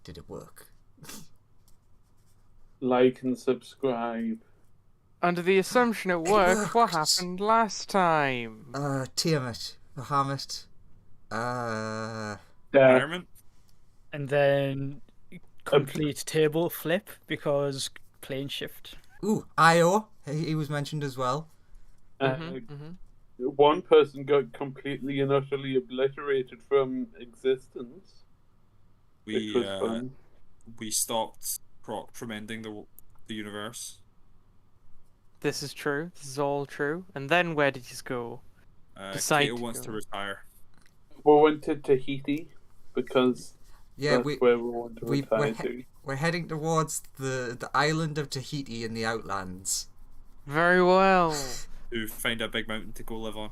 Did it work? Like and subscribe. Under the assumption it worked, what happened last time? Tiamat, Bahamut, Environment. And then complete table flip because plane shift. Io, he was mentioned as well. One person got completely and utterly obliterated from existence. Which was fun. We stopped Proc from ending the universe. This is true. This is all true. And then where did you go? Kato wants to retire. We went to Tahiti because that's where we want to retire to. We're heading towards the island of Tahiti in the Outlands. Very well. To find a big mountain to go live on.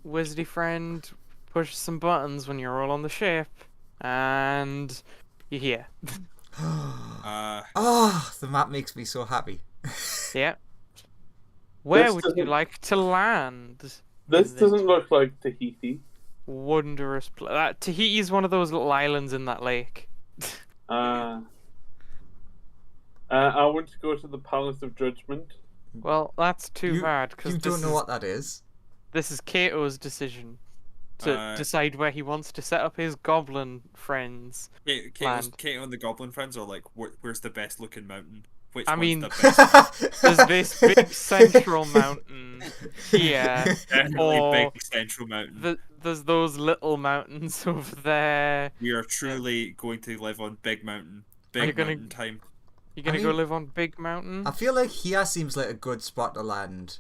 Wizardy friend pushes some buttons when you're all on the ship, and you're here. The map makes me so happy. Yeah. Where would you like to land? This doesn't look like Tahiti. Wondrous place. Tahiti is one of those little islands in that lake. I want to go to the Palace of Judgment. Well, that's too bad because you don't know what that is. This is Kato's decision to decide where he wants to set up his goblin friends. Kato and the goblin friends are like, where's the best looking mountain? Which one's the best? There's this big central mountain here. Definitely big central mountain. There's those little mountains over there. We are truly going to live on Big Mountain. Mountain time. You're gonna go live on Big Mountain? I feel like here seems like a good spot to land.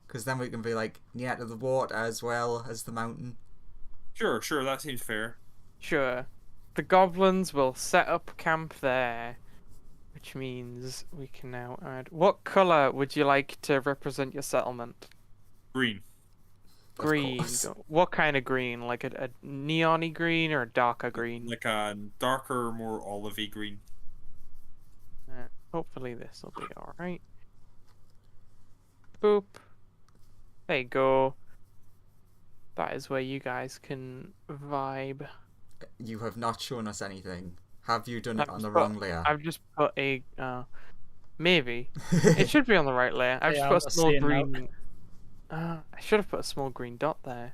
Because then we can be like near to the water as well as the mountain. Sure, that seems fair. Sure. The goblins will set up camp there. Which means we can now add... What colour would you like to represent your settlement? Green. Green. What kind of green? Like a neon-y green or a darker green? Like a darker, more olivey green. Hopefully this will be alright. Boop. There you go. That is where you guys can vibe. You have not shown us anything. Have you done it on the wrong layer? I've just put a... maybe. It should be on the right layer. I've just put a small green... I should have put a small green dot there.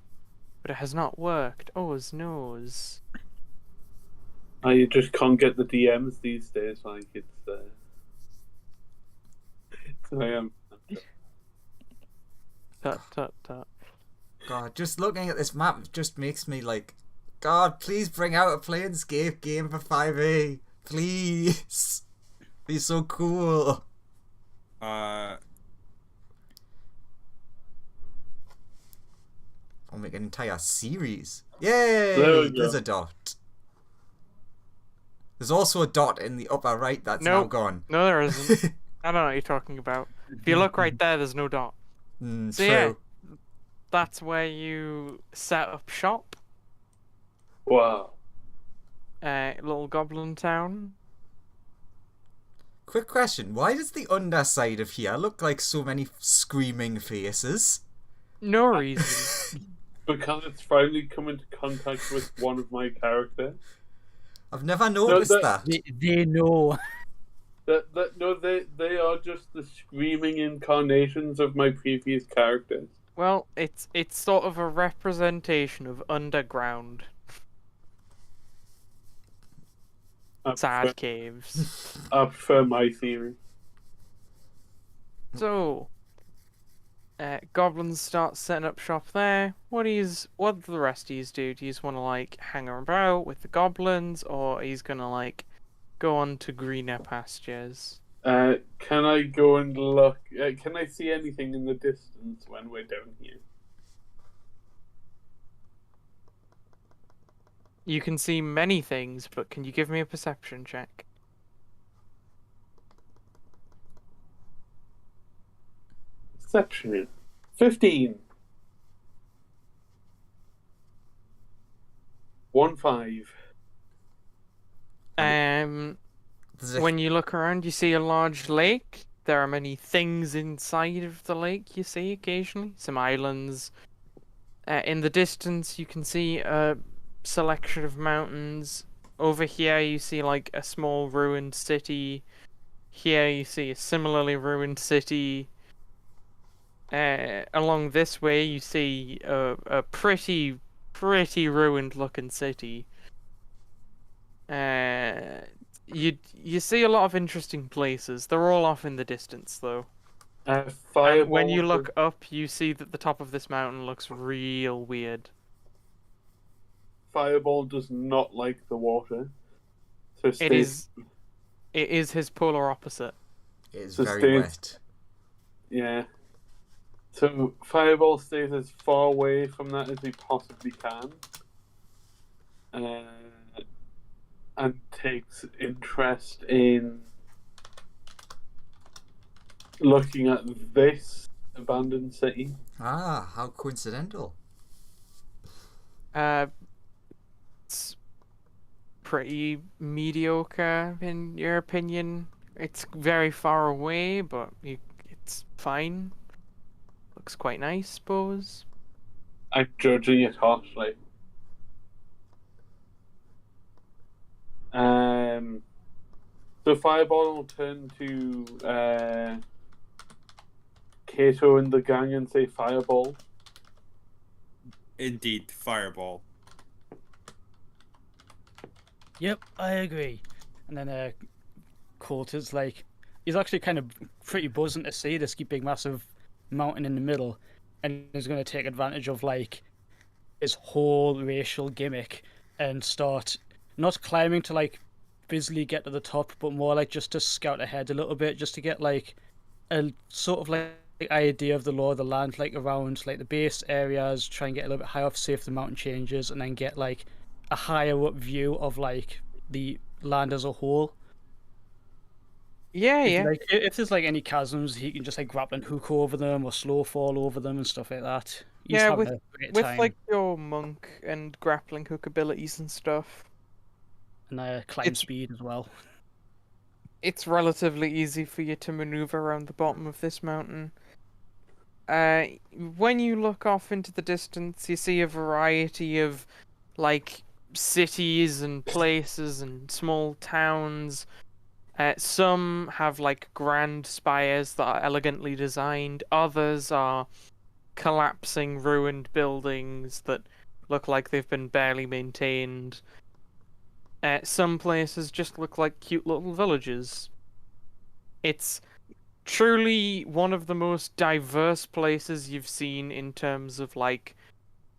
But it has not worked. Oh, his nose. You just can't get the DMs these days. Like, it's... I am. Tut. God, just looking at this map just makes me like... God, please bring out a Planescape game for 5e. Please. Be so cool. I'll make an entire series. Yay! There's a dot. There's also a dot in the upper right that's now gone. No, there isn't. I don't know what you're talking about. If you look right there, there's no dot. So true. yeah, that's where you set up shop. Wow. Little goblin town. Quick question. Why does the underside of here look like so many screaming faces? No reason. Because it's finally come into contact with one of my characters. I've never noticed that. They know. No, they are just the screaming incarnations of my previous characters. Well, it's sort of a representation of underground. Sad caves. I prefer my theory. So, goblins start setting up shop there. What do the rest of you do? Do you just want to like hang about with the goblins, or he's gonna like go on to greener pastures? Can I go and look? Can I see anything in the distance when we're down here? You can see many things, but can you give me a perception check? Perception. 15. 1-5. When you look around, you see a large lake. There are many things inside of the lake you see occasionally. Some islands. In the distance, you can see a selection of mountains. over here you see like a small ruined city. Here you see a similarly ruined city. Along this way you see a pretty ruined looking city. You see a lot of interesting places. They're all off in the distance though. And when you look up, you see that the top of this mountain looks real weird. Fireball does not like the water. So It is his polar opposite. It is very wet. Yeah. So Fireball stays as far away from that as he possibly can. And takes interest in looking at this abandoned city. Ah, how coincidental. It's pretty mediocre in your opinion. It's very far away, but it's fine. Looks quite nice, suppose. I'm judging it harshly. So Fireball will turn to Kato and the gang and say Fireball. Indeed, Fireball. Yep, I agree. And then Colt is like, he's actually kind of pretty buzzing to see this big massive mountain in the middle, and he's going to take advantage of like his whole racial gimmick and start not climbing to like busily get to the top, but more like just to scout ahead a little bit, just to get like a sort of like idea of the law of the land, like around like the base areas, try and get a little bit higher up, see if the mountain changes, and then get like a higher up view of like the land as a whole. Yeah. If there's like any chasms, he can just like grapple and hook over them or slow fall over them and stuff like that. With like your monk and grappling hook abilities and stuff. And climb speed as well. It's relatively easy for you to maneuver around the bottom of this mountain. When you look off into the distance, you see a variety of like cities and places and small towns. Some have like grand spires that are elegantly designed. Others are collapsing, ruined buildings that look like they've been barely maintained. Some places just look like cute little villages. It's truly one of the most diverse places you've seen in terms of like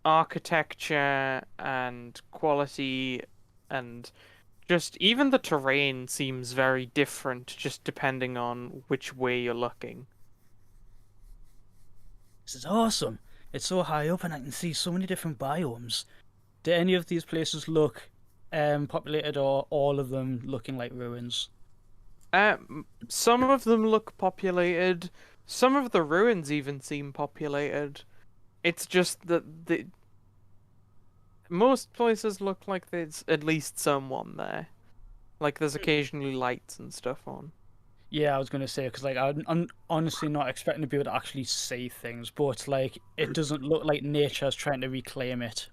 architecture and quality, and just even the terrain seems very different just depending on which way you're looking. This is awesome. It's so high up and I can see so many different biomes. Do any of these places look populated, or all of them looking like ruins? Some of them look populated. Some of the ruins even seem populated. It's just that most places look like there's at least someone there. Like there's occasionally lights and stuff on. Yeah, I was going to say, because like I'm honestly not expecting to be able to actually see things, but like it doesn't look like nature's trying to reclaim it.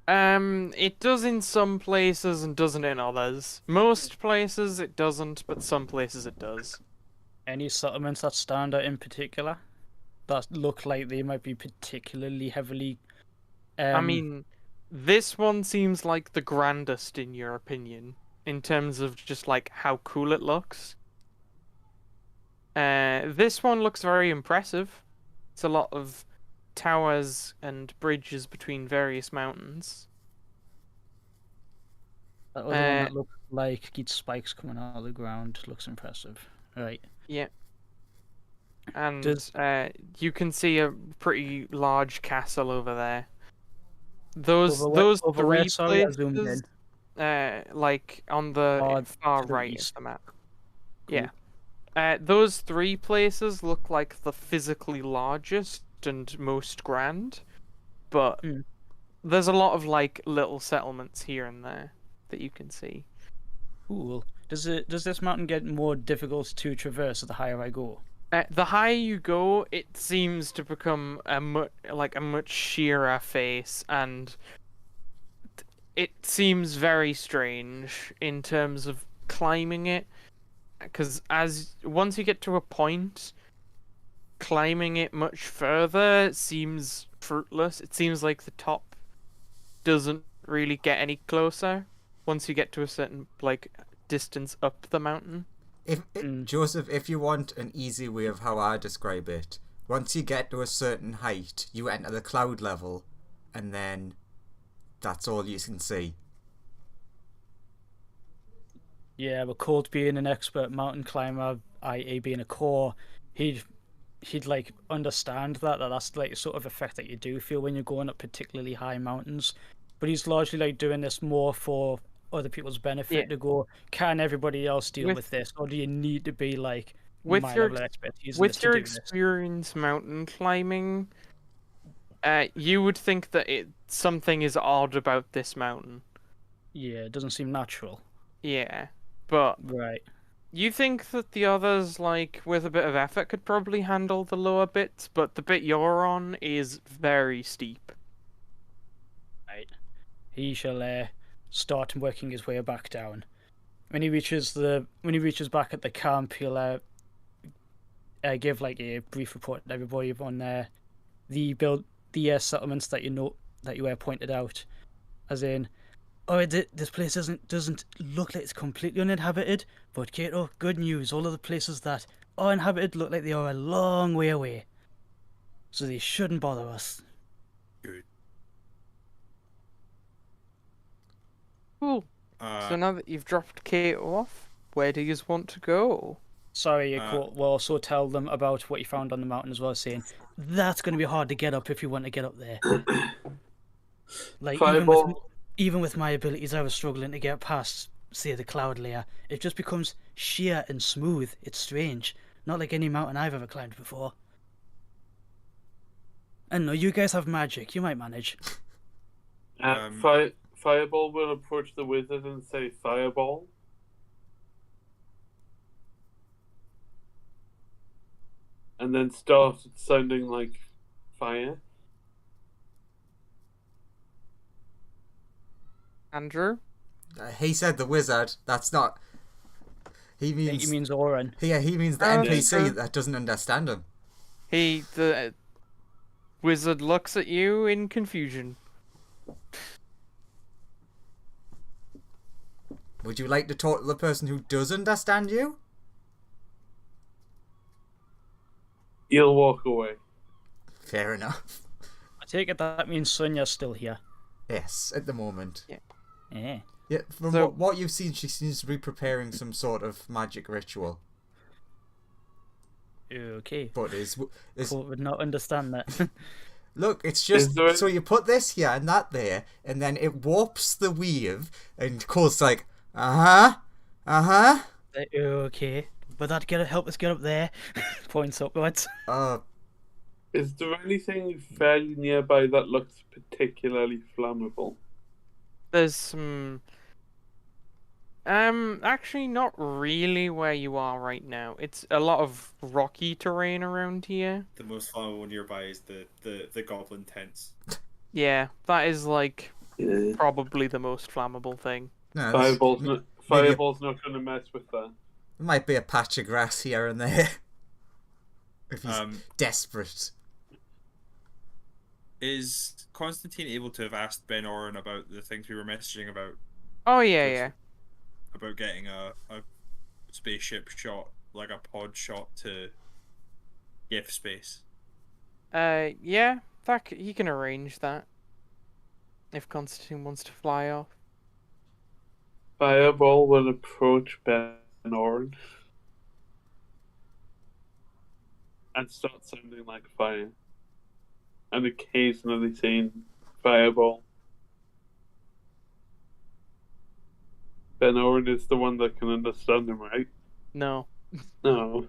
It does in some places and doesn't in others. Most places it doesn't, but some places it does. Any settlements that stand out in particular that look like they might be particularly heavily... I mean, this one seems like the grandest in your opinion, in terms of just like how cool it looks. This one looks very impressive. It's a lot of towers and bridges between various mountains. That other one that looks like its spikes coming out of the ground looks impressive. Right. Yeah. And you can see a pretty large castle over there. Those three places, like on the far right of the map. Cool. Yeah. Those three places look like the physically largest and most grand, but there's a lot of like little settlements here and there that you can see. Cool. Does this mountain get more difficult to traverse the higher I go? The higher you go, it seems to become a much sheerer face, and it seems very strange in terms of climbing it, because once you get to a point, climbing it much further seems fruitless. It seems like the top doesn't really get any closer once you get to a certain distance up the mountain. Joseph, if you want an easy way of how I describe it, once you get to a certain height, you enter the cloud level, and then that's all you can see. Yeah, but Colt being an expert mountain climber, i.e. being a core, he'd understand that's sort of effect that you do feel when you're going up particularly high mountains. But he's largely doing this more for other people's benefit, to go, can everybody else deal with this, or do you need to be with my your level of expertise with your to do this? experience mountain climbing, you would think that something is odd about this mountain. Yeah, it doesn't seem natural. Yeah, but right. You think that the others, with a bit of effort, could probably handle the lower bits, but the bit you're on is very steep. Right. He shall start working his way back down. When he reaches back at the camp, he'll give a brief report to everybody on the settlements that you pointed out, as in, this place doesn't look like it's completely uninhabited, but Kato, good news, all of the places that are inhabited look like they are a long way away, so they shouldn't bother us. Good. Cool. So now that you've dropped Kato off, where do you want to go? Sorry, we'll also tell them about what you found on the mountain as well, saying that's going to be hard to get up if you want to get up there. Even with my abilities, I was struggling to get past, say, the cloud layer. It just becomes sheer and smooth. It's strange. Not like any mountain I've ever climbed before. And no, you guys have magic. You might manage. Fireball will approach the wizard and say, "Fireball." And then start sounding like fire. Andrew? He said the wizard. That's not... He means Oren. Yeah, he means the NPC that doesn't understand him. The wizard looks at you in confusion. Would you like to talk to the person who does understand you? He'll walk away. Fair enough. I take it that means Sonya's still here. Yes, at the moment. Yeah. Yeah, from what you've seen, she seems to be preparing some sort of magic ritual. Okay. But Colt would not understand that. Look, it's just so you put this here and that there, and then it warps the weave, and Colt's like, Okay, but that help us get up there. Points upwards. Is there anything fairly nearby that looks particularly flammable? There's some... actually not really where you are right now. It's a lot of rocky terrain around here. The most flammable nearby is the goblin tents. Yeah, that is probably the most flammable thing. No, Fireball's not going to mess with that. There might be a patch of grass here and there. If he's desperate. Is Constantine able to have asked Ben Oren about the things we were messaging about? Oh, yeah. About getting a spaceship shot, like a pod shot to gift space. Yeah, he can arrange that. If Constantine wants to fly off. Fireball will approach Ben Oren and start sounding like fire. And occasionally saying Fireball. Ben Oren is the one that can understand him, right? No. No.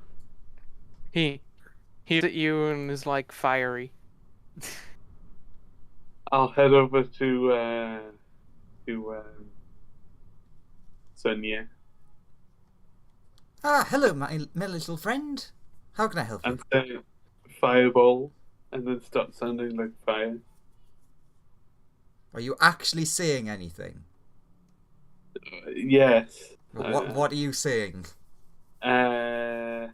He's at you and is fiery. I'll head over to Sonia. Hello, my little friend. How can I help you? And say Fireball, and then start sounding like fire. Are you actually saying anything? Yes. What are you saying? So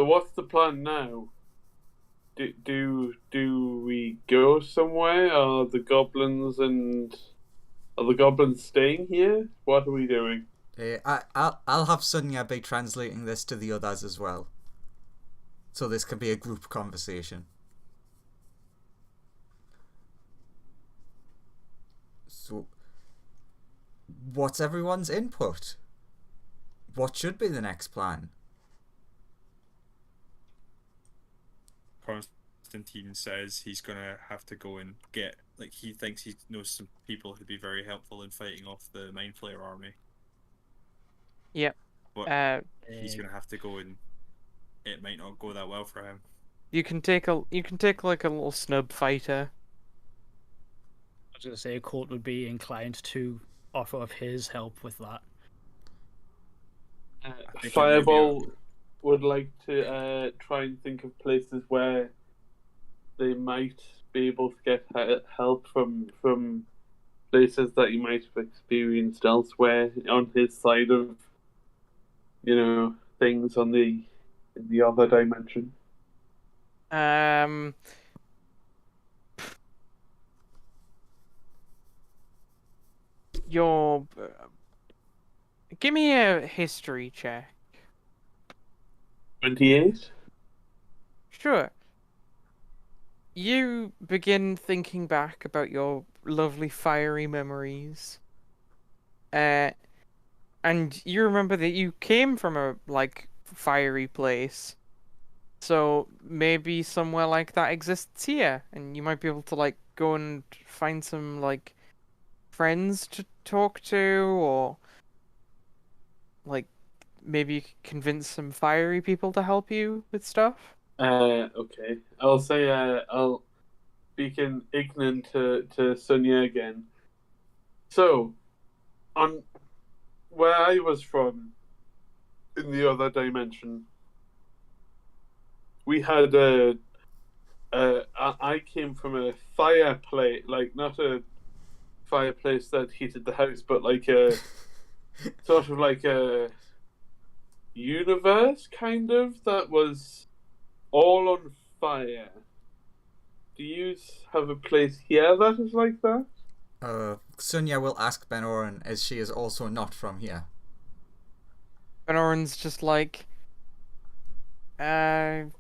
what's the plan now? Do we go somewhere? Are the goblins staying here? What are we doing? I'll have Sunya be translating this to the others as well, so this can be a group conversation. So, what's everyone's input? What should be the next plan? Constantine says he's gonna have to go and get, like, he thinks he knows some people who'd be very helpful in fighting off the Mind Flayer army. Yep. But he's gonna have to go, and it might not go that well for him. You can take like a little snub fighter. I was gonna say Colt would be inclined to offer up his help with that. Fireball would like to try and think of places where they might be able to get help from places that he might have experienced elsewhere on his side of, things in the other dimension. Give me a history check. 28? Sure. You begin thinking back about your lovely fiery memories. And you remember that you came from a, fiery place. So maybe somewhere like that exists here, and you might be able to, go and find some, friends to talk to, or, maybe you could convince some fiery people to help you with stuff. Okay. I'll say, I'll speak in ignorant to Sunya again. So, on where I was from, in the other dimension, we had I came from a fireplace, not a fireplace that heated the house, but sort of like a universe, kind of, that was all on fire. Do you have a place here that is like that? Sunya will ask Ben-Oren, as she is also not from here. Ben-Oren's just like, oh,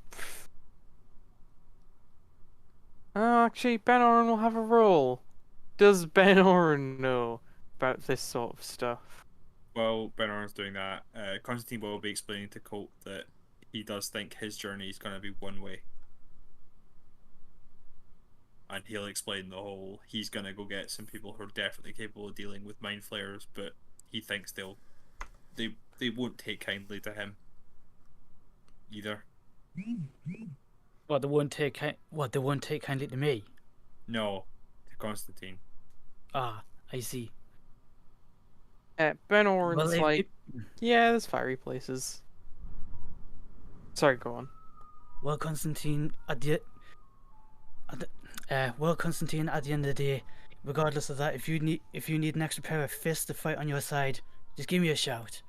actually, Ben-Oren will have a role. Does Ben-Oren know about this sort of stuff? Well, Ben-Oren's doing that. Constantine will be explaining to Colt that he does think his journey is going to be one way. And he'll explain the whole, he's going to go get some people who are definitely capable of dealing with mind flayers, but he thinks they won't take kindly to him either. What, they won't take kindly to me? No, to Constantine. Ah, I see. Ben-Oren's yeah, there's fiery places. Sorry, go on. Well, Constantine, at the end of the day, regardless of that, if you need an extra pair of fists to fight on your side, just give me a shout.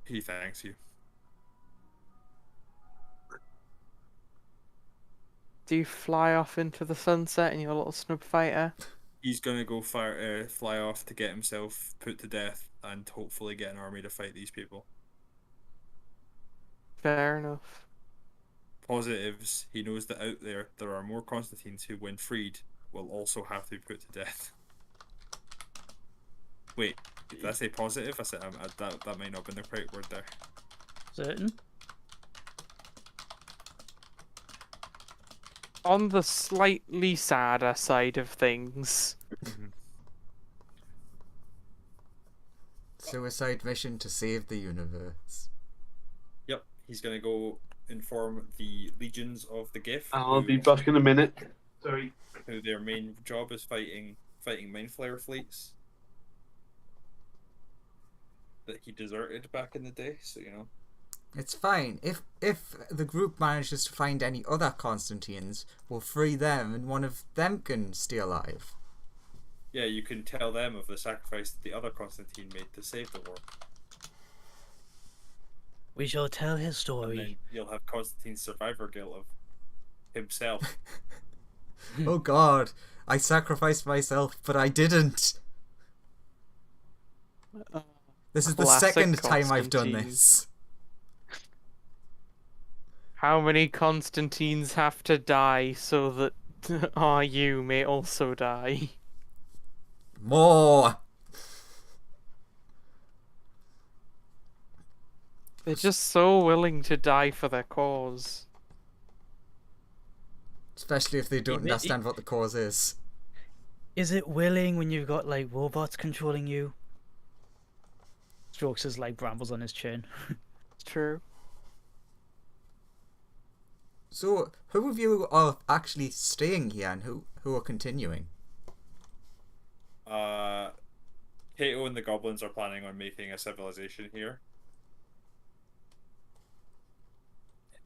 He thanks you. Do you fly off into the sunset in your little snub fighter? He's gonna go fly off to get himself put to death and hopefully get an army to fight these people. Fair enough. Positives, he knows that out there are more Constantines who, when freed, will also have to be put to death. Wait, did I say positive? I said that might not have been the correct word there. Certain? On the slightly sadder side of things. Suicide mission to save the universe. Yep, he's gonna go inform the legions of the GIF. I'll be back in a minute. Sorry. Who their main job is fighting Mind Flayer fleets that he deserted back in the day, so It's fine. If the group manages to find any other Constantines, we'll free them and one of them can stay alive. Yeah, you can tell them of the sacrifice that the other Constantine made to save the world. We shall tell his And story. then you'll have Constantine's survivor guilt of himself. Oh god, I sacrificed myself, but I didn't. This is the Classic second time I've done Constantine. this. How many Constantines have to die so that you may also die? More! They're just so willing to die for their cause. Especially if they don't understand what the cause is. Is it willing when you've got like robots controlling you? Strokes his like brambles on his chin. It's true. So, who of you are actually staying here and who are continuing? Kato and the goblins are planning on making a civilization here.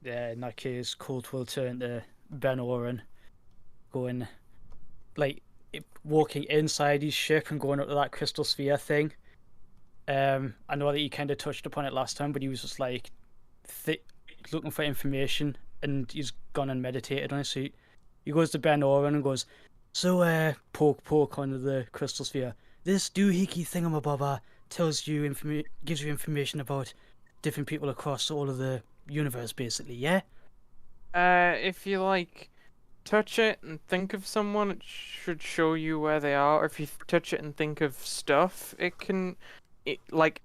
Yeah, in that case, Colt will turn to Ben Oren, going, like, walking inside his ship and going up to that crystal sphere thing. I know that he kind of touched upon it last time, but he was just like looking for information, and he's gone and meditated on it. So he goes to Ben Oren and goes, "So, poke onto the crystal sphere. This doohickey thingamabobber tells you gives you information about different people across all of the universe, basically. Yeah." If you like touch it and think of someone, it should show you where they are. Or if you touch it and think of stuff, it can. Like,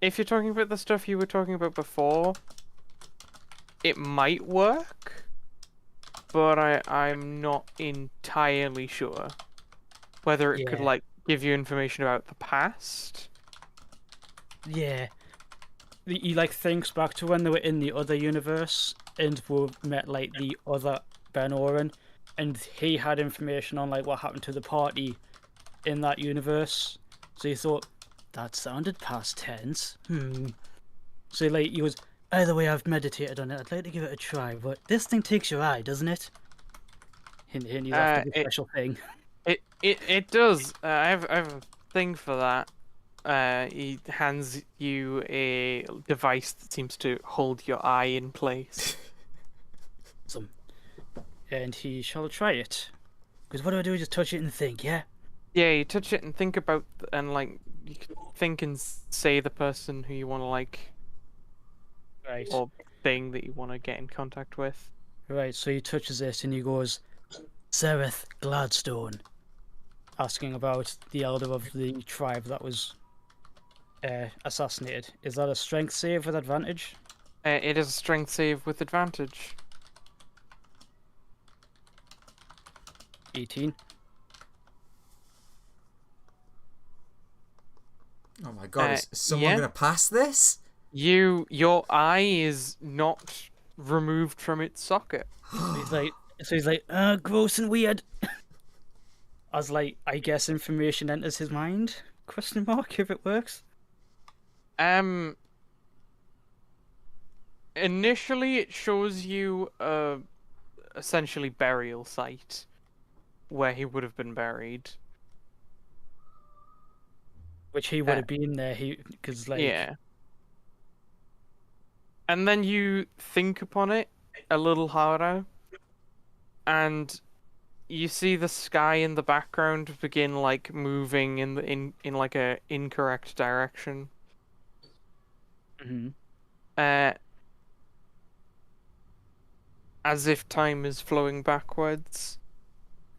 if you're talking about the stuff you were talking about before, it might work, but I'm not entirely sure whether it could like give you information about the past. Yeah. He like thinks back to when they were in the other universe and we met like the other Ben Oren, and he had information on like what happened to the party in that universe. So he thought that sounded past tense. So like he goes, "Either way, I've meditated on it. I'd like to give it a try, but this thing takes your eye, doesn't it?" Hint, hint. He's after the special thing. It does. I have a thing for that. He hands you a device that seems to hold your eye in place. And he shall try it. Because what do? Just touch it and think, yeah? Yeah, you touch it and think about, and like, you can think and say the person who you want to like, Right. or thing that you want to get in contact with. Right, so he touches it and he goes, "Sereth Gladstone," asking about the elder of the tribe that was assassinated. Is that a strength save with advantage? It is a strength save with advantage. 18. Oh my god, is someone gonna pass this? Your eye is not removed from its socket. He's like, gross and weird. As like, I guess information enters his mind? Question mark, if it works. Initially it shows you essentially burial site where he would have been buried. Which he would have been there, because like... Yeah. And then you think upon it a little harder, and you see the sky in the background begin like moving in like a incorrect direction. Mm-hmm. As if time is flowing backwards.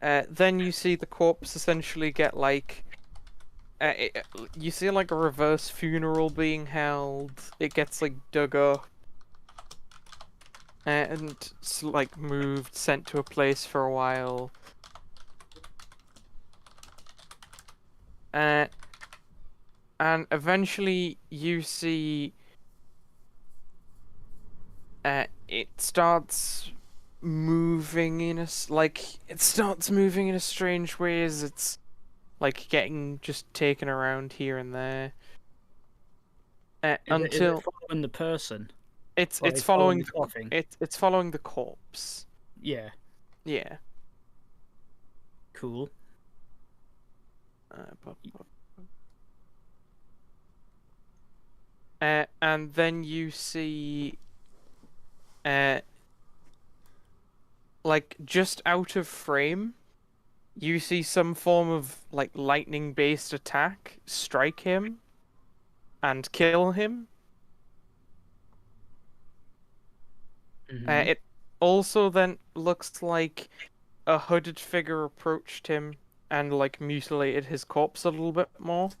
Then you see the corpse essentially get like... you see like a reverse funeral being held. It gets like dug up. And like moved, sent to a place for a while. And eventually you see... it starts moving in a strange way as it's like getting just taken around here and there Is it following the person? It's Or it's he's following following the coffin. it's following the corpse. Yeah, Yeah. cool. And then you see, like just out of frame, you see some form of like lightning-based attack strike him and kill him. Mhm. It also then looks like a hooded figure approached him and like mutilated his corpse a little bit more.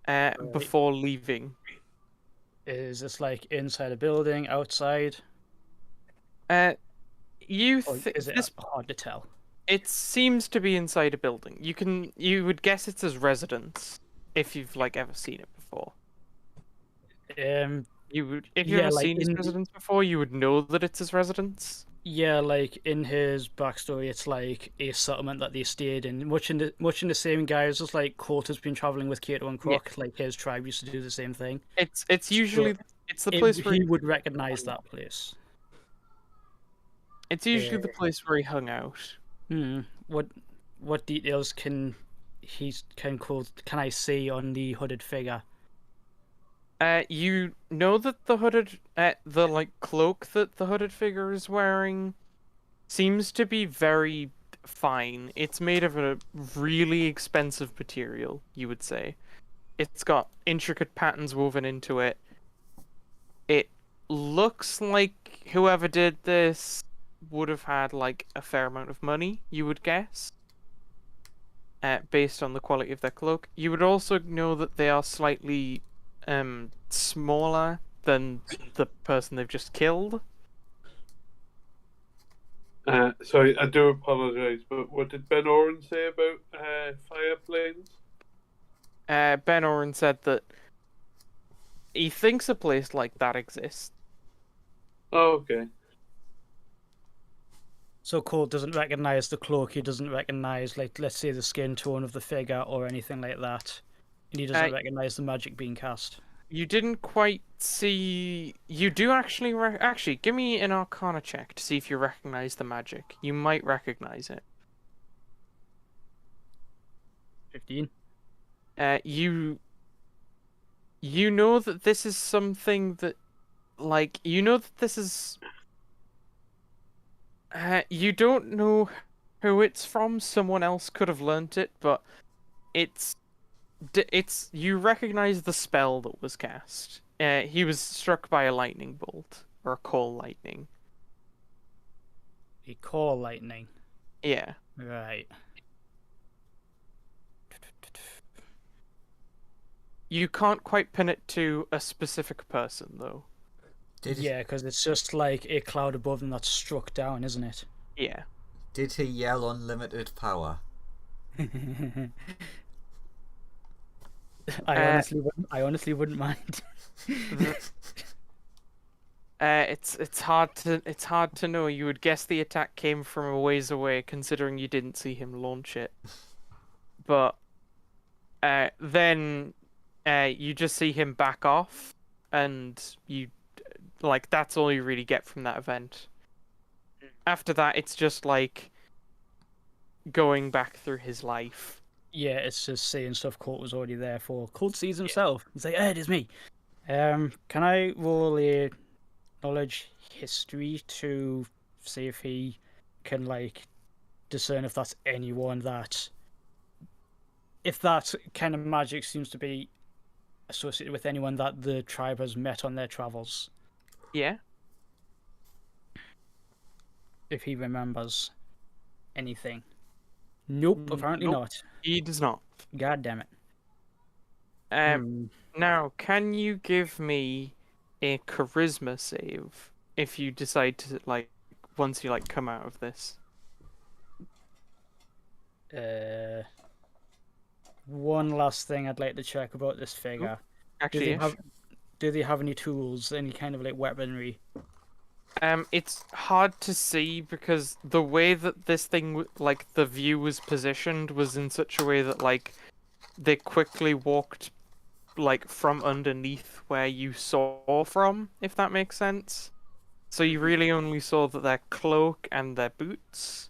Right. Before leaving. Is this like inside a building, outside, You or is it this hard to tell? It seems to be inside a building. You would guess it's his residence if you've like ever seen it before. If you've Yeah, ever like seen his residence before, you would know that it's his residence. Yeah, like in his backstory, it's like a settlement that they stayed in, much in the same guise as like Colt has been traveling with Kato and Croc. Like his tribe used to do the same thing. It's usually it's the place where he would recognize that place. It's usually the place where he hung out. What details can I see on the hooded figure? You know that the hooded, the like cloak that the hooded figure is wearing seems to be very fine. It's made of a really expensive material, you would say. It's got intricate patterns woven into it. It looks like whoever did this would have had like a fair amount of money, you would guess. Based on the quality of their cloak. You would also know that they are slightly smaller than the person they've just killed. Sorry, I do apologise, but what did Ben Oren say about fire planes? Ben Oren said that he thinks a place like that exists. Oh, okay. So Colt doesn't recognize the cloak. He doesn't recognize, like, let's say, the skin tone of the figure or anything like that. And he doesn't recognize the magic being cast. You didn't quite see. You do actually. Actually, give me an Arcana check to see if you recognize the magic. You might recognize it. 15. You know that this is something that, like, you know that this is. You don't know who it's from. Someone else could have learnt it, but it's you recognize the spell that was cast. He was struck by a lightning bolt or a call lightning. A call lightning. Yeah. Right. You can't quite pin it to a specific person, though. Yeah, because it's just like a cloud above them that's struck down, isn't it? Yeah. Did he yell unlimited power? I honestly wouldn't mind. It's hard to know. You would guess the attack came from a ways away, considering you didn't see him launch it. But then you just see him back off, and that's all you really get from that event. After that, it's just like going back through his life. Yeah, it's just saying stuff Colt was already there for. Colt sees himself. He's like, it is me. Can I roll a knowledge history to see if he can, like, discern if that's anyone if that kind of magic seems to be associated with anyone that the tribe has met on their travels? Yeah. If he remembers anything. Nope, apparently not. He does not. God damn it. Now, can you give me a charisma save if you decide to, like, once you, like, come out of this? One last thing I'd like to check about this figure. Actually, do they have any tools, any kind of, like, weaponry? It's hard to see because the way that this thing, like, the view was positioned was in such a way that, like, they quickly walked like from underneath where you saw from, if that makes sense. So you really only saw that their cloak and their boots.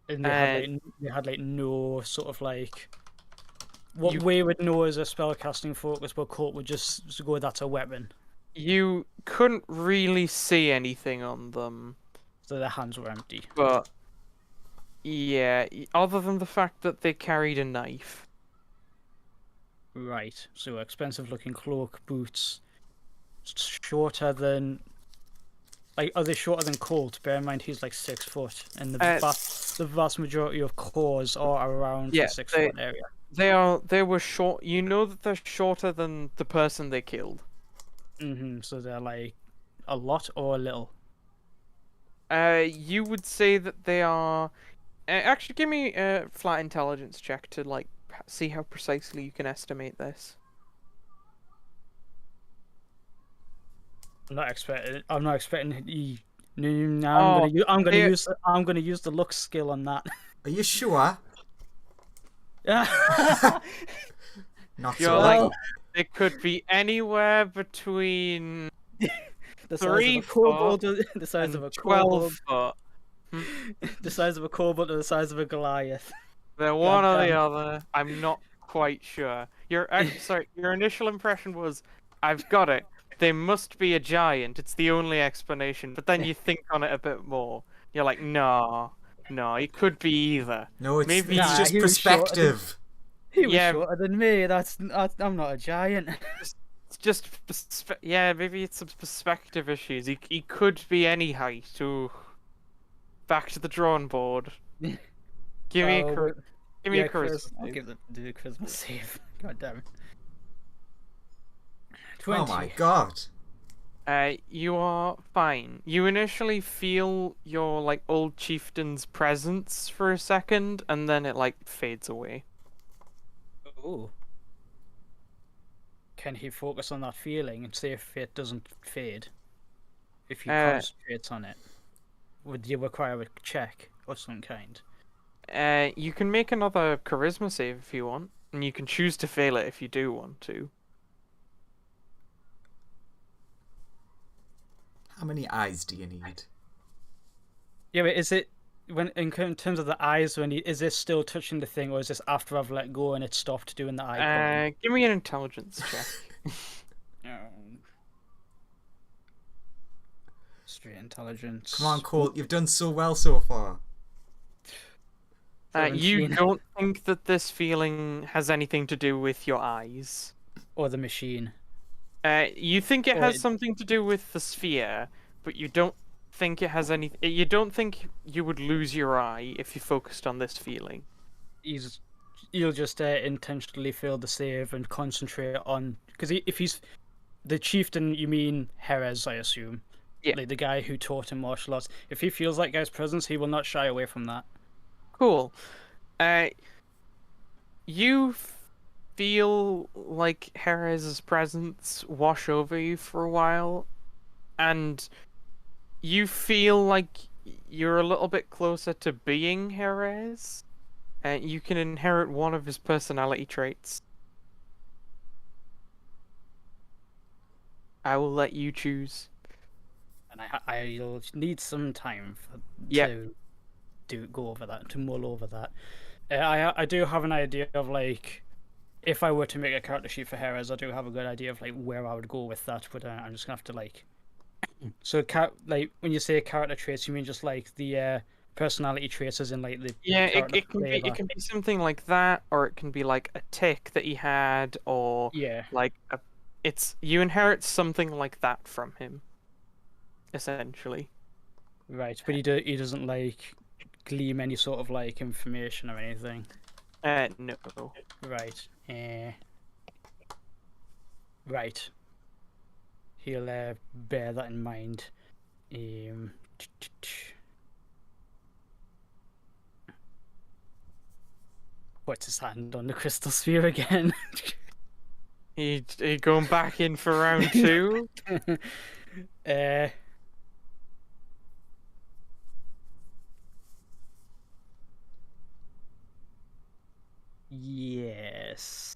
And And they had like no sort of like what You- we would know as a spellcasting focus, but Colt would just go, that's a weapon. you couldn't really see anything on them, So their hands were empty. but yeah, other than the fact that they carried a knife. Right. So expensive looking cloak, boots, shorter than. Like, are they shorter than Colt? Bear in mind he's like 6 foot, and the vast majority of cores are around Yeah, the 6 foot area. They were short. You know that they're shorter than the person they killed. So they're like a lot or a little. You would say that they are. Actually, give me a flat intelligence check to like see how precisely you can estimate this. I'm not expecting you. No, I'm gonna use the look skill on that. Are you sure? Yeah. Not You're so. like, it could be anywhere between the size 3 of a kobold, foot the size of and a 12 kobold, foot. the size of a kobold, or the size of a Goliath. They're one or the Goddamn. other. I'm not quite sure. Sorry. Your initial impression was, I've got it. They must be a giant. It's the only explanation. But then you think on it a bit more. You're like, no, it could be either. No, it's Maybe just he was shorter perspective. He was Yeah. shorter than me. I'm not a giant. It's just yeah. Maybe it's some perspective issues. He could be any height. Ooh. Back to the drawing board. Give me a charisma. I'll give the charisma save. God damn it. 20. Oh my god. You are fine. You initially feel your like old chieftain's presence for a second, and then it like fades away. Oh. Can he focus on that feeling and see if it doesn't fade? If he concentrates on it, would you require a check of some kind? You can make another charisma save if you want, and you can choose to fail it if you do want to. How many eyes do you need? Yeah, but is it in terms of the eyes? Is this still touching the thing, or is this after I've let go and it stopped doing the eye? Give me an intelligence check. Straight intelligence. Come on, Colt. You've done so well so far. You 17. don't think that this feeling has anything to do with your eyes. Or the machine. You think it has something to do with the sphere, but you don't think it has any. You don't think you would lose your eye if you focused on this feeling. You'll just intentionally fail the save and concentrate on, because if he's the chieftain, you mean Jerez, I assume. Yeah. Like the guy who taught him martial arts. If he feels that guy's presence, he will not shy away from that. Cool. You feel like Jerez's presence wash over you for a while, and you feel like you're a little bit closer to being Jerez. You can inherit one of his personality traits. I will let you choose. And I'll need some time to go over that, to mull over that. I do have an idea of like, if I were to make a character sheet for Jerez, I do have a good idea of like where I would go with that, but I'm just gonna have to like. So like when you say character traits, you mean just like the personality traits, as in like the it can be something like that, or it can be like a tick that he had, or like you inherit something like that from him, essentially. Right, but he doesn't like gleam any sort of like information or anything. No. Right. Right. He'll bear that in mind. Puts his hand on the crystal sphere again. He going back in for round 2? Yes.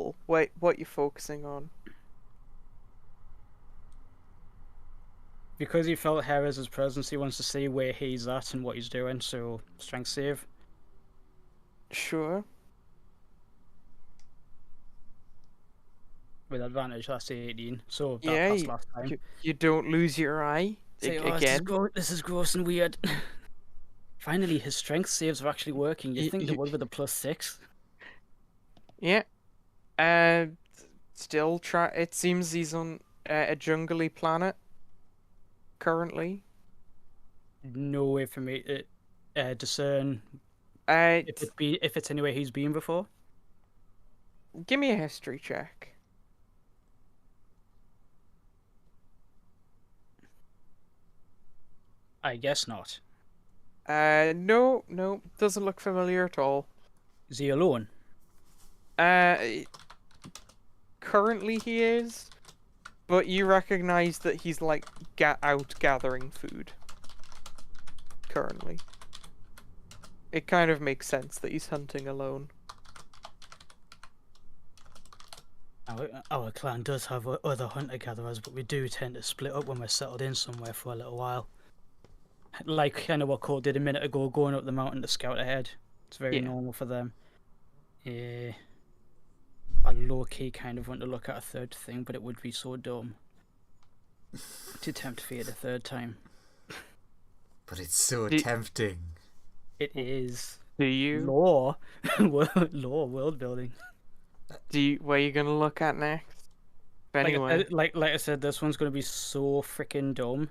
roll. Wait, what you focusing on? Because he felt Harris's presence, he wants to see where he's at and what he's doing, so strength save. Sure. With advantage, that's 18. So that Yeah, passed last time. you don't lose your eye Say, again. This is gross and weird. Finally, his strength saves are actually working. You think they would with a +6? Yeah. Still try. It seems he's on a jungly planet currently. No way for me to discern If if it's anywhere he's been before. Give me a history check. I guess not. No, doesn't look familiar at all. Is he alone? Currently he is, but you recognize that he's like out gathering food. Currently. It kind of makes sense that he's hunting alone. Our clan does have other hunter-gatherers, but we do tend to split up when we're settled in somewhere for a little while. Like kind of what Colt did a minute ago, going up the mountain to scout ahead. It's very normal for them. I low-key kind of want to look at a third thing, but it would be so dumb to tempt fate a third time. But it's so tempting. It is. Do you? Law world building. What are you gonna look at next? Anyway. Like I said, this one's gonna be so freaking dumb,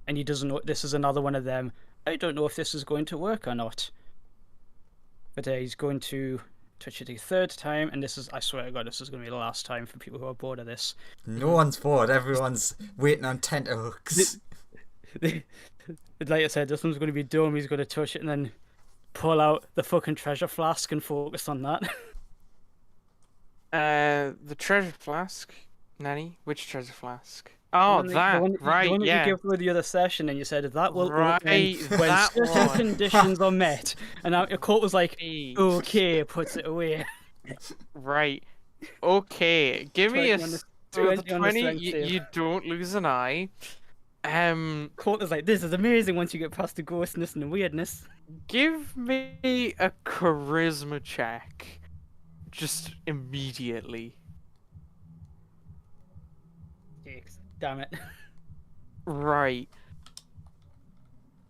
and he doesn't know. This is another one of them. I don't know if this is going to work or not. But he's going to touch it a third time, and this is, I swear to God, this is going to be the last time for people who are bored of this. No one's bored. Everyone's waiting on tenterhooks. Like I said, this one's going to be dumb. He's going to touch it and then pull out the fucking treasure flask and focus on that. The treasure flask? Nanny? Which treasure flask? Oh, the one yeah. you gave for the other session, and you said that will right, open when certain conditions are met. And now your Colt was like, okay, puts it away. Right. Okay, give me a 20. You don't lose an eye. Colt is like, this is amazing once you get past the ghostness and the weirdness. Give me a charisma check. Just immediately. Damn it. Right.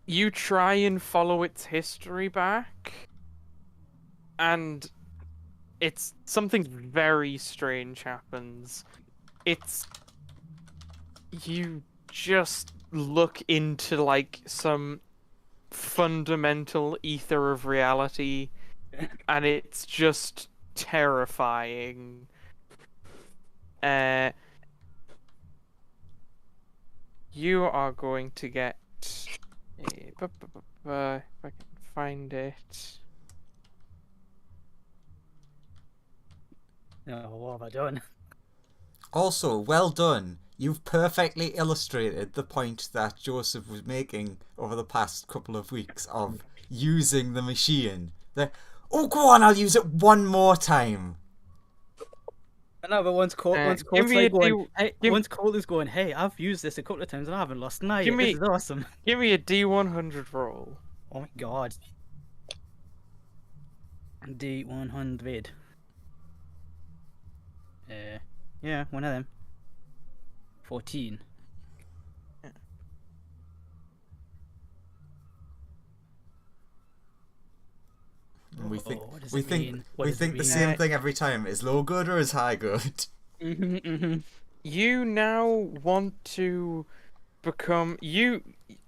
You try and follow its history back, and it's something very strange happens. You just look into like some fundamental ether of reality, and it's just terrifying. You are going to get if I can find it. Oh, what have I done? Also, well done. You've perfectly illustrated the point that Joseph was making over the past couple of weeks of using the machine. Oh, go on, I'll use it one more time. I know, but once Colt is going, hey, I've used this a couple of times and I haven't lost an eye. This is awesome. Give me a D100 roll. Oh my God. D100. Yeah, one of them. 14. We think the same thing every time. Is low good or is high good? You now want to become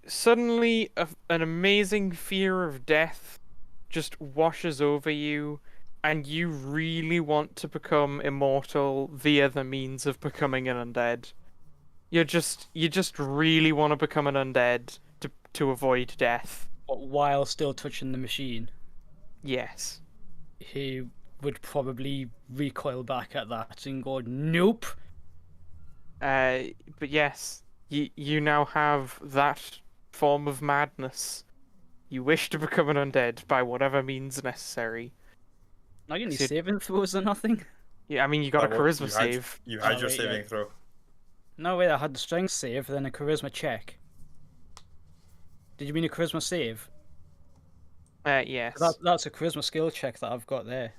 suddenly an amazing fear of death just washes over you, and you really want to become immortal via the means of becoming an undead. You just really want to become an undead to avoid death. But while still touching the machine. Yes. He would probably recoil back at that and go, nope. But yes, you now have that form of madness. You wish to become an undead by whatever means necessary. Not any saving throws or nothing? Yeah, I mean, you got a charisma you save. You had your right, saving yeah. throw. No, wait, I had the strength save, then a charisma check. Did you mean a charisma save? Yes. That's a charisma skill check that I've got there.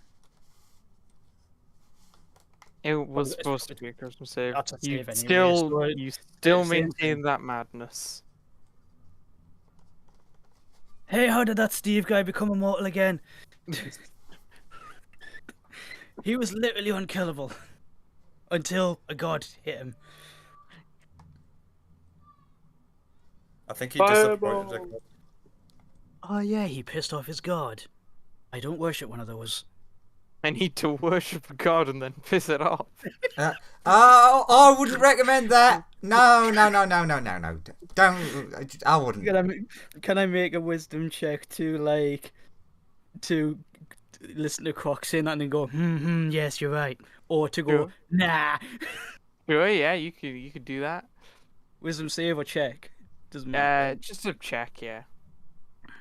It was it's- supposed to be a charisma save. That's a You save anyway, still, so you still same maintain thing. that madness. Hey, how did that Steve guy become immortal again? He was literally unkillable. Until a god hit him. I think he Fireball. disappointed. Oh yeah, he pissed off his god. I don't worship one of those. I need to worship a god and then piss it off. I wouldn't recommend that. No. Don't. I wouldn't. Can I make a wisdom check to listen to Croc saying that and then go, yes, you're right. Or to go, Sure. nah. Sure, yeah, you could do that. Wisdom save or check? Doesn't matter. Just a check, yeah.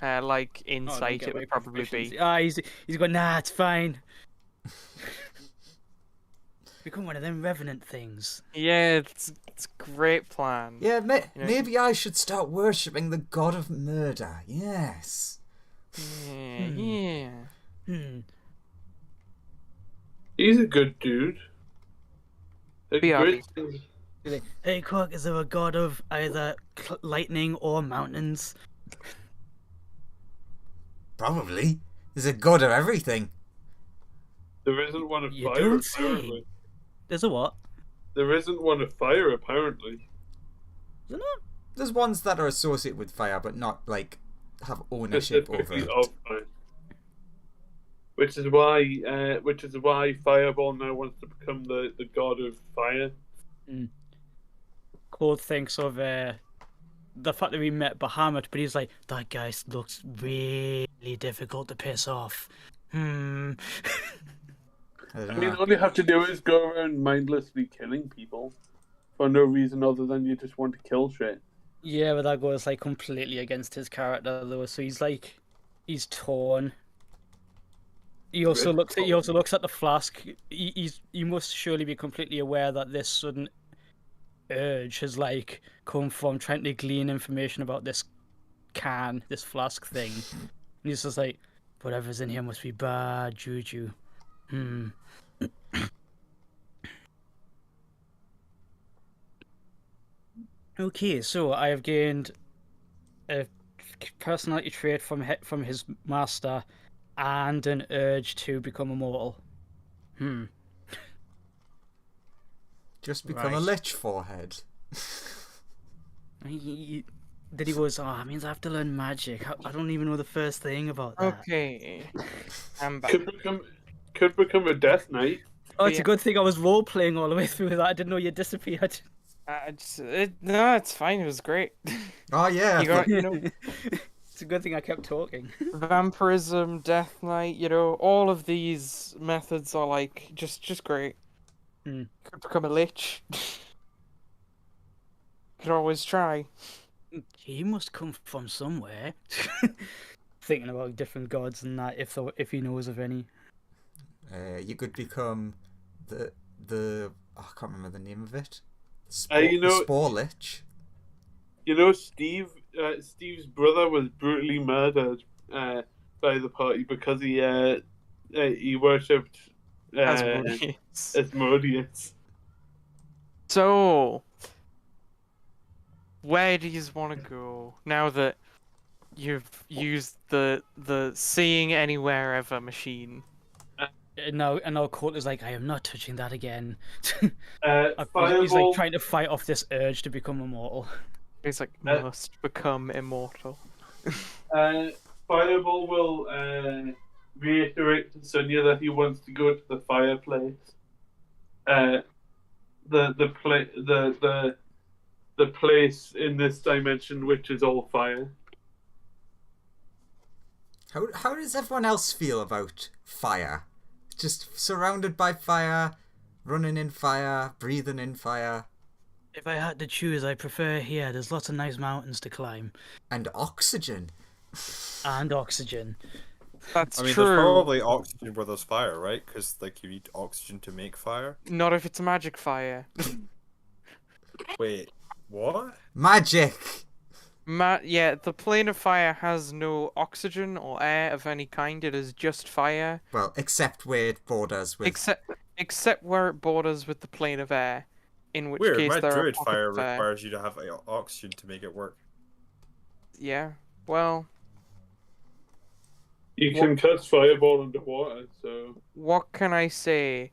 Like Oh, don't insight, get it my would probably be. proficiency. He's going, nah, it's fine. Become one of them revenant things. Yeah, it's a great plan. Yeah, know- maybe I should start worshipping the god of murder. Yes. Yeah. He's a good dude. A Be great honest. dude. Hey, Croc, is there a god of either lightning or mountains? Probably. There's a god of everything. There isn't one of You fire, don't say. apparently. There's a what? There isn't one of fire, apparently. Is there not? There's ones that are associated with fire, but not like have ownership over Specifically it. of fire. Which is why Fireball now wants to become the god of fire. Claude thinks of the fact that we met Bahamut, but he's like, that guy looks really difficult to piss off. I don't I know. mean, all you have to do is go around mindlessly killing people for no reason other than you just want to kill shit. Yeah, but that goes like completely against his character though. So he's torn. He also looks at the flask. He must surely be completely aware that this sudden urge has like come from trying to glean information about this flask thing. And he's just like, whatever's in here must be bad juju. Okay, so I have gained a personality trait from his master and an urge to become immortal. Just become a Right. lich forehead. Then he goes, oh, that means I have to learn magic. I don't even know the first thing about that. Okay. I'm back. Could become a death knight. Oh, it's Yeah. a good thing I was role playing all the way through that. I didn't know you disappeared. No, it's fine. It was great. Oh yeah. You got, It's a good thing I kept talking. vampirism, death knight. All of these methods are like just great. Could become a lich. Could always try. He must come from somewhere. Thinking about different gods and that, if he knows of any. You could become the I can't remember the name of it. Spore lich. You know, Steve's brother was brutally murdered by the party because he worshipped Asmodeus. So, where do you want to go now that you've used the seeing anywhere ever machine? And now Colt is like, I am not touching that again. Fireball, He's like trying to fight off this urge to become immortal. He's like, must become immortal. Fireball will reiterate to Sonia that he wants to go to the fireplace. The place in this dimension which is all fire. How does everyone else feel about fire? Just surrounded by fire, running in fire, breathing in fire. If I had to choose, I prefer here. There's lots of nice mountains to climb. And oxygen. And oxygen. That's I mean, true. there's probably oxygen where there's fire, right? Because like you need oxygen to make fire. Not if it's a magic fire. Wait, what? Magic! Yeah, the plane of fire has no oxygen or air of any kind. It is just fire. Well, except where it borders with... Except where it borders with the plane of air, in which Weird. case My there are druid pockets fire of air. requires you to have oxygen to make it work. Yeah. Well, You can cast fireball underwater, so what can I say?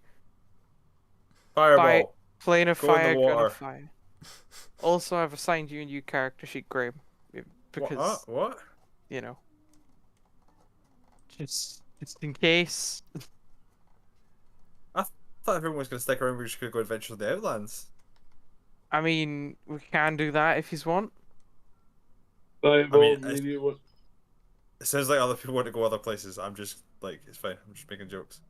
Fireball. Plane of Go in the fire, gun water. of fire. Also, I've assigned you a new character sheet, Graham, because What? you know, just in case. I thought everyone was going to stick around. We were just going to go adventure in the Outlands. I mean, we can do that if you want. fireball it's- really was. It sounds like other people want to go other places. I'm just like, it's fine. I'm just making jokes.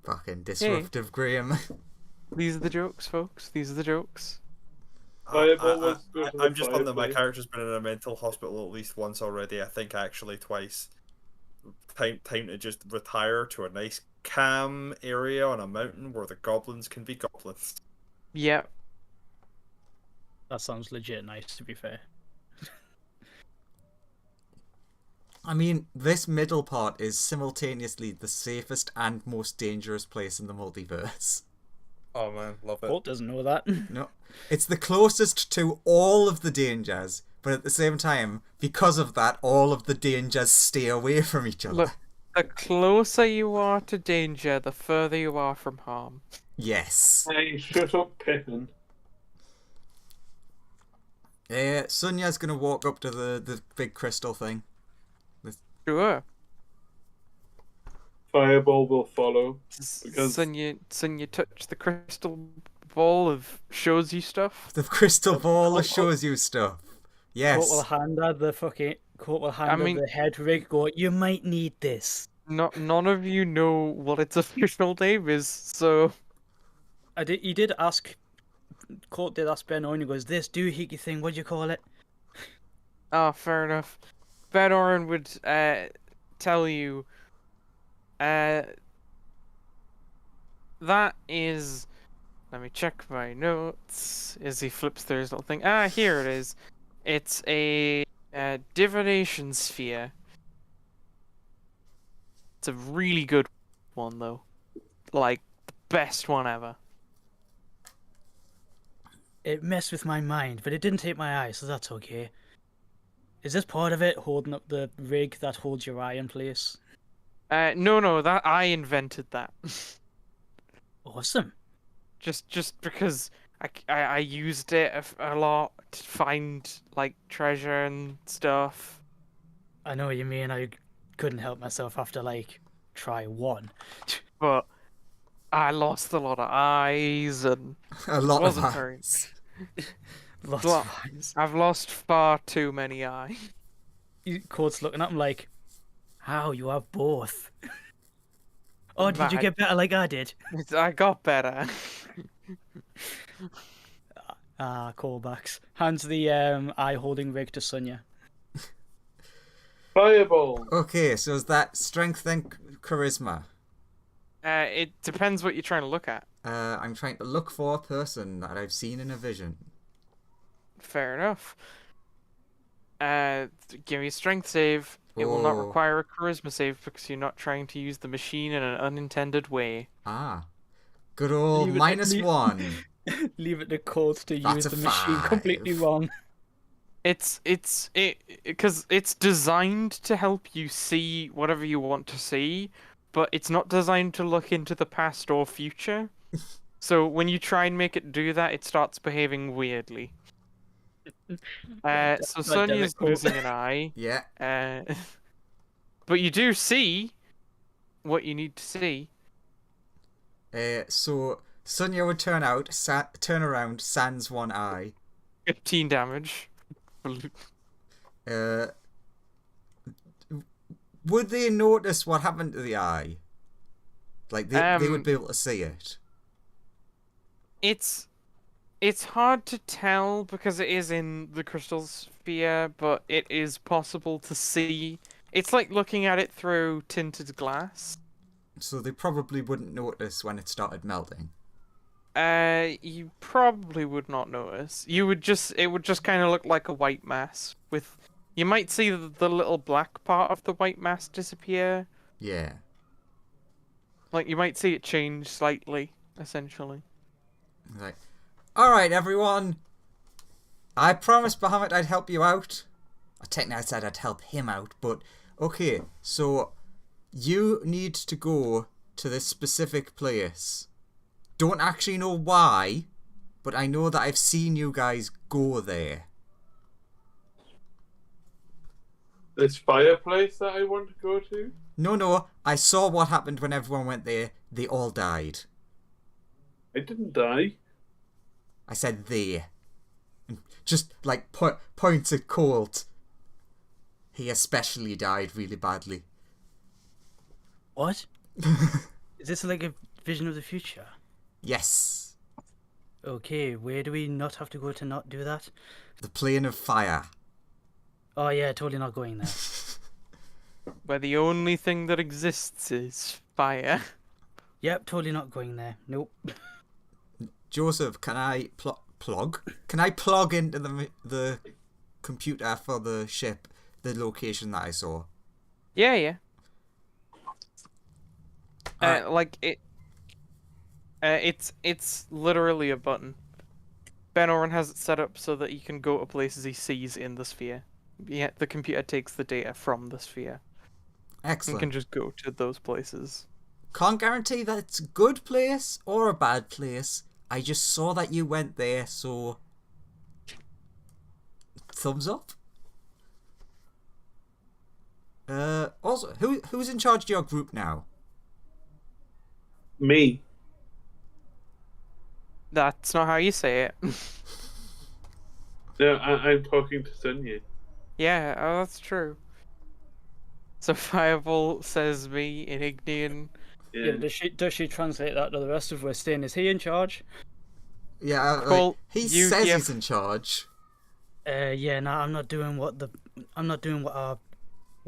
Fucking disruptive, Graham. These are the jokes, folks. These are the jokes. Fireball was good for I'm the just on that my fireplace. character's been in a mental hospital at least once already. I think actually twice. Time to just retire to a nice calm area on a mountain where the goblins can be goblins. Yeah. That sounds legit nice, to be fair. I mean, this middle part is simultaneously the safest and most dangerous place in the multiverse. Oh man, love it. Colt doesn't know that. No, it's the closest to all of the dangers, but at the same time, because of that, all of the dangers stay away from each other. Look, the closer you are to danger, the further you are from harm. Yes. Hey, shut up, Pippin. Sunya's gonna walk up to the big crystal thing. Sure. Fireball will follow. Because- Sonya touch the crystal ball of shows you stuff. The crystal ball shows you stuff. Colt Yes. will hand her the fucking. Colt will hand mean- her the head rig. Go. You might need this. None of you know what its official name is, so He did ask. Colt did ask Ben Owen. He goes, "This doohickey thing. What do you call it?" fair enough. Ben Oren would tell you that is. Let me check my notes as he flips through his little thing. Here it is. It's a divination sphere. It's a really good one, though. Like, the best one ever. It messed with my mind, but it didn't take my eye, so that's okay. Is this part of it, holding up the rig that holds your eye in place? No, that I invented that. Awesome. just because I used it a lot to find like treasure and stuff. I know what you mean. I couldn't help myself after try one. But I lost a lot of eyes and A lot of wasn't very. eyes. Lots Well, of eyes. I've lost far too many eyes. Court's looking at him like, "How you have both?" Oh, did you Mad. get better like I did? I got better. Callbacks. Hands the eye holding rig to Sunya. Fireball. Okay, so is that strength and charisma? It depends what you're trying to look at. I'm trying to look for a person that I've seen in a vision. Fair enough. Give me a strength save. It will not Oh. require a charisma save because you're not trying to use the machine in an unintended way. Ah. Good old Leave it- minus leave- one. Leave it to Colt to That's use a the machine 5. completely wrong. It's because it's designed to help you see whatever you want to see, but it's not designed to look into the past or future. So when you try and make it do that, it starts behaving weirdly. So Like Sonya's Derek losing an eye. Yeah. But you do see what you need to see. So Sunya would turn around, sans one eye. 15 damage. Would they notice what happened to the eye? Like they would be able to see it. It's hard to tell because it is in the crystal sphere, but it is possible to see It's like looking at it through tinted glass. So they probably wouldn't notice when it started melting. You probably would not notice. It would just kind of look like a white mass with. You might see the little black part of the white mass disappear. Yeah. Like you might see it change slightly, essentially. Like, alright everyone, I promised Bahamut I'd help you out. Technically I said I'd help him out, but okay, so you need to go to this specific place. Don't actually know why, but I know that I've seen you guys go there. This fireplace that I want to go to? No, I saw what happened when everyone went there. They all died. I didn't die. I said they. Just like points at Colt. He especially died really badly. What? Is this like a vision of the future? Yes. Okay, where do we not have to go to not do that? The plane of fire. Oh yeah, totally not going there. Where the only thing that exists is fire. Yep, totally not going there. Nope. Joseph, can I plug? Can I plug into the computer for the ship the location that I saw? Yeah. Alright. It's literally a button. Ben Oren has it set up so that you can go to places he sees in the sphere. Yeah, the computer takes the data from the sphere. Excellent. And can just go to those places. Can't guarantee that it's a good place or a bad place. I just saw that you went there, so thumbs up. Also, who's in charge of your group now? Me. That's not how you say it. No, I'm talking to Sonia. Yeah, that's true. So Fireball says me in Ignian. Yeah, does she translate that to the rest of us saying, is he in charge? Yeah, Cool. He says he's in charge. Yeah, no, I'm not doing what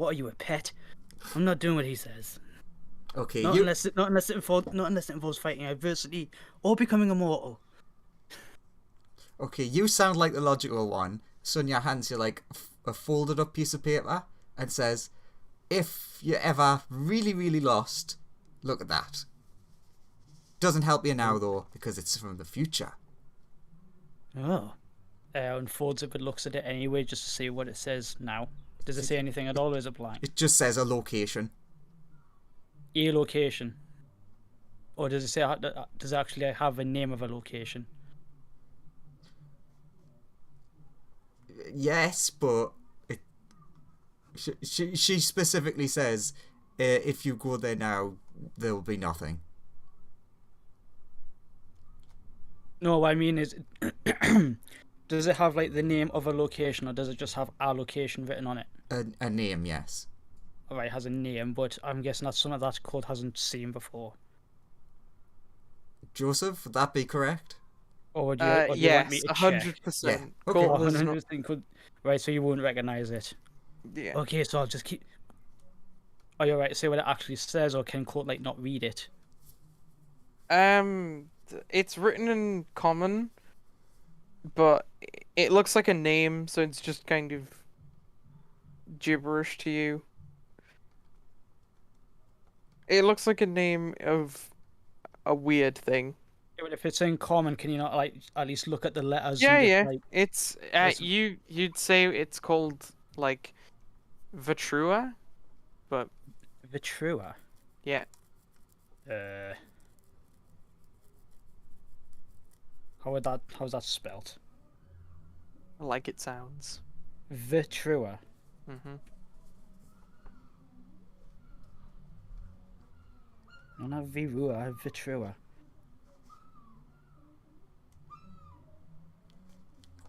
are you, a pet? I'm not doing what he says. Okay, Not unless it involves fighting adversity or becoming immortal. Okay, you sound like the logical one. Sonia hands you like a folded up piece of paper and says, if you're ever really, really lost, look at that. Doesn't help you now though, because it's from the future. Oh. Unfolds it but looks at it anyway just to see what it says now. Does it say anything at all or is it blank? It just says a location. A location. Or does it say, does it actually have a name of a location? Yes, but she specifically says if you go there now, there will be nothing. No, what I mean is, does it have like the name of a location or does it just have a location written on it? A name, yes. Alright, it has a name, but I'm guessing that's something that Code hasn't seen before. Joseph, would that be correct? Or would you, or do you want me Yes, to check? 100%. Yeah, okay. Colt has not- 100% could... Right, so you won't recognise it. Yeah. Okay, so I'll just keep... Are you alright to say what it actually says, or can Code like not read it? It's written in common, but it looks like a name, so it's just kind of gibberish to you. It looks like a name of a weird thing. Yeah, but if it's in common, can you not like at least look at the letters? Yeah, and just, yeah. like, It's listen- you'd say it's called like Vitrua, but Vitrua. yeah. How's that spelt? Like it sounds. Vitrua. Mhm. Not Virua, Vitrua.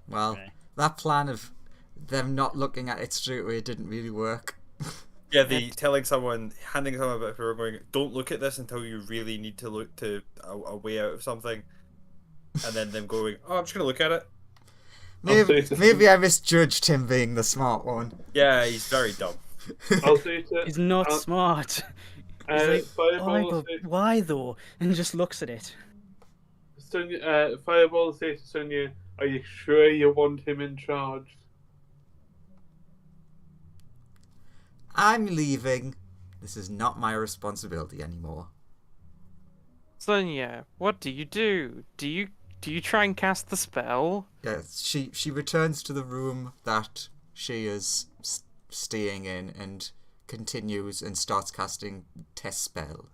Well, Okay. that plan of them not looking at it straight away didn't really work. Yeah, the handing someone a bit of paper going, don't look at this until you really need to look to a way out of something, and then them going, oh, I'm just gonna look at it. Maybe I misjudged him being the smart one. Yeah, he's very dumb. I'll say to He's not smart. He's like, Fireball. why, Will but say, why though? And just looks at it. Fireball will say to Sonia, "Are you sure you want him in charge?" I'm leaving. This is not my responsibility anymore. Sonia, what do you do? Do you try and cast the spell? Yes, she returns to the room that she is staying in and continues and starts casting test spell.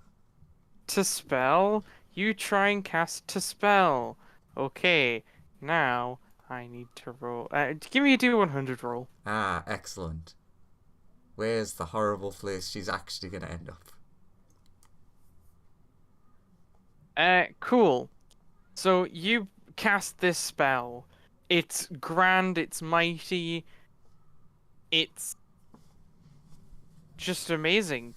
To spell? You try and cast to spell. Okay, now I need to roll. Give me a D100 roll. Ah, excellent. Where's the horrible place she's actually going to end up? Cool. So you cast this spell. It's grand, it's mighty, it's just amazing.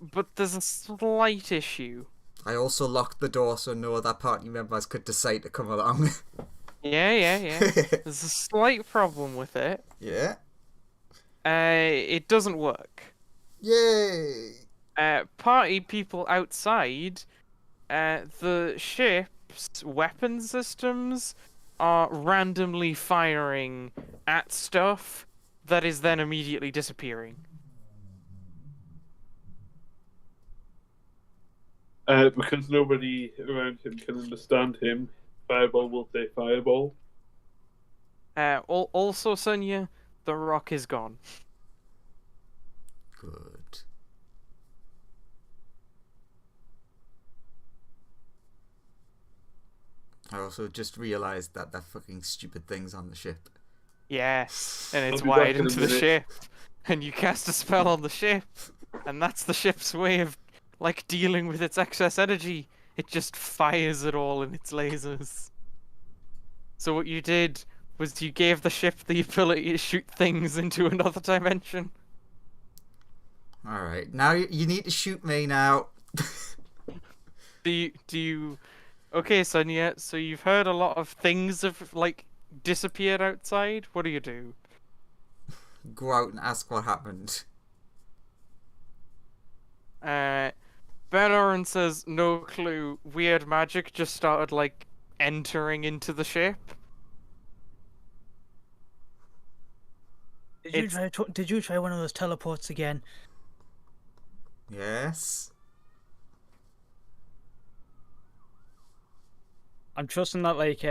But there's a slight issue. I also locked the door so no other party members could decide to come along. Yeah. There's a slight problem with it. Yeah. It doesn't work. Yay! Party people outside, the ship's weapon systems are randomly firing at stuff that is then immediately disappearing. Because nobody around him can understand him, Fireball will say Fireball. Also, Sonia, the rock is gone. Good. I also just realised that fucking stupid thing's on the ship. Yes, and it's I'll be back wired in a into the minute. ship, and you cast a spell on the ship, and that's the ship's way of, like, dealing with its excess energy. It just fires it all in its lasers. So what you did was you gave the ship the ability to shoot things into another dimension. Alright, now you need to shoot me now. Do you... Okay, Sonia, so you've heard a lot of things have, like, disappeared outside. What do you do? Go out and ask what happened. Benorin says, no clue. Weird magic just started, like, entering into the ship. Did you try one of those teleports again? Yes? I'm trusting that, like,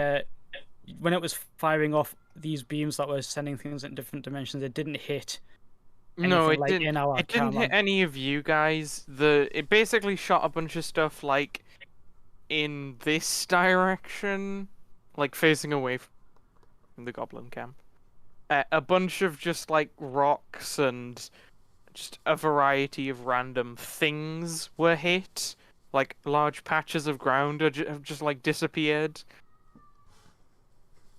when it was firing off these beams that were sending things in different dimensions, it didn't hit. No, anything, it like, didn't. in our It didn't hit camera. any of you guys. It basically shot a bunch of stuff like in this direction, like facing away from the goblin camp. A bunch of just like rocks and just a variety of random things were hit. Like large patches of ground have just like disappeared.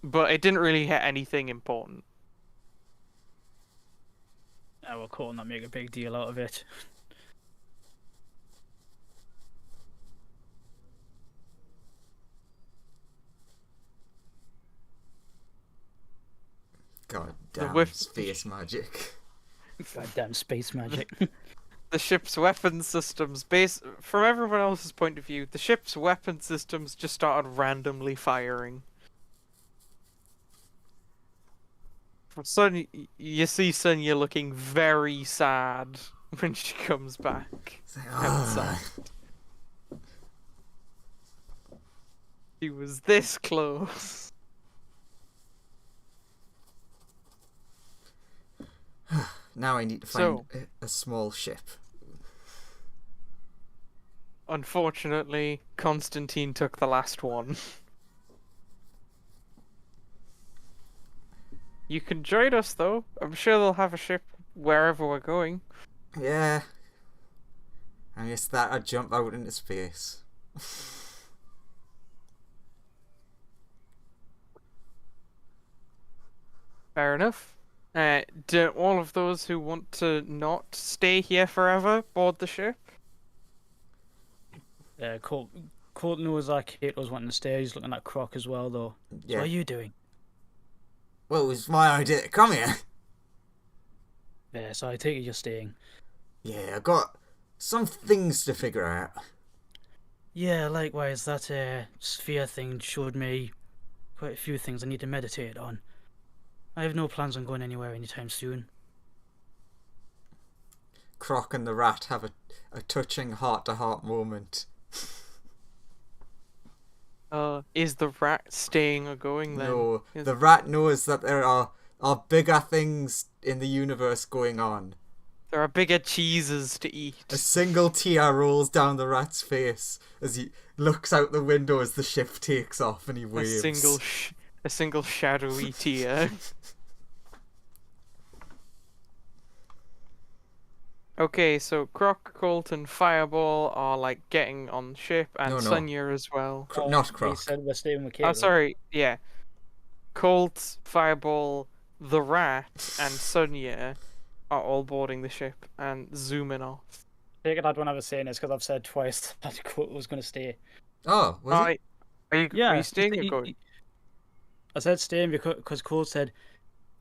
But it didn't really hit anything important. Oh, well, cool, not make a big deal out of it. God damn whiff- space magic. Goddamn space magic. The ship's weapon systems, from everyone else's point of view, the ship's weapon systems just started randomly firing. Sonya, you see Sonya looking very sad when she comes back It's like, outside. She was this close. Now I need to find a small ship. Unfortunately, Constantine took the last one. You can join us, though. I'm sure they'll have a ship wherever we're going. Yeah. I guess that I'd jump out into space. Fair enough. Do all of those who want to not stay here forever board the ship? Colt knows that Kato's wanting to stay. He's looking at Croc as well, though. So Yeah. what are you doing? Well, it was my idea to come here. Yeah, so I take it you're staying. Yeah, I got some things to figure out. Yeah, likewise, that sphere thing showed me quite a few things I need to meditate on. I have no plans on going anywhere anytime soon. Croc and the rat have a touching heart-to-heart moment. Is the rat staying or going then? No, the rat knows that there are bigger things in the universe going on. There are bigger cheeses to eat. A single tear rolls down the rat's face as he looks out the window as the ship takes off and he waves. A single shadowy tear. Okay, so Croc, Colt, and Fireball are like getting on the ship, and No. Sonya as well. Not He Croc. said we're staying with Oh, Caitlin. sorry, yeah. Colt, Fireball, the rat, and Sonya are all boarding the ship and zooming off. I think I don't have a saying this because I've said twice that Colt was going to stay. Oh, was he? Are you staying or going? I said staying because Colt said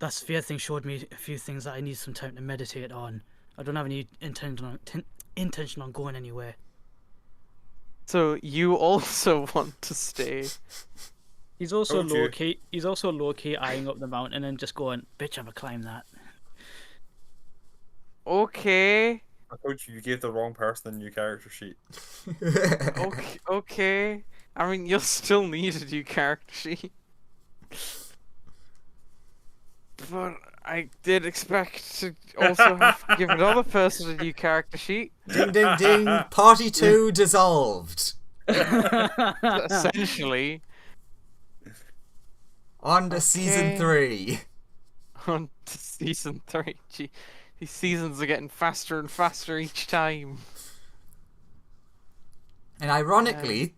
that sphere thing showed me a few things that I need some time to meditate on. I don't have any intention on going anywhere. So you also want to stay? He's also Told you. low key. He's also low key eyeing up the mountain and just going, "Bitch, I'ma climb that." Okay. I told you gave the wrong person the new character sheet. Okay. I mean, you'll still need a new character sheet. But I did expect to also have to give another person a new character sheet. Ding ding ding! Party 2 dissolved. Essentially. On to season 3. On to season 3. Gee, these seasons are getting faster and faster each time. And ironically,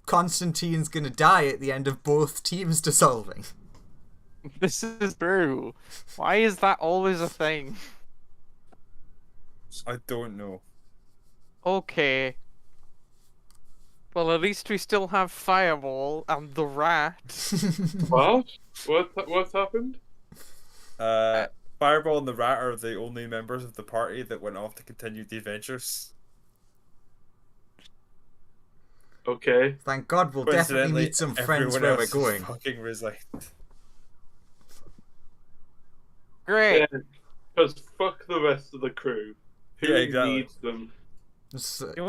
Constantine's gonna die at the end of both teams dissolving. This is true. Why is that always a thing? I don't know. Okay. Well, at least we still have Fireball and the rat. What? What's happened? Fireball and the Rat are the only members of the party that went off to continue the adventures. Okay. Thank God we'll definitely Coincidentally, meet some friends everyone where else we're is going. Fucking resigned. Great. Because fuck the rest of the crew. Who Yeah, exactly. needs them? Do you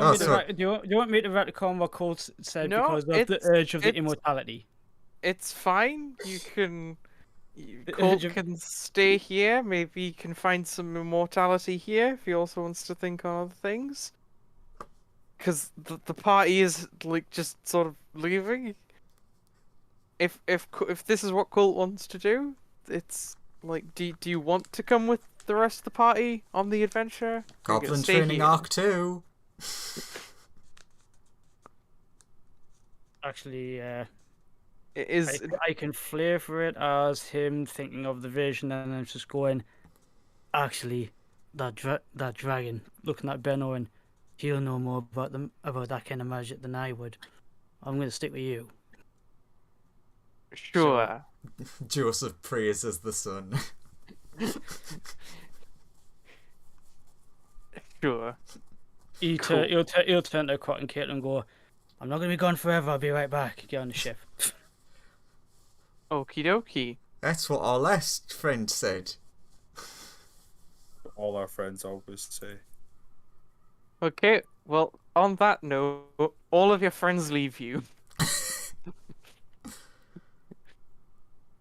want me to retcon what Colt said No, because of the urge of the it's- immortality? It's fine. You can. The Colt urge of- can stay here. Maybe he can find some immortality here if he also wants to think on other things. Because the party is like just sort of leaving. If this is what Colt wants to do, it's like, do you want to come with the rest of the party on the adventure? Or you gonna Goblin stay Training here? Arc 2. Actually, Is I can flavour it as him thinking of the vision and then just going, actually, that dragon, looking at Benno, and he'll know more about that kind of magic than I would. I'm going to stick with you. sure. Joseph praises the sun. Sure. He'll turn to Croc and Caitlin and go, I'm not going to be gone forever, I'll be right back. Get on the ship. Okie dokie. That's what our last friend said. All our friends always say. Okay, well, on that note, all of your friends leave you.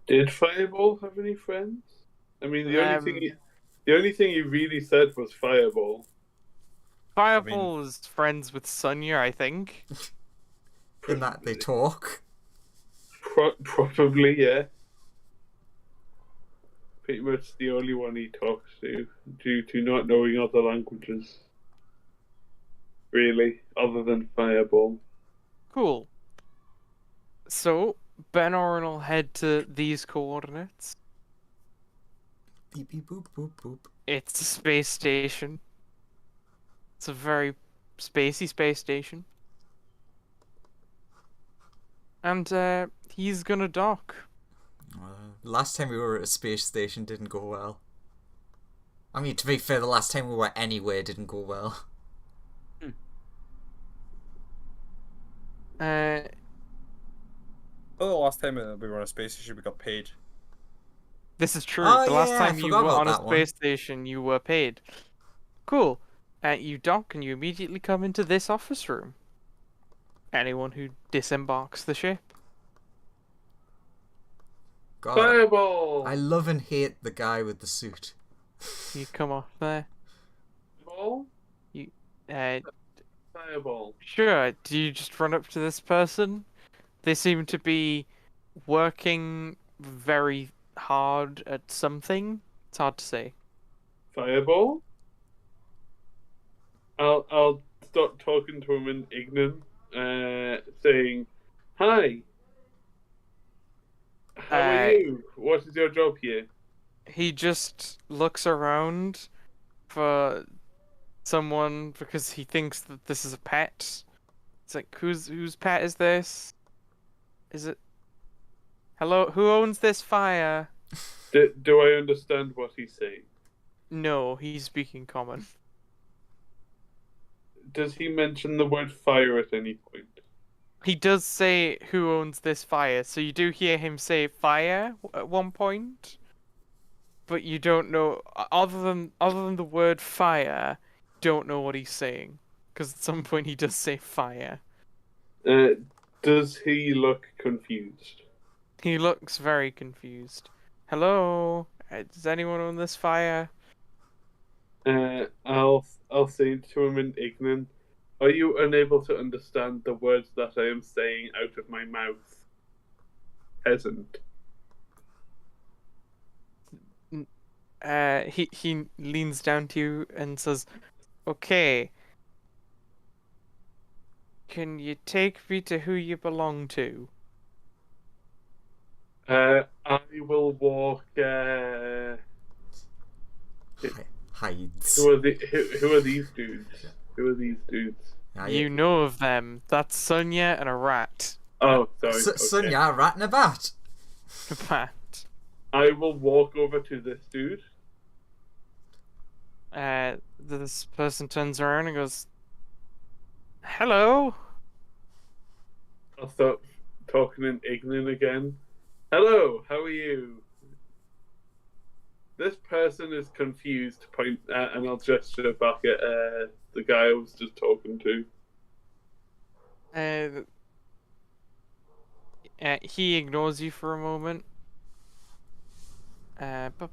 Did Fireball have any friends? I mean, the only thing he really said was Fireball. Fireball is friends with Sonya, I think. In that they talk. Probably, yeah. Pretty much the only one he talks to, due to not knowing other languages. Really, other than Fireball. Cool. So, Ben Oren will head to these coordinates. Beep beep boop boop boop. It's a space station. It's a very spacey space station. And he's gonna dock. Last time we were at a space station didn't go well. I mean, to be fair, the last time we were anywhere didn't go well. Oh, the last time we were on a space station, we got paid. This is true. Oh, The last yeah, I time you forgot were about on a that one. space station, you were paid. Cool. You dock and you immediately come into this office room. Anyone who disembarks the ship. God, Fireball! I love and hate the guy with the suit. You come off there. Fireball? Uh, Fireball. sure. Do you just run up to this person? They seem to be working very hard at something. It's hard to say. Fireball? I'll start talking to him in Ignan, saying, "Hi. How are you? What is your job here?" He just looks around for someone because he thinks that this is a pet. It's like, whose pet is this? Is it? Hello, who owns this fire? Do I understand what he's saying? No, he's speaking common. Does he mention the word fire at any point? He does say who owns this fire, so you do hear him say fire at one point, but you don't know other than the word fire. Don't know what he's saying because at some point he does say fire. Does he look confused? He looks very confused. Hello, does anyone own this fire? I'll say to him in Ignan, "Are you unable to understand the words that I am saying out of my mouth, peasant?" He leans down to you and says, "Okay, can you take me to who you belong to?" I will walk. Hides. Who are these dudes? Who are these dudes? You know of them. That's Sonia and a rat. Oh, sorry. Sonia, a rat and a bat. A bat. I will walk over to this dude. This person turns around and goes, "Hello." I'll start talking in Ignan again. "Hello, how are you?" This person is confused, and I'll gesture back at the guy I was just talking to. He ignores you for a moment. But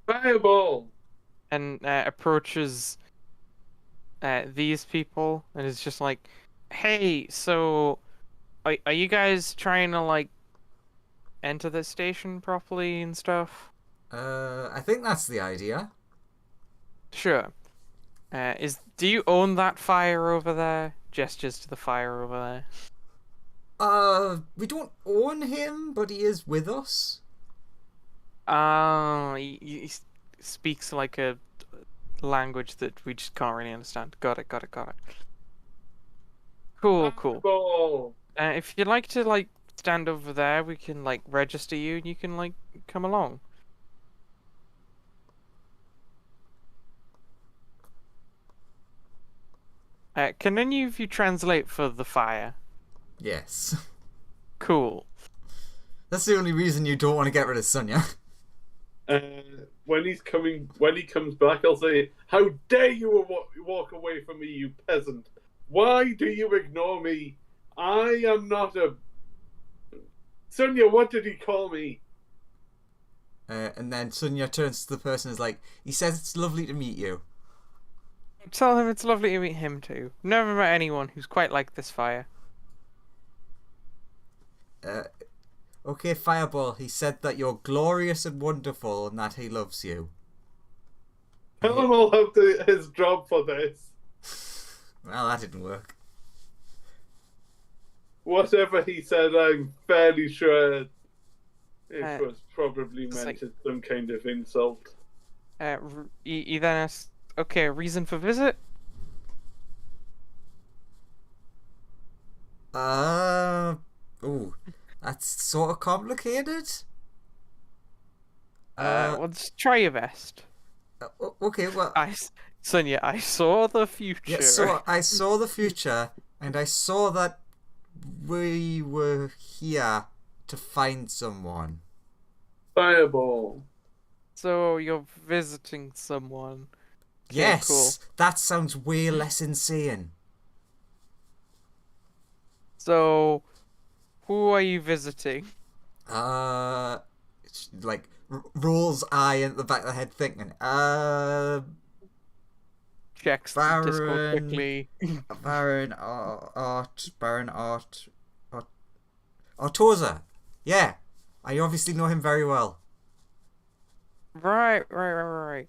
Fireball! and approaches these people and is just like, "Hey, so are you guys trying to like enter the station properly and stuff?" I think that's the idea. Sure. Do you own that fire over there? Gestures to the fire over there. We don't own him, but he is with us. He speaks like a language that we just can't really understand. Got it. Cool. Fireball! If you'd like to like stand over there, we can like register you and you can like come along. Can any of you translate for the fire? Yes. Cool. That's the only reason you don't want to get rid of Sonia. When he comes back, I'll say, "How dare you walk away from me, you peasant! Why do you ignore me? I am not a... Sonia, what did he call me?" And then Sonia turns to the person and is like, "He says it's lovely to meet you." Tell him it's lovely to meet him too. Never met anyone who's quite like this fire. Okay, Fireball, he said that you're glorious and wonderful and that he loves you. Tell him I'll have his job for this. Well, that didn't work. Whatever he said, I'm fairly sure it was probably meant like- as some kind of insult. He then asks, "Okay, reason for visit?" Ooh. That's sort of complicated. Well, just try your best. Okay, well, Sonia, I saw the future. yeah. So I saw the future, and I saw that we were here to find someone. Fireball. So you're visiting someone. Okay, Yes, cool. that sounds way less insane. So, who are you visiting? Like rolls eye in the back of the head, thinking, Checks the Discord Baron, quickly. Baron Artoza. Yeah, I obviously know him very well. Right.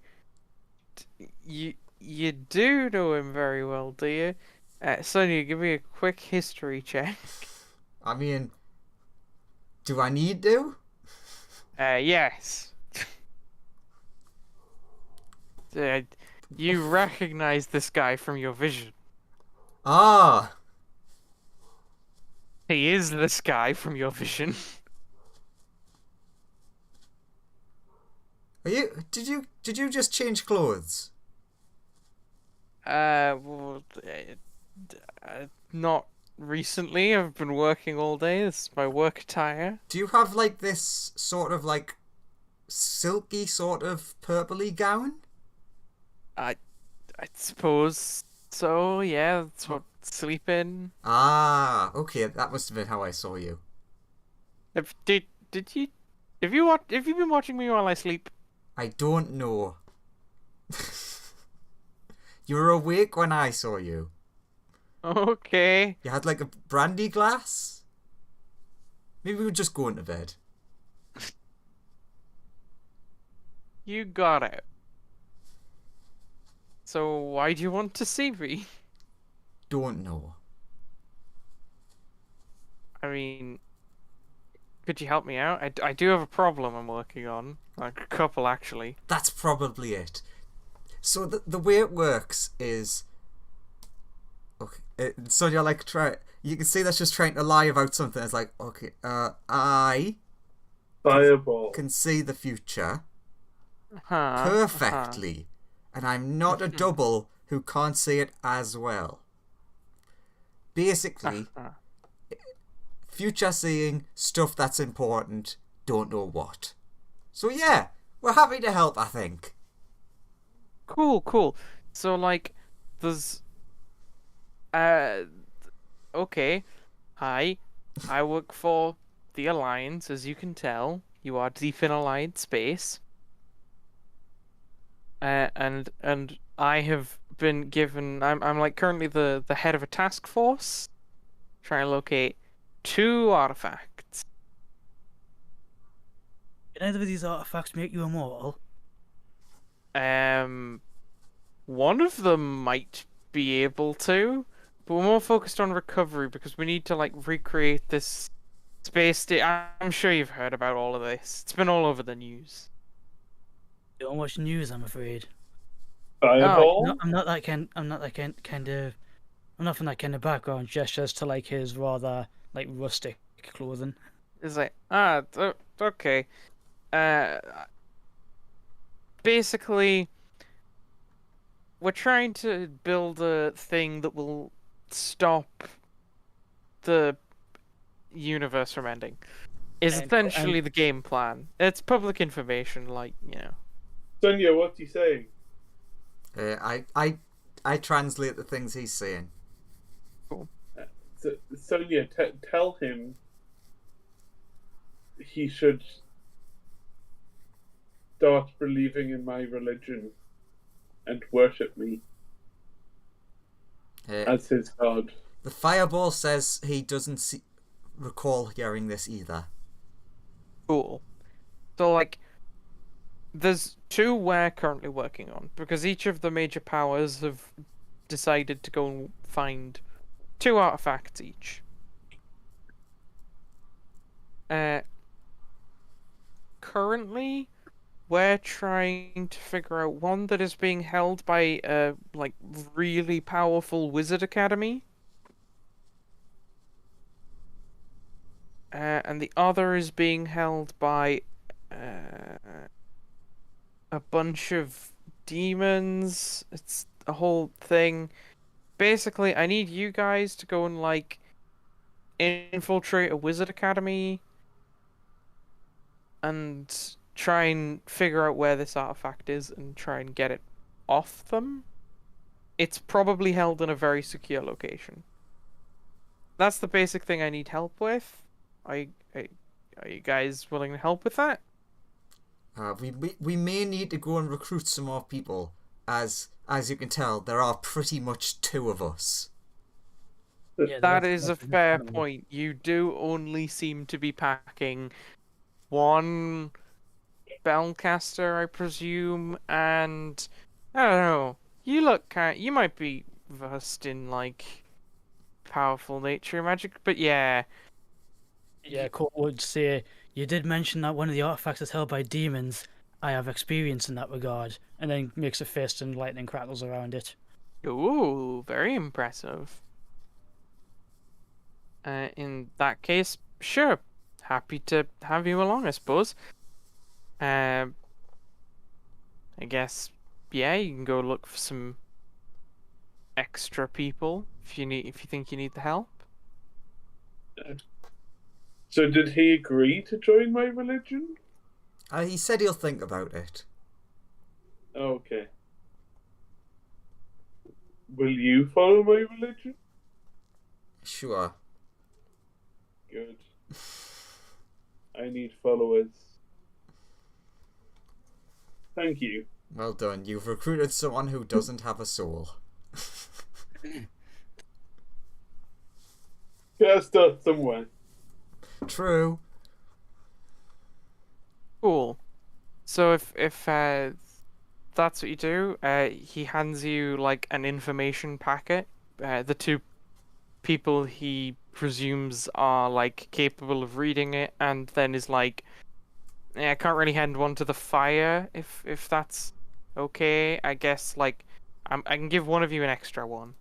You do know him very well, do you? Sonia, give me a quick history check. I mean, do I need to? Yes. You recognize this guy from your vision. Ah, He is this guy from your vision. did you just change clothes? Well, not recently. I've been working all day. This is my work attire. Do you have like this sort of like silky sort of purpley gown? I suppose so. Yeah, that's what sleep in. Ah, okay, that must have been how I saw you. Did you? Have you been watching me while I sleep? I don't know. You were awake when I saw you. Okay. You had like a brandy glass? Maybe we were just going to bed. You got it. So why do you want to see me? Don't know. I mean, could you help me out? I do have a problem I'm working on. Like a couple, actually. That's probably it. So the way it works is... Okay, so you're like, you can see that's just trying to lie about something. It's like, okay, I Fireball. can see the future Huh. perfectly. And I'm not a double who can't see it as well. Basically, future seeing stuff that's important, don't know what. So yeah, we're happy to help, I think. Cool. So like, there's okay. Hi. I work for the Alliance, as you can tell. You are deep in Alliance space. And I have been given I'm like currently the head of a task force trying to locate 2 artifacts. Can either of these artifacts make you immortal? One of them might be able to, but we're more focused on recovery because we need to like recreate this space. I'm sure you've heard about all of this. It's been all over the news. Don't watch news, I'm afraid. Fireball? No, I'm not from that kind of background, just to like his rather like rustic clothing. It's like okay. Basically, we're trying to build a thing that will stop the universe from ending. Is essentially the game plan. It's public information, like, you know. Sonia, what's he saying? I translate the things he's saying. Cool. Sonia, tell him he should start believing in my religion and worship me as his god. The fireball says he doesn't recall hearing this either. Cool. So, like, there's 2 we're currently working on, because each of the major powers have decided to go and find 2 artifacts each. Currently, we're trying to figure out one that is being held by a, like, really powerful wizard academy. And and the other is being held by a bunch of demons. It's a whole thing. Basically, I need you guys to go and like infiltrate a wizard academy and try and figure out where this artifact is and try and get it off them. It's probably held in a very secure location. That's the basic thing I need help with. Are you guys willing to help with that? We may need to go and recruit some more people, as you can tell, there are pretty much 2 of us. Yeah, That is a fair point. You do only seem to be packing 1 spellcaster, I presume, and I don't know. You look you might be versed in like powerful nature magic, but yeah. Yeah, Cole would say, you did mention that one of the artifacts is held by demons. I have experience in that regard. And then makes a fist and lightning crackles around it. Ooh, very impressive. In that case, sure. Happy to have you along, I suppose. I guess, yeah, you can go look for some extra people if you think you need the help. So did he agree to join my religion? He said he'll think about it. Okay. Will you follow my religion? Sure. Good. I need followers. Thank you. Well done. You've recruited someone who doesn't have a soul. Gotta start somewhere. True. Cool. So if that's what you do, he hands you like an information packet. The 2 people he presumes are like capable of reading it, and then is like, yeah, I can't really hand one to the fire if that's okay. I guess like I can give one of you an extra one.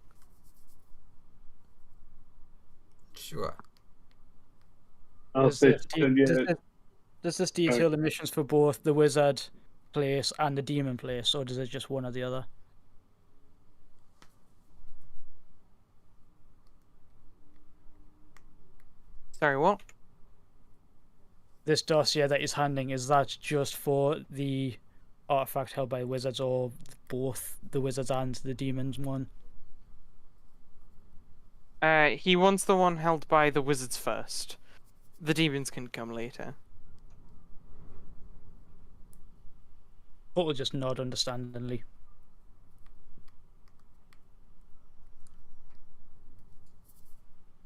Sure. I'll say Does this detail the missions for both the wizard place and the demon place, or does it just one or the other? Sorry, what? This dossier that he's handing, is that just for the artifact held by wizards, or both the wizards and the demons one? He wants the one held by the wizards first. The demons can come later. But will just nod understandingly.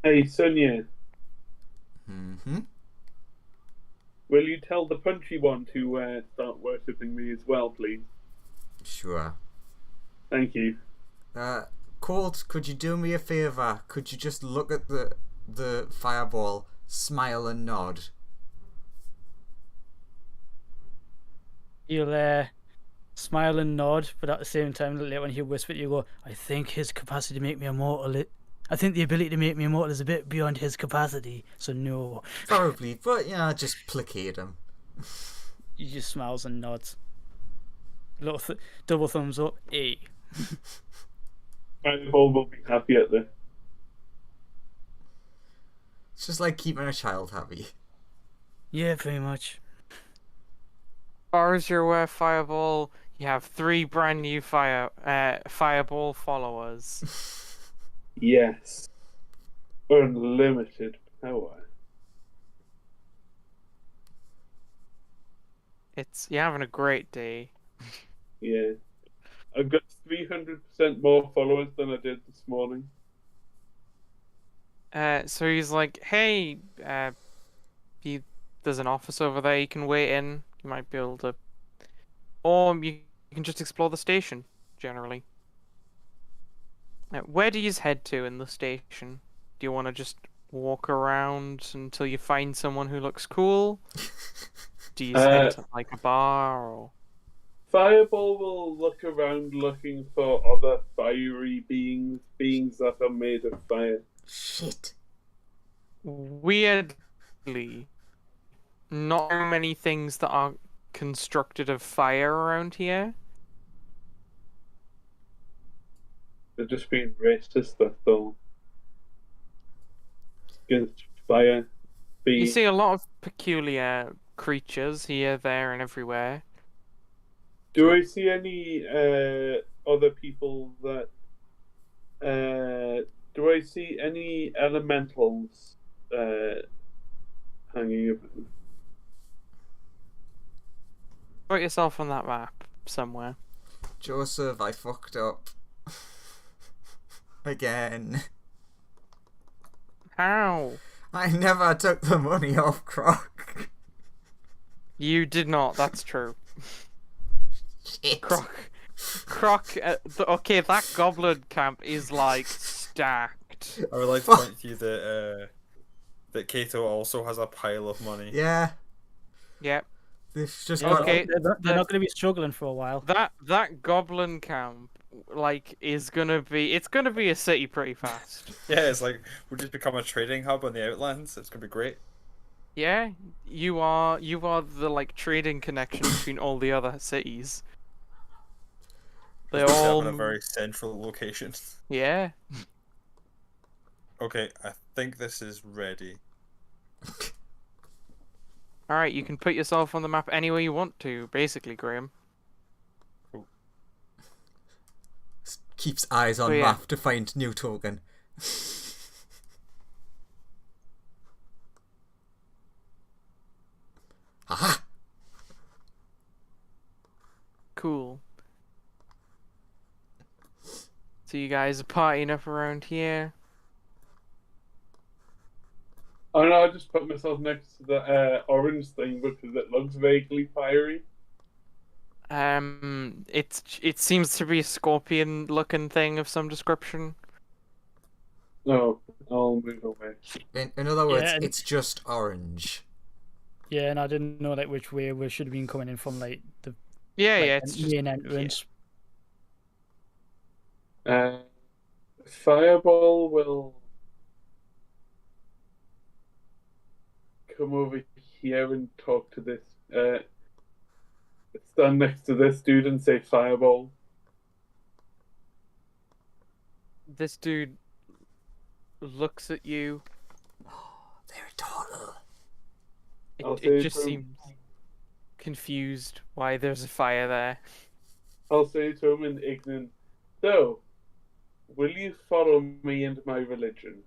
Hey, Sonia. Mm-hmm. Will you tell the punchy one to start worshipping me as well, please? Sure. Thank you. Colt, could you do me a favour? Could you just look at the fireball, smile and nod? He'll smile and nod, but at the same time, later when he'll whisper to you, go, I think his capacity to make me immortal, I think the ability to make me immortal is a bit beyond his capacity, so no. Probably, but yeah, just placate him. He just smiles and nods. Little double thumbs up. Hey. Fireball will be happy at this. It's just like keeping a child happy. Yeah, pretty much. As far as you're aware, Fireball, you have 3 brand new Fireball followers. Yes. Unlimited power. You're having a great day. Yeah. I've got 300% more followers than I did this morning. So he's like, hey, there's an office over there you can wait in. You might be able to... Or you can just explore the station, generally. Where do you head to in the station? Do you want to just walk around until you find someone who looks cool? Do you head to like a bar or... Fireball will look around looking for other fiery beings that are made of fire. Shit. Weirdly, not very many things that are constructed of fire around here. They're just being racist, that's all. Against fire. You see a lot of peculiar creatures here, there, and everywhere. Do I see any other people that... do I see any elementals hanging about? Put yourself on that map somewhere. Joseph, I fucked up. Again. How? I never took the money off Croc. You did not, that's true. Shit. Croc, okay, that goblin camp is, like, stacked. I would like to point to you that Kato also has a pile of money. Yeah. Yep. They've just Yeah, got... Okay. they're not going to be struggling for a while. That goblin camp, like, it's gonna be a city pretty fast. Yeah, it's like we'll just become a trading hub on the Outlands. It's gonna be great. Yeah, you are the, like, trading connection between all the other cities. They It's all in a very central location. Yeah. Okay, I think this is ready. Alright, you can put yourself on the map anywhere you want to, basically, Graham. Keeps eyes on Oh, yeah. map to find new token. Aha! Cool. So you guys are partying up around here. Oh no, I just put myself next to the orange thing because it looks vaguely fiery. It seems to be a scorpion-looking thing of some description. No, I'll move away. In other words, Yeah, and- it's just orange. Yeah, and I didn't know like which way we should have been coming in from, like the Yeah, like, yeah, it's just main entrance. Fireball will come over here and talk to this. Stand next to this dude and say Fireball. this dude looks at you. They're total. I'll say It just to him- seems confused why there's a fire there. I'll say to him in ignorant. So, will you follow me into my religion?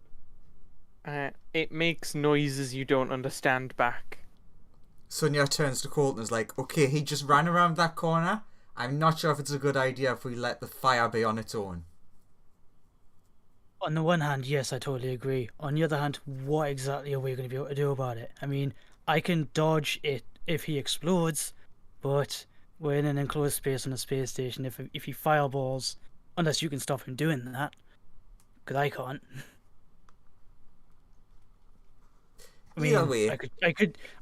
It makes noises you don't understand back. Sonia turns to Colton and is like, okay, he just ran around that corner. I'm not sure if it's a good idea if we let the fire be on its own. On the one hand, yes, I totally agree. On the other hand, what exactly are we going to be able to do about it? I mean, I can dodge it if he explodes, but we're in an enclosed space on a space station. If he fireballs, unless you can stop him doing that, because I can't. I mean, Either way.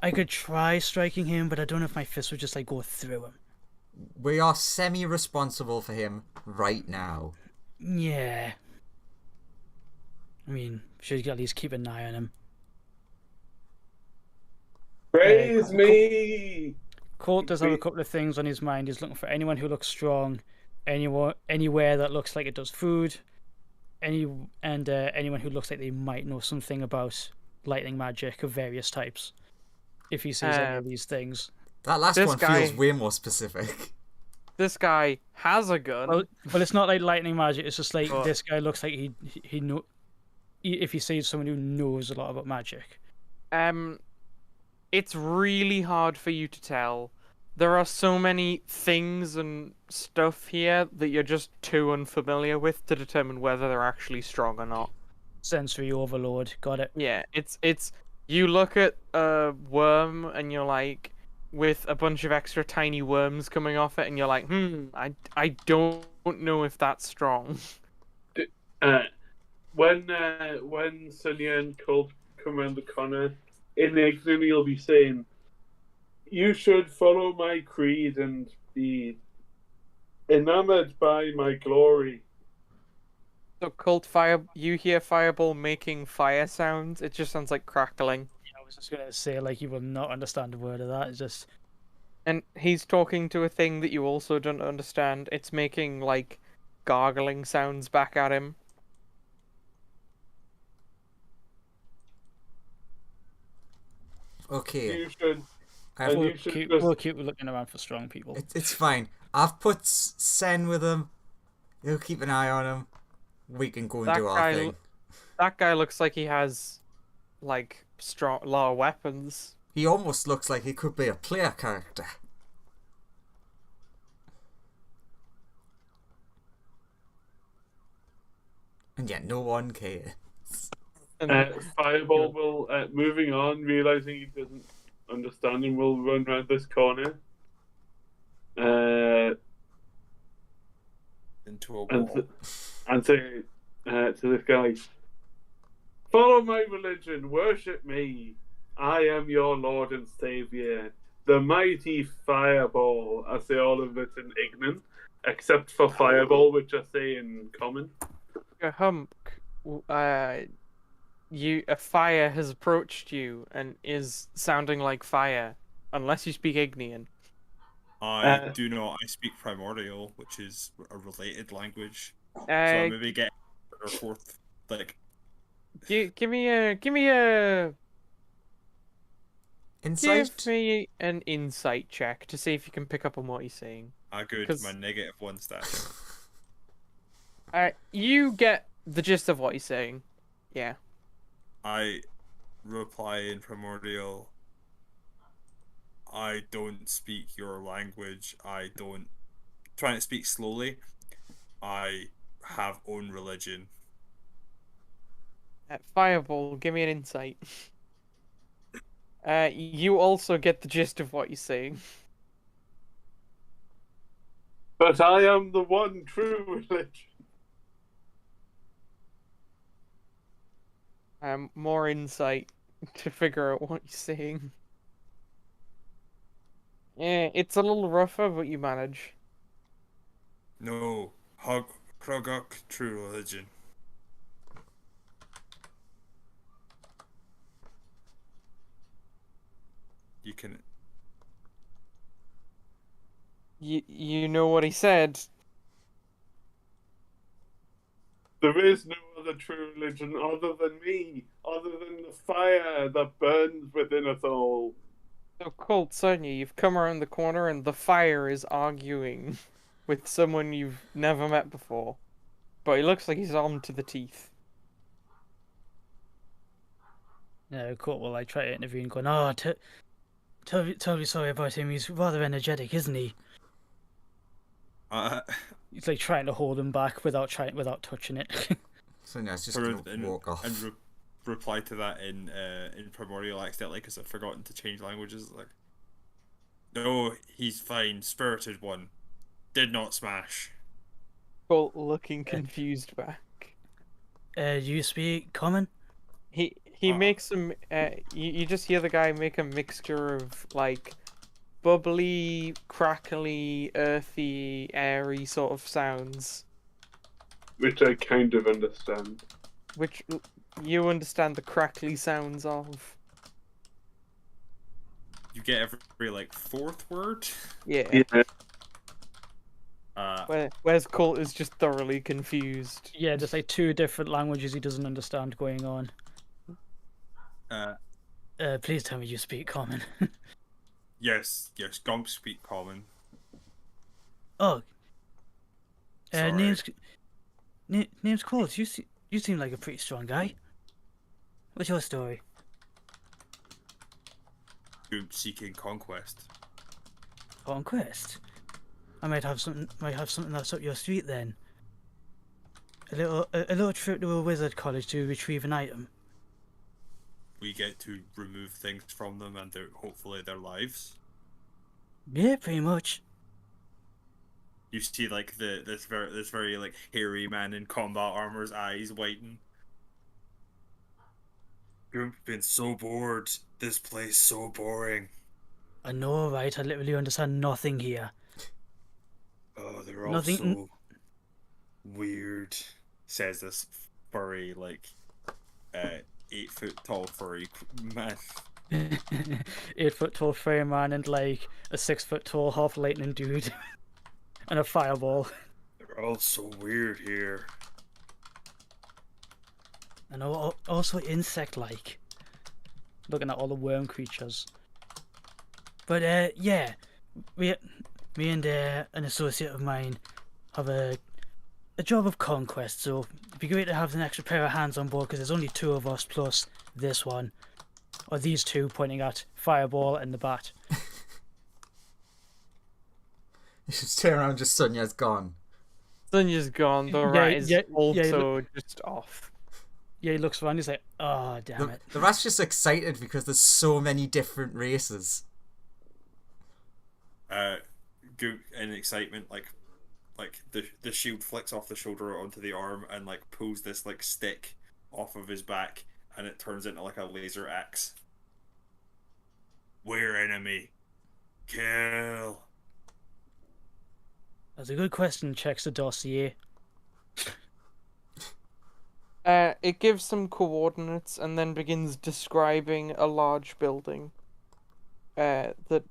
I could try striking him, but I don't know if my fist would just like go through him. We are semi-responsible for him right now. Yeah. I mean, should at least keep an eye on him. Praise me! Colt does have a couple of things on his mind. He's looking for anyone who looks strong, anywhere that looks like it does food, anyone who looks like they might know something about lightning magic of various types. If he sees any of these things. That last This one guy- feels way more specific. This guy has a gun. Well, it's not like lightning magic. It's just like Oh. this guy looks like he know. If he sees someone who knows a lot about magic. It's really hard for you to tell. There are so many things and stuff here that you're just too unfamiliar with to determine whether they're actually strong or not. Sensory overload. Got it. Yeah, it's you look at a worm and you're like, with a bunch of extra tiny worms coming off it, and you're like, I don't know if that's strong. When Sonia and Colt come around the corner, in ignorant he'll be saying, "You should follow my creed and be enamored by my glory." So you hear Fireball making fire sounds. It just sounds like crackling. was just gonna say, like, you will not understand a word of that. It's just. And he's talking to a thing that you also don't understand. It's making, like, gargling sounds back at him. Okay. You should. I've, And We'll you should keep, just. we'll keep looking around for strong people. it's fine. I've put Sen with him. He'll keep an eye on him. We can go and That do our guy thing. That guy looks like he has, like, a lot of weapons. He almost looks like he could be a player character. And yet no one cares. And Fireball will, moving on, realizing he doesn't understand him, will run around this corner. Into a And, wall. and say to this guy, "Follow my religion, worship me. I am your Lord and Savior, the mighty Fireball." I say all of it in Ignan, except for Fireball, which I say in common. Hump, a fire has approached you and is sounding like fire, unless you speak Ignian. I do not. I speak Primordial, which is a related language. So I maybe get or fourth, like. Give me an insight check to see if you can pick up on what he's saying. Good. My -1 stat. You get the gist of what he's saying. Yeah. I reply in Primordial. I don't speak your language. I don't. Trying to speak slowly. I have own religion. Fireball, give me an insight. You also get the gist of what he's saying. But I am the one true religion. More insight to figure out what he's saying. Yeah, it's a little rougher, but you manage. No, Hrogok, true religion. You can. You know what he said. There is no other true religion other than me, other than the fire that burns within us all. So, Colt, Sonia, you've come around the corner and the fire is arguing with someone you've never met before. But he looks like he's armed to the teeth. Yeah, Court will like try to intervene, going, "Oh, totally sorry about him. He's rather energetic, isn't he?" He's like trying to hold him back without touching it. So now it's just gonna walk off. And reply to that in Primordial accidentally because I've forgotten to change languages. Like, no, he's fine. Spirited one, did not smash. Colt looking confused back. You speak common? He makes some. You just hear the guy make a mixture of like bubbly, crackly, earthy, airy sort of sounds. Which I kind of understand. Which you understand the crackly sounds of. You get every like fourth word. Yeah. Yeah. Whereas Colt is just thoroughly confused. Yeah, just like two different languages he doesn't understand going on. Please tell me you speak common. Yes, Gonk speak common. Oh. Sorry. Name's Colt. You seem like a pretty strong guy. What's your story? You're seeking conquest. Conquest. I might have something that's up your street then. A little trip to a wizard college to retrieve an item. We get to remove things from them and hopefully their lives. Yeah, pretty much. You see like this very like hairy man in combat armor's eyes widen. You've been so bored. This place so boring. I know, right? I literally understand nothing here. Oh, they're all Nothing- so weird. Says this furry, like 8 foot tall furry man. 8-foot tall fireman and like a 6-foot tall half lightning dude and a fireball. They're all so weird here. And also insect-like. Looking at all the worm creatures. But yeah, me and an associate of mine have a job of conquest, so it'd be great to have an extra pair of hands on board because there's only 2 of us plus this one. Or these 2 pointing at Fireball and the bat. You should turn around, just Sonya's gone. Sonya's gone, the rat is also just off. Yeah, he looks around, he's like, oh, damn it. The rat's just excited because there's so many different races. In excitement, like the shield flicks off the shoulder onto the arm and like pulls this like stick off of his back, and it turns into like a laser axe. We're enemy. Kill. That's a good question. Checks the dossier. It gives some coordinates and then begins describing a large building. That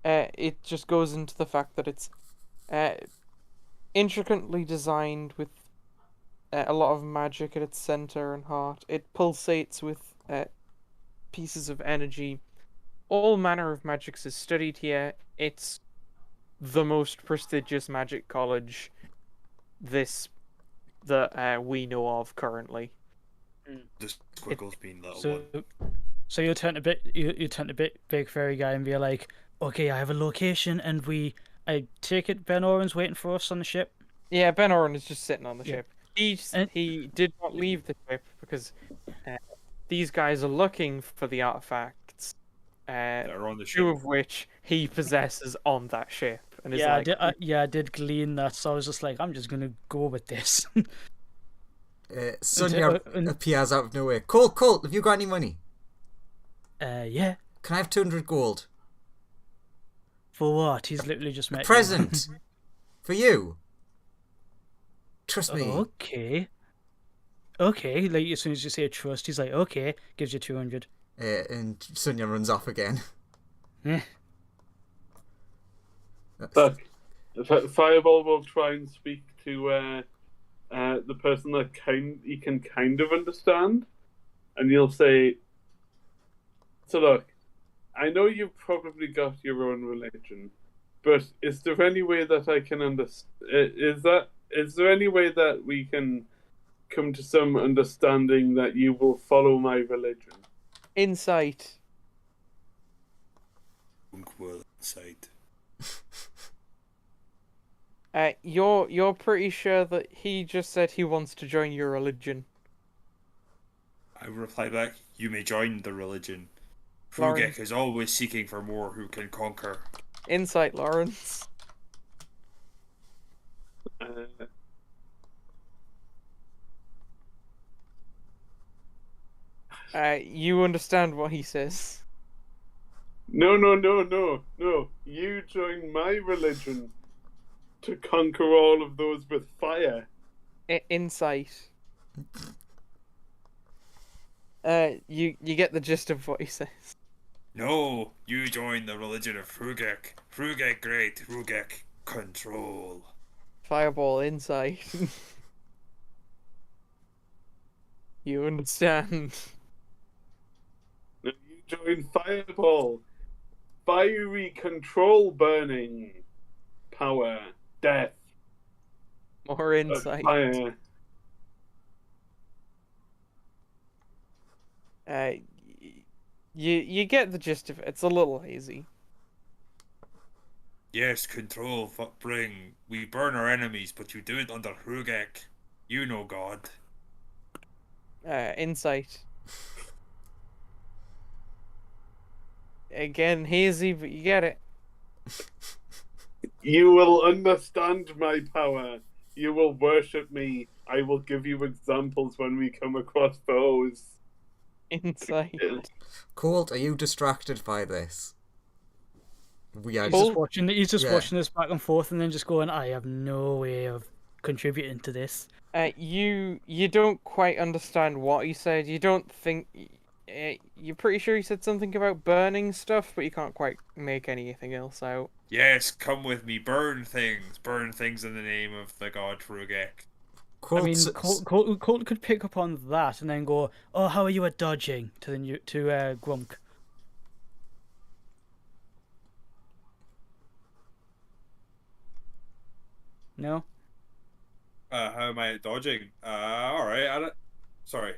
it just goes into the fact that it's intricately designed with a lot of magic at its center and heart. It pulsates with pieces of energy. All manner of magics is studied here. It's the most prestigious magic college that we know of currently. The squiggle's been little one. So you turn a bit big fairy guy and be like, okay, I have a location, and I take it Ben Oren's waiting for us on the ship. Yeah, Ben Oren is just sitting on the ship. He did not leave the ship because these guys are looking for the artifacts. They're on the ship. 2 of which he possesses on that ship. And Yeah, I did glean that, so I was just like, I'm just gonna go with this. Sonia appears out of nowhere. Colt, have you got any money? Yeah. Can I have 200 gold? For what? He's literally just met Present! For you. Trust me. Okay. Okay, like as soon as you say trust, he's like, okay, gives you 200. And Sonia runs off again. Look, Fireball will try and speak to the person that he can kind of understand, and you'll say, so look, I know you've probably got your own religion, but is there any way that I can understand? Is there any way that we can come to some understanding that you will follow my religion? Insight. Insight. You're pretty sure that he just said he wants to join your religion? I reply back, you may join the religion. Lawrence. Frugek is always seeking for more who can conquer. Insight, Lawrence. You understand what he says? No. You join my religion to conquer all of those with fire. Insight. You get the gist of what he says. No, you join the religion of Frugek. Frugek great, Frugek control. Fireball, insight. You understand? No, you join Fireball. Fiery control, burning power, death. More insight. Fire. You get the gist of it. It's a little hazy. Yes, control, bring. We burn our enemies, but you do it under Frugek. You know God. Insight. Again, hazy, but you get it. You will understand my power. You will worship me. I will give you examples when we come across foes. Insight. Colt, are you distracted by this? We are He's just watching. He's just watching this back and forth, and then just going, "I have no way of contributing to this." You don't quite understand what he said. You don't think You're pretty sure he said something about burning stuff, but you can't quite make anything else out. Yes, come with me. Burn things. Burn things in the name of the god Rugek. I mean, Colt could pick up on that and then go, "Oh, how are you at dodging?" to Grunk. No. How am I at dodging? All right. Sorry.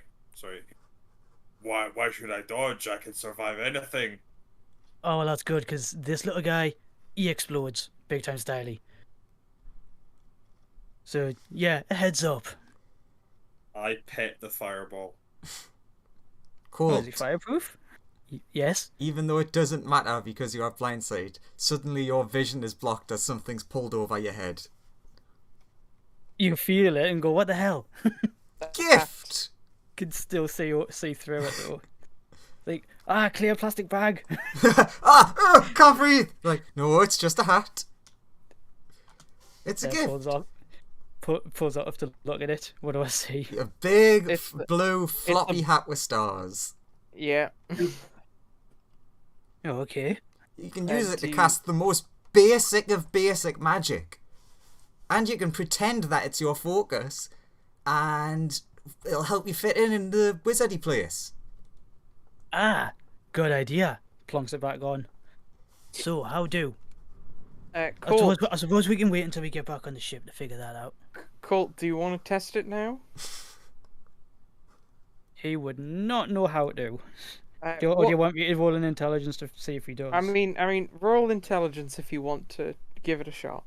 Why should I dodge? I can survive anything. Oh, well, that's good because this little guy, he explodes big time styly. So yeah, a heads up. I pet the fireball. Oh, is he Colt, fireproof? Yes. even though it doesn't matter because you have blindsight, suddenly your vision is blocked as something's pulled over your head. You feel it and go, "What the hell?" Gift! Can still see through it though. Like, clear plastic bag. Can't breathe! Like, no, it's just a hat. It's a gift. Pulls off to look at it. What do I see? A big blue floppy hat with stars. Yeah. Oh, okay. You can use it to cast the most basic of basic magic. And you can pretend that it's your focus, and it'll help you fit in the wizardy place. Good idea. Plonks it back on. So, how do? Colt, I suppose we can wait until we get back on the ship to figure that out. Colt, do you want to test it now? He would not know how to. Do What- you want me to roll an intelligence to see if he does? I mean, roll intelligence if you want to give it a shot.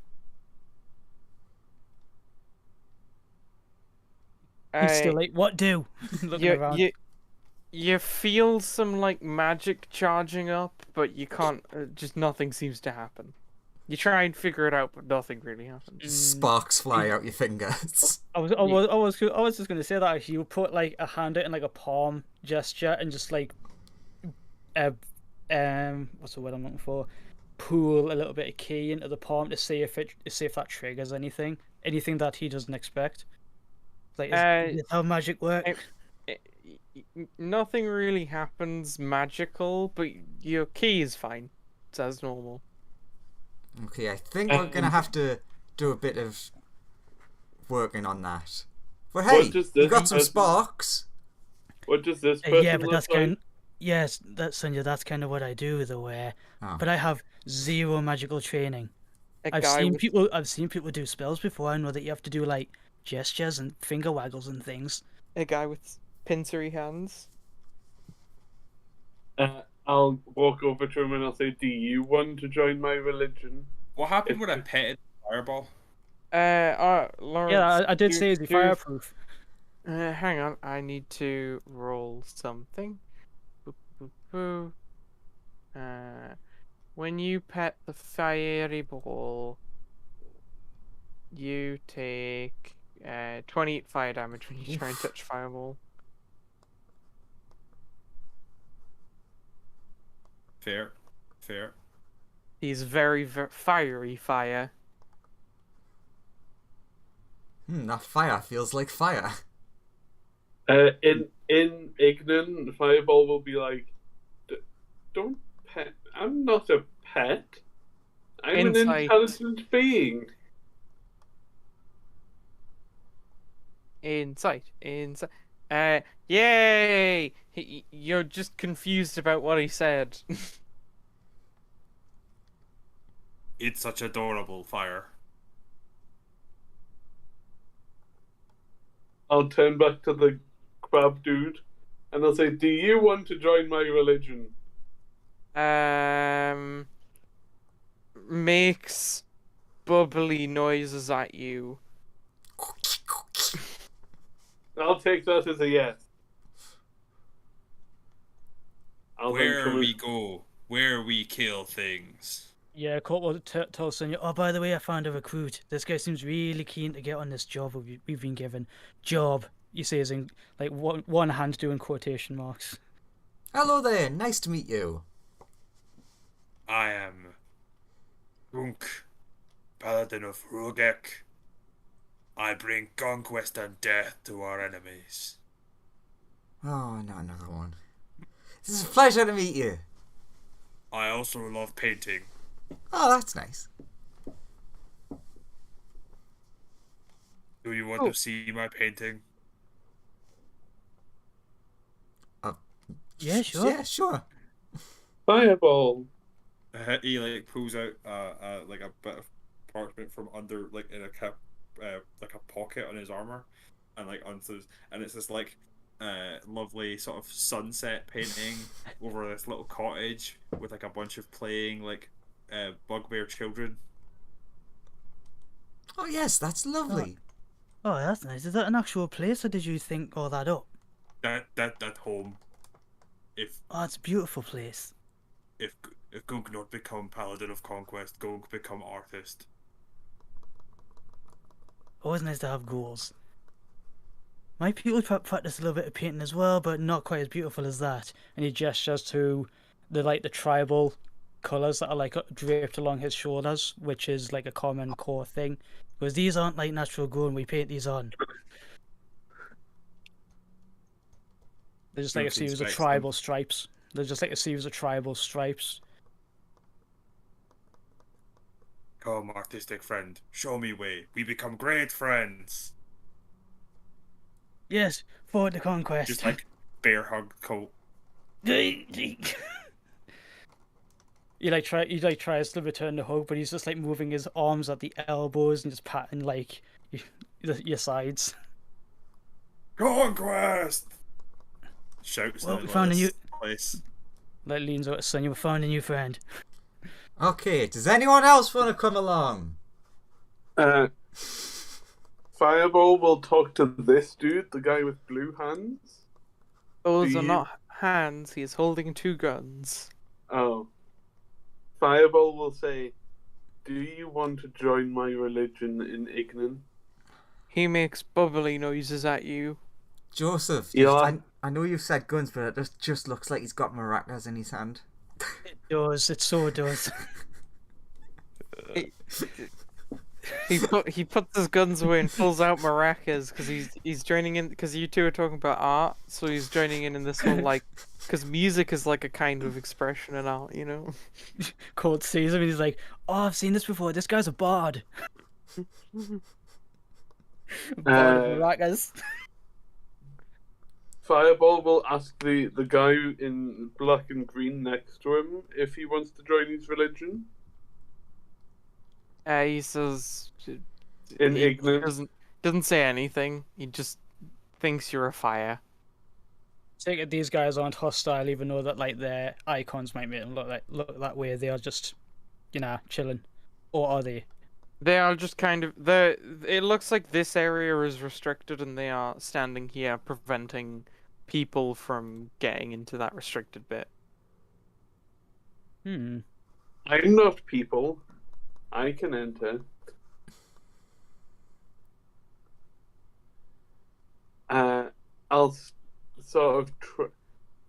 He's still like, what do? Looking around. You feel some like magic charging up, but you can't. Just nothing seems to happen. You try and figure it out, but nothing really happens. Sparks fly out your fingers. I was just gonna say that if you put like a hand out in like a palm gesture and just like what's the word I'm looking for? Pool a little bit of key into the palm to see if that triggers anything that he doesn't expect. Like, is this how magic works? Nothing really happens magical, but your key is fine. It's as normal. Okay, I think we're gonna have to do a bit of working on that. But hey, you got some sparks. What does this person Yeah, but look like? Yes, Sonia, that's kind of what I do though. But I have zero magical training. I've seen people do spells before. I know that you have to do like gestures and finger waggles and things. A guy with pincery hands. I'll walk over to him and I'll say, "Do you want to join my religion?" What happened when I petted the fireball? Lawrence. Yeah, I did say is he fireproof. Hang on, I need to roll something. When you pet the fiery ball, you take 28 fire damage when you try and touch fireball. Fair. He's very fiery fire. That fire feels like fire. In Ignan, Fireball will be like, "Don't pet. I'm not a pet. I'm an intelligent being." Insight. Yay! You're just confused about what he said. It's such adorable fire. I'll turn back to the crab dude, and I'll say, "Do you want to join my religion?" Makes bubbly noises at you. I'll take that as a yes. Where we go, where we kill things. Yeah, Colt will tell Sonia, "Oh, by the way, I found a recruit. This guy seems really keen to get on this job we've been given. Job," you say, as in like one hand doing quotation marks. Hello there, nice to meet you. I am Gunk, Paladin of Rugek. I bring conquest and death to our enemies. Oh, not another one. It's a pleasure to meet you. I also love painting. Oh, that's nice. Do you want to see my painting? Yeah, sure. Yeah, sure. Fireball. He like pulls out like a bit of parchment from under like in a cap, like a pocket on his armor, and like onto, and it's this like lovely sort of sunset painting over this little cottage with like a bunch of playing like bugbear children. Oh yes, that's lovely. Oh, that's nice. Is that an actual place, or did you think all that up? That home. If Oh, it's a beautiful place. if Gunk not become paladin of conquest, Gunk become artist. Always nice to have goals. My people practice a little bit of painting as well, but not quite as beautiful as that. And he gestures to the tribal colours that are like draped along his shoulders, which is like a common core thing. Because these aren't like natural growing, we paint these on. They're just like a series of tribal stripes. They're just like a series of tribal stripes. Come, artistic friend, show me way. We become great friends. Yes, forward to conquest. Just like bear hug coat. He tries to return the hug, but he's just like moving his arms at the elbows and just patting like your sides. Conquest! Shouts Well, in we found a new place. Like leans over to Sonia. We found a new friend. Okay, does anyone else want to come along? Fireball will talk to this dude, the guy with blue hands. Those are not hands. He is holding two guns. Oh. Fireball will say, "Do you want to join my religion in Ignan?" He makes bubbly noises at you. Joseph, Yeah. I know you've said guns, but it just looks like he's got maracas in his hand. It does. It so does. He puts his guns away and pulls out maracas because he's joining in because you two are talking about art, so he's joining in this whole like because music is like a kind of expression in art, you know. Colt sees him and he's like, "Oh, I've seen this before. This guy's a bard." Bard of maracas. Fireball will ask the guy in black and green next to him if he wants to join his religion. He says In he Ignan. doesn't say anything. He just thinks you're a fire. Take it these guys aren't hostile, even though that like their icons might make them look that way. They are just, chilling, or are they? They are just kind of it looks like this area is restricted, and they are standing here preventing people from getting into that restricted bit. Hmm. I'm not people. I can enter. I'll sort of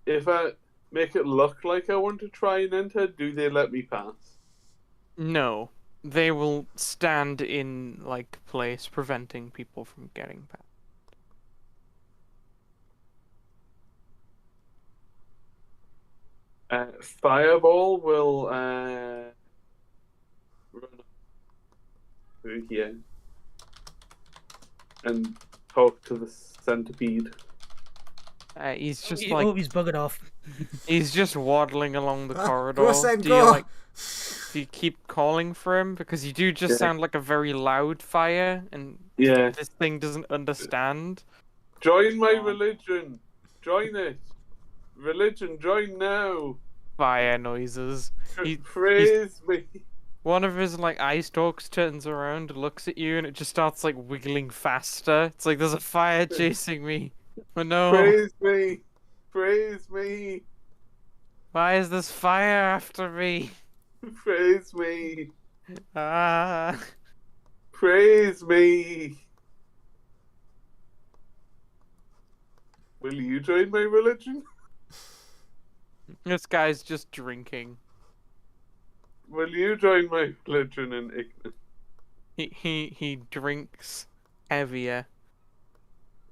if I make it look like I want to try and enter, do they let me pass? No, they will stand in like place preventing people from getting past. Fireball will run through here and talk to the centipede. He's just He's buggered off. he's just waddling along the corridor. Go, Sam, do go! you keep calling for him because you do just sound like a very loud fire, and Yeah. this thing doesn't understand. Join my religion. Join it. Religion, join now. Fire noises. Praise me. One of his like eye stalks turns around, looks at you, and it just starts like wiggling faster. It's like there's a fire chasing me. Oh no! Praise me. Praise me. Why is this fire after me? Praise me. Ah! Praise me. Will you join my religion? This guy's just drinking. Will you join my religion in Ignan? He drinks heavier.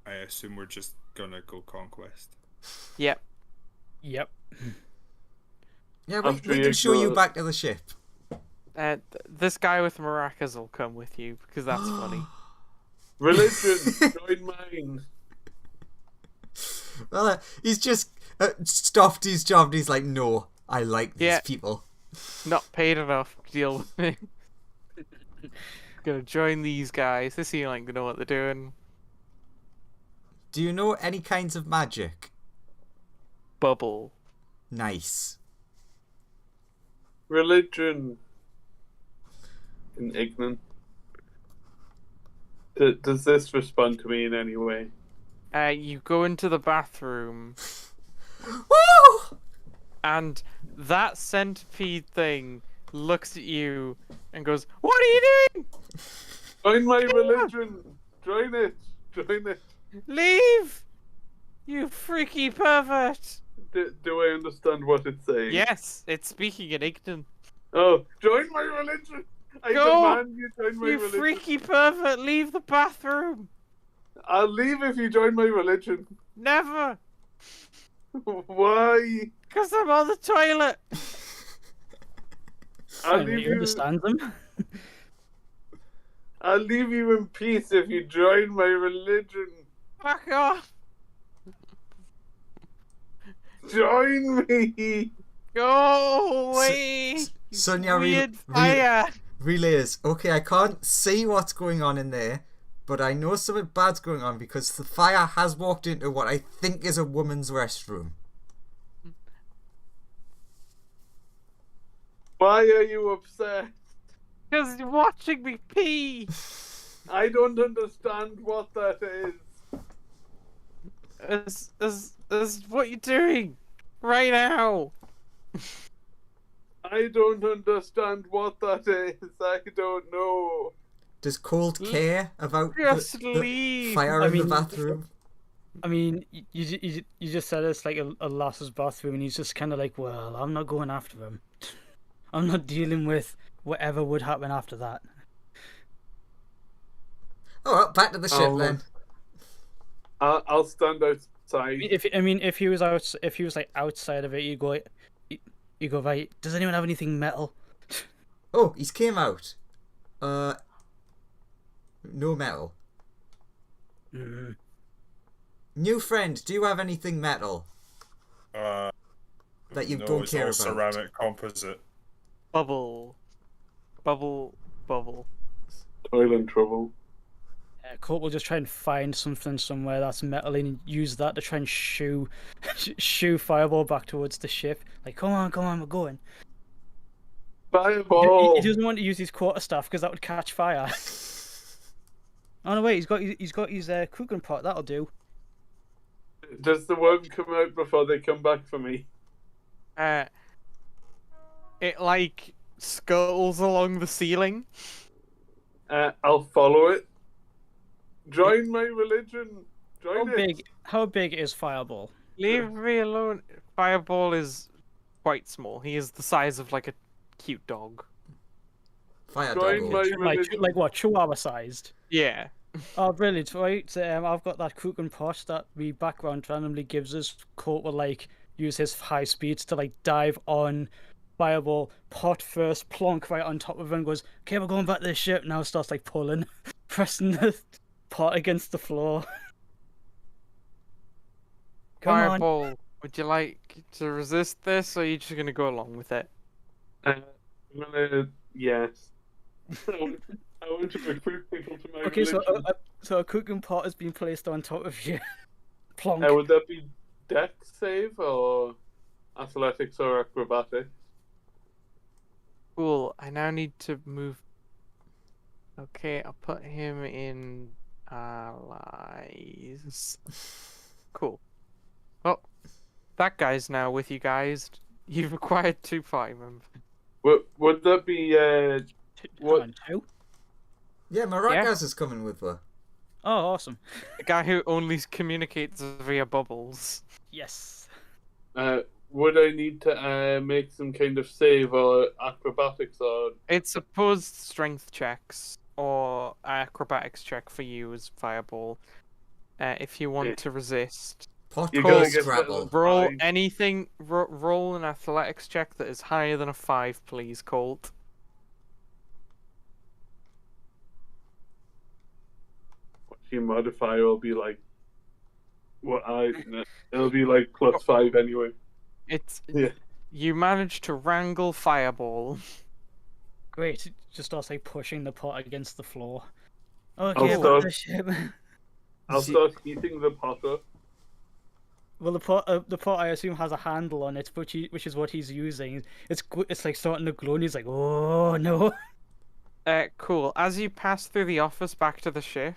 I assume we're just gonna go conquest. Yep. Yep. Yeah, I'm we sure can you show you got- back to the ship. This guy with maracas will come with you because that's funny. Religion, join mine. Well, he's just stopped his job and he's like, no, I like these Yeah. people. Not paid enough to deal with me. Gonna join these guys. They seem like they know what they're doing. Do you know any kinds of magic? Bubble. Nice. Religion. And ignorant. Does this respond to me in any way? You go into the bathroom, Woo! and that centipede thing looks at you and goes, "What are you doing? Join my religion. Join it. Join it. Leave! You freaky pervert!" Do I understand what it's saying? Yes, it's speaking in Ignan. Oh, join my religion. I Go! demand you join my You religion. freaky pervert, leave the bathroom! I'll leave if you join my religion. Never! Why? Because I'm on the toilet! I'll Anyway, leave you you. understand them? I'll leave you in peace if you join my religion. Back off! Join me. Go away! S- you Sonia, weird fire! relays. Okay, I can't see what's going on in there, but I know something bad's going on because the fire has walked into what I think is a woman's restroom. Why are you upset? Because you're watching me pee! I don't understand what that is. Is what you're doing right now. I don't understand what that is. I don't know. Does Cold care about Just the leave. fire I in the mean- bathroom? I mean, you just said it's like a lass's bathroom, and he's just kind of like, well, I'm not going after him. I'm not dealing with whatever would happen after that. Oh, well, back to the ship Oh. then. I'll stand outside. If he was like outside of it, you go right. Does anyone have anything metal? Oh, he's came out. No metal. Mm. New friend, do you have anything metal Uh, that you no, don't it's care all about? ceramic composite. Bubble. Bubble. Bubble. Toilet trouble. Colt will just try and find something somewhere that's metal and use that to try and shoo Fireball back towards the ship. Like, come on, we're going. Fireball. He doesn't want to use his quarterstaff because that would catch fire. Oh no, wait, he's got his cooking pot. That'll do. Does the worm come out before they come back for me? It like scuttles along the ceiling. I'll follow it. Join my religion. Join How big is Fireball? Leave me alone. Fireball is quite small. He is the size of like a cute dog. Fire Join doggo. my religion. Like what? Chihuahua sized. Yeah. Oh, brilliant! Right, I've got that cooking pot that the background randomly gives us. Colt will like use his high speeds to like dive on Fireball, pot first, plonk right on top of him, and goes, "Okay, we're going back to the ship." Now starts like pulling, pressing the pot against the floor. Come on. Fireball, would you like to resist this, or are you just gonna go along with it? Yes. I want to recruit people to my Okay, religion. so a cooking pot has been placed on top of you. Plonk. Would that be dex save or athletics or acrobatics? Cool. I now need to move. Okay, I'll put him in allies. Cool. Well, that guy's now with you guys. You've acquired 2 party members. Would that be what? Hang on, who? Yeah, Maracas is coming with her. Oh, awesome. The guy who only communicates via bubbles. Yes. Would I need to make some kind of save or acrobatics or? It's opposed strength checks or acrobatics check for you as Fireball. If you want to resist. Hot You're coal gonna get scrabble. the Roll five. anything. Roll an athletics check that is higher than a 5, please, Colt. Your modifier will be like it'll be like +5 anyway. It's Yeah. You managed to wrangle Fireball. Great. Just starts like pushing the pot against the floor. I'll Okay, I've got the ship. I'll start heating the pot up. Well, the pot I assume has a handle on it, which is what he's using. It's like starting to glow, and he's like, "Oh no!" Cool. As you pass through the office back to the ship,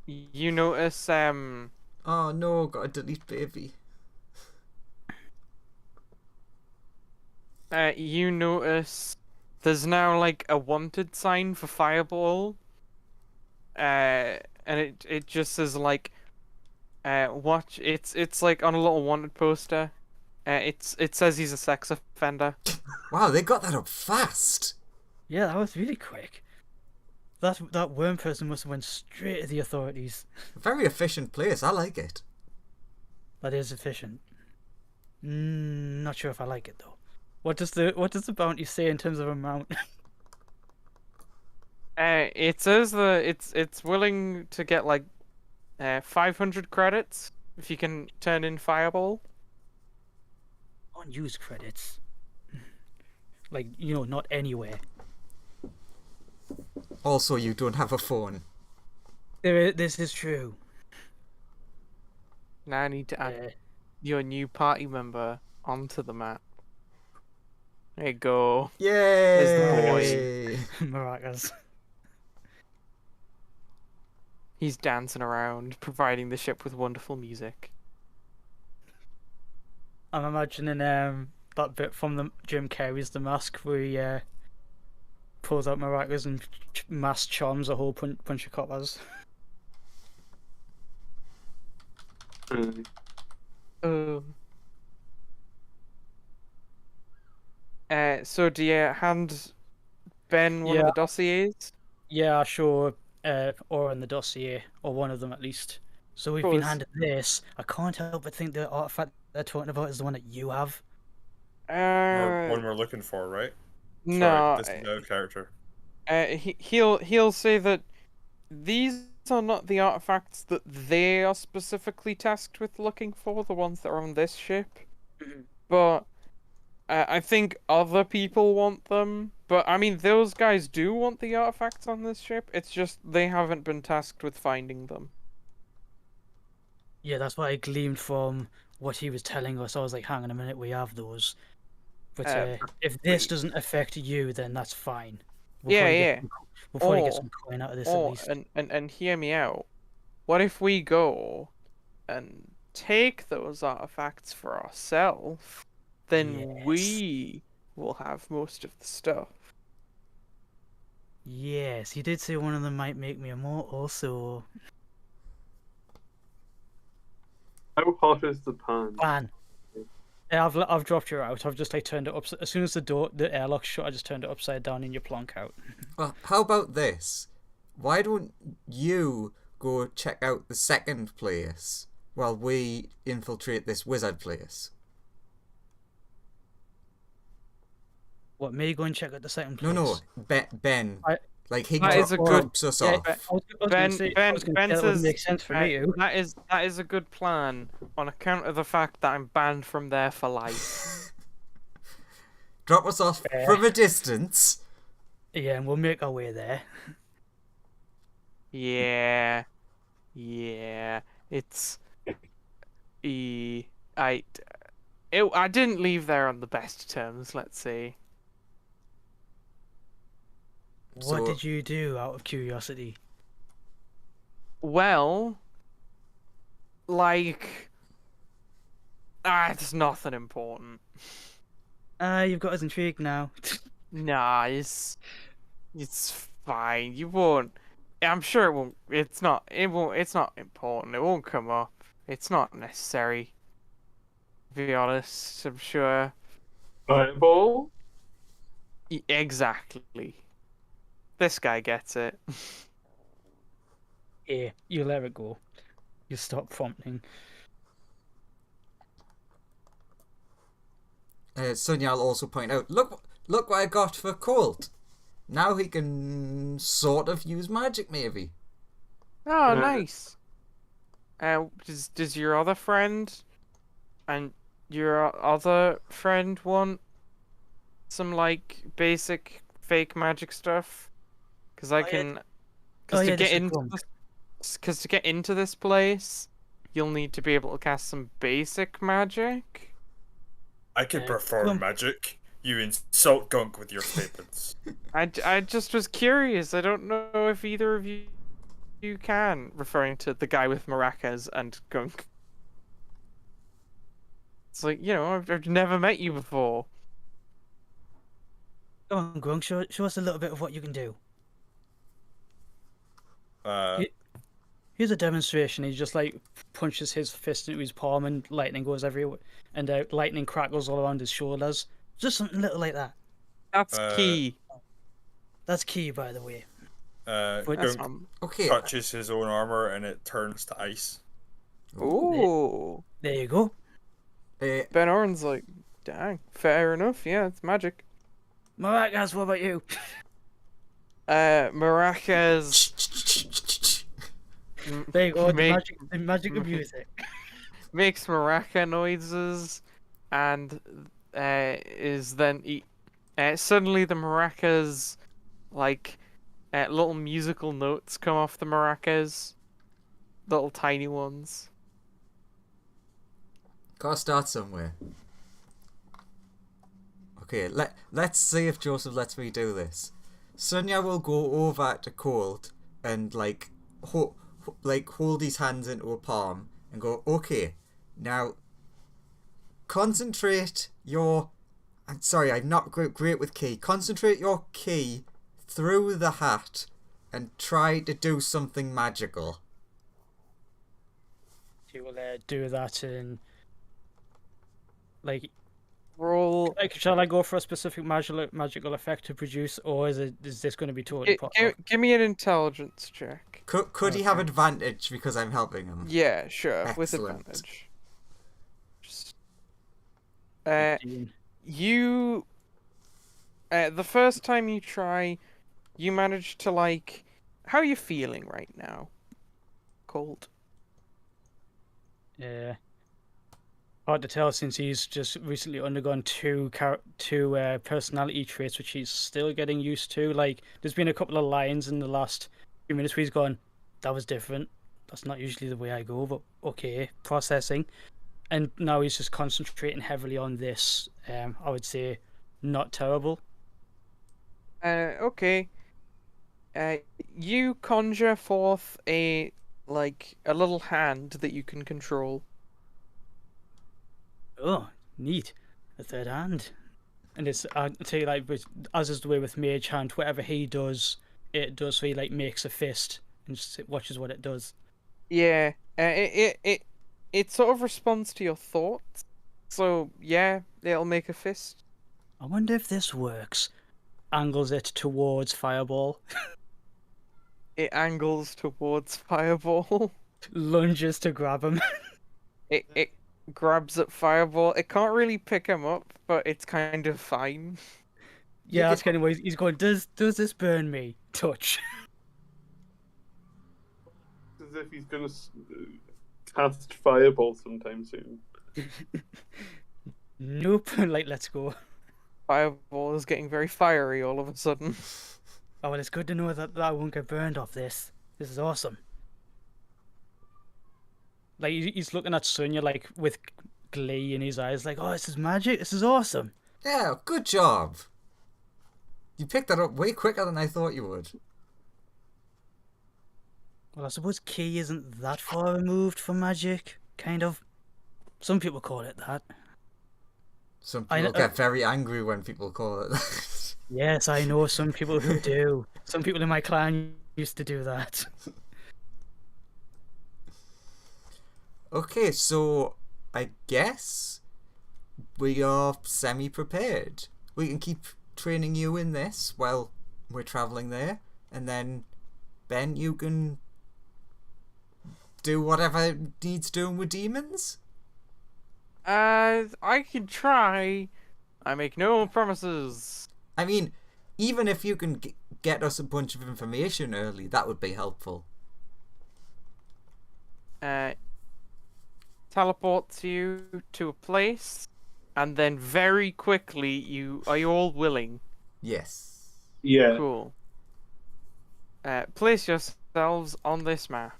you notice Oh no, gotta delete baby. you notice there's now like a wanted sign for Fireball. And it just says like watch it's like on a little wanted poster. It says he's a sex offender. Wow, they got that up fast. Yeah, that was really quick. That worm person must have went straight to the authorities. Very efficient place. I like it. That is efficient. Not sure if I like it though. What does the bounty say in terms of amount? It says that it's willing to get like 500 credits if you can turn in Fireball. Unused credits. Like, not anywhere. Also, you don't have a phone. This is true. Now I need to add your new party member onto the map. There you go. Yay! There's the Maracas. He's dancing around, providing the ship with wonderful music. I'm imagining that bit from the Jim Carrey's The Mask where he pulls out maracas and mass charms a whole bunch of coppers. So do you hand Ben one of the dossiers? Yeah, I show or in the dossier, or one of them at least. So we've been handed this. I can't help but think the artifact they're talking about is the one that you have. One we're looking for, right? No. Sorry, this is no character. He'll say that these are not the artifacts that they are specifically tasked with looking for, the ones that are on this ship. But I think other people want them. But I mean, those guys do want the artifacts on this ship. It's just they haven't been tasked with finding them. Yeah, that's what I gleaned from what he was telling us. I was like, hang on a minute, we have those. But if this doesn't affect you, then that's fine. We'll probably get some coin out of this at least. And hear me out. What if we go and take those artifacts for ourselves? Then we will have most of the stuff. Yes, he did say one of them might make me immortal, so... How hot is the pan? Yeah, I've dropped you out. I've just turned it up. As soon as the airlock shut, I just turned it upside down and you plonk out. Well, how about this? Why don't you go check out the second place while we infiltrate this wizard place? What, me go and check out the second place? No, Ben. He That is a good. drops us off. Ben says makes sense for me. that is a good plan on account of the fact that I'm banned from there for life. Drop us off from a distance. Yeah, and we'll make our way there. Yeah. It's I didn't leave there on the best terms, let's say. What did you do, out of curiosity? Well, it's nothing important. You've got us intrigued now. Nah, it's fine. You won't. I'm sure it won't. It's not important. It won't come up. It's not necessary. To be honest, I'm sure. Fireball? Exactly. This guy gets it. Yeah, you let it go. You stop prompting. Sonia will also point out, look what I got for Colt. Now he can sort of use magic, maybe. Oh, nice. Does your other friend and your other friend want some like basic fake magic stuff? Because I can. Because to get into this place, you'll need to be able to cast some basic magic. I can perform magic. You insult Gunk with your statements. I just was curious. I don't know if either of you can, referring to the guy with maracas and Gunk. It's like, I've never met you before. Go on, Gunk, show us a little bit of what you can do. Here's a demonstration. He just like punches his fist into his palm and lightning goes everywhere, and lightning crackles all around his shoulders. Just something little like that. That's key. That's key, by the way. Gunk touches his own armor and it turns to ice. Ooh. There you go. Ben Oren's like, dang, fair enough. Yeah, it's magic. Maracas, what about you? Maracas. There you go. The magic of music. Makes maraca noises, and is then suddenly the maracas, like, little musical notes come off the maracas, little tiny ones. Gotta start somewhere. Okay, let's see if Joseph lets me do this. Sonia will go over to Colt and hold his hands into a palm and go, okay, now concentrate your... I'm sorry, I'm not great with key. Concentrate your key through the hat and try to do something magical. You will do that in... Like... Roll... shall I go for a specific magical effect to produce, or is this going to be totally... Give me an intelligence check. Could he have advantage because I'm helping him? Yeah, sure. Excellent. With advantage. You... the first time you try, you manage to, like... How are you feeling right now? Cold? Yeah. Hard to tell since he's just recently undergone two personality traits, which he's still getting used to. Like, there's been a couple of lines in the last few minutes where he's gone, that was different. That's not usually the way I go, but okay, processing. And now he's just concentrating heavily on this. I would say not terrible. Okay. You conjure forth a little hand that you can control. Oh, neat. A third hand. And it's, I'll tell you, like, as is the way with Mage Hand, whatever he does, it does, so he, like, makes a fist and just watches what it does. Yeah. It sort of responds to your thoughts. So, yeah, it'll make a fist. I wonder if this works. Angles it towards Fireball. It angles towards Fireball. Lunges to grab him. It grabs at Fireball. It can't really pick him up, but it's kind of fine. Yeah, that's kind of what he's going, does this burn me? Touch. As if he's going to cast Fireball sometime soon. Nope. Like, let's go. Fireball is getting very fiery all of a sudden. Oh, well, it's good to know that I won't get burned off this. This is awesome. Like, he's looking at Sonya, like, with glee in his eyes, like, oh, this is magic, this is awesome. Yeah, good job. You picked that up way quicker than I thought you would. Well, I suppose key isn't that far removed from magic, kind of. Some people call it that. Some people get very angry when people call it that. Yes, I know some people who do. Some people in my clan used to do that. Okay, so I guess we are semi-prepared. We can keep training you in this while we're traveling there, and then Ben, you can do whatever needs doing with demons. I could try. I make no promises. I mean, even if you can get us a bunch of information early, that would be helpful. Teleports you to a place, and then very quickly are you all willing? Yes. Yeah. Cool. Place yourselves on this map.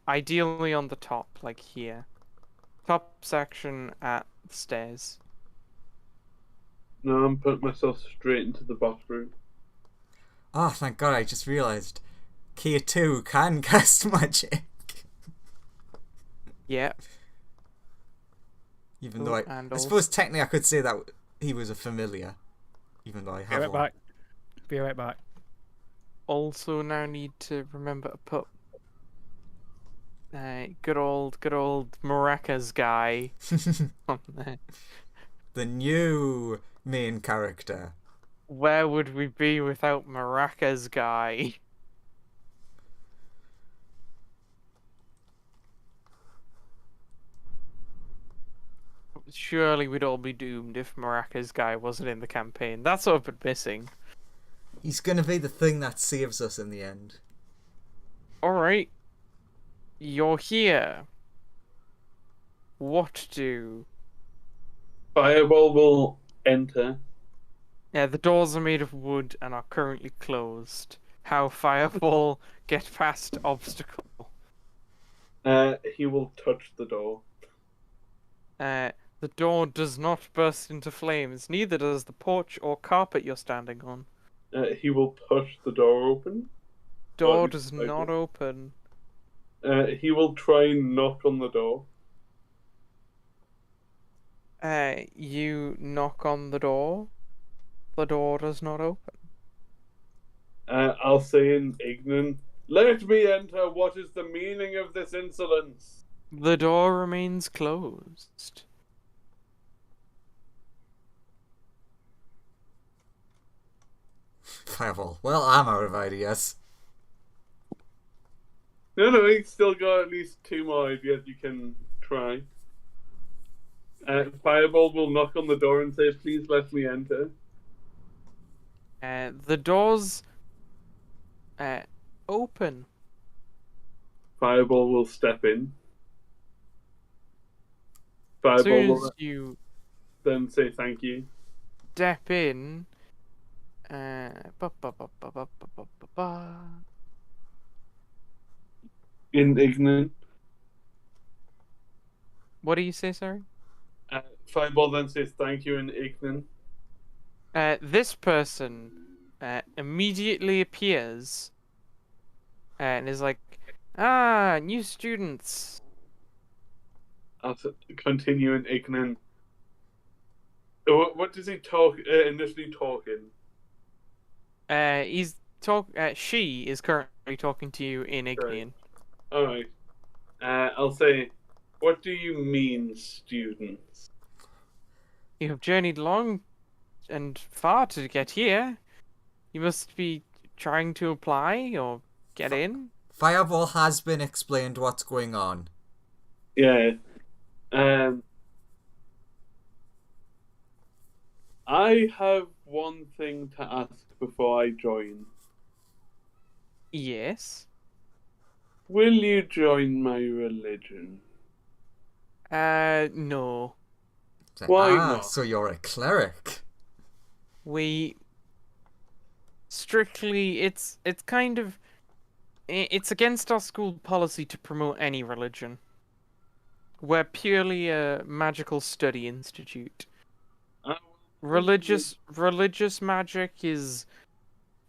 Ideally on the top, like here. Top section at the stairs. No, I'm putting myself straight into the bathroom. Oh, thank God, I just realised K2 can cast magic. Yeah. Even though and I suppose technically I could say that he was a familiar. Even though I Be have right one. back. Be right back. Also now need to remember to put good old Maracas guy on there. The new main character. Where would we be without Maracas guy? Surely we'd all be doomed if Maracas guy wasn't in the campaign. That's what I've been missing. He's gonna be the thing that saves us in the end. Alright. You're here. What do? Fireball will enter. Yeah, the doors are made of wood and are currently closed. How Fireball get past obstacle? He will touch the door. The door does not burst into flames, neither does the porch or carpet you're standing on. He will push the door open. Door does not open. He will try and knock on the door. You knock on the door. The door does not open. I'll say in Ignan, "Let me enter. What is the meaning of this insolence?" The door remains closed. Fireball. Well, I'm out of ideas. No, he's still got at least 2 more ideas you can try. Fireball will knock on the door and say, "Please let me enter." The doors open. Fireball will step in. As Fireball soon will as you then say thank you. step in, ba, ba, ba, ba, ba, ba, ba, ba, ba. In Ignan. What do you say, sorry? Fireball then says thank you in Ignan. This person immediately appears and is like, new students. I'll continue in Ignan. What does he talk initially talk in? She is currently talking to you in Ignian. Alright. I'll say, "What do you mean, students?" You have journeyed long and far to get here. You must be trying to apply or get in. Fireball has been explained what's going on. Yeah. I have one thing to ask before I join. Yes. Will you join my religion? No. Why not? So you're a cleric. We strictly it's kind of it's against our school policy to promote any religion. We're purely a magical study institute. Religious magic is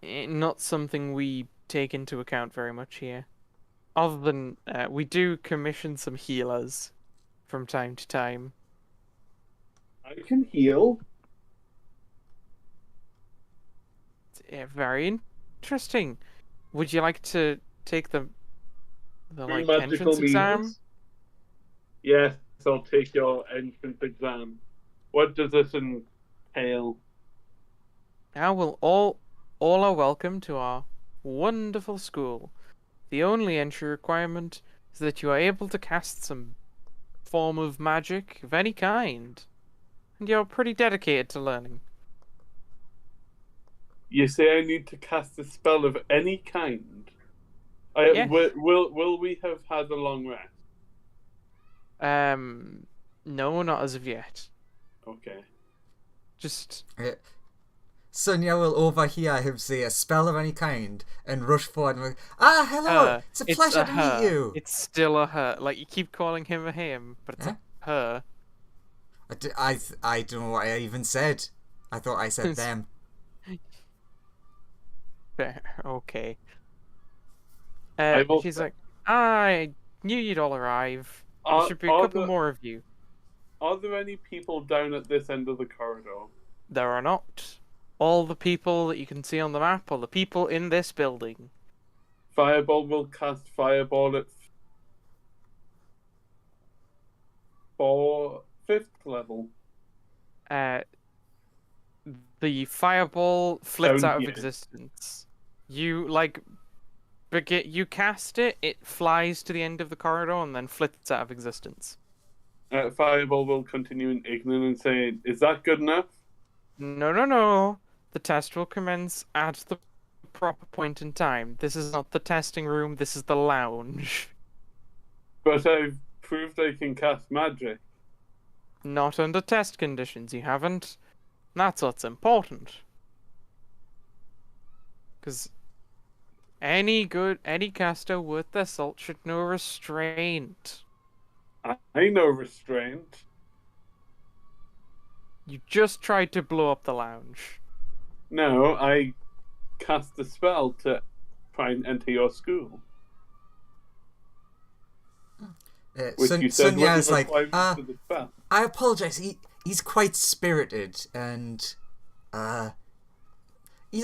not something we take into account very much here. Other than we do commission some healers from time to time. I can heal. Very interesting. Would you like to take the Through like entrance exam? means? Yes, I'll take your entrance exam. What does this entail? Now will all are welcome to our wonderful school. The only entry requirement is that you are able to cast some form of magic of any kind. and you're pretty dedicated to learning. You say I need to cast a spell of any kind. Yes. Will we have had a long rest? No, not as of yet. Okay. Just Sonia will overhear him say a spell of any kind and rush forward and be like, hello! It's a pleasure to meet you! It's still a her. Like, you keep calling him a him, but it's a her. I don't know what I even said. I thought I said them. Fair, okay. will She's say- like, I knew you'd all arrive. There should be a couple more of you. Are there any people down at this end of the corridor? There are not. All the people that you can see on the map are the people in this building. Fireball will cast Fireball at 5th level. The fireball flits Down out of here. existence. You you cast it, it flies to the end of the corridor and then flits out of existence. Fireball will continue in ignorant and say, "Is that good enough?" No. The test will commence at the proper point in time. This is not the testing room, this is the lounge. But I've proved I can cast magic. Not under test conditions, you haven't. That's what's important. Because any caster worth their salt should know restraint. I know restraint. You just tried to blow up the lounge. No, I cast a spell to try and enter your school. Which you said Sonia wasn't is like, required for the spell. I apologize. He's quite spirited and he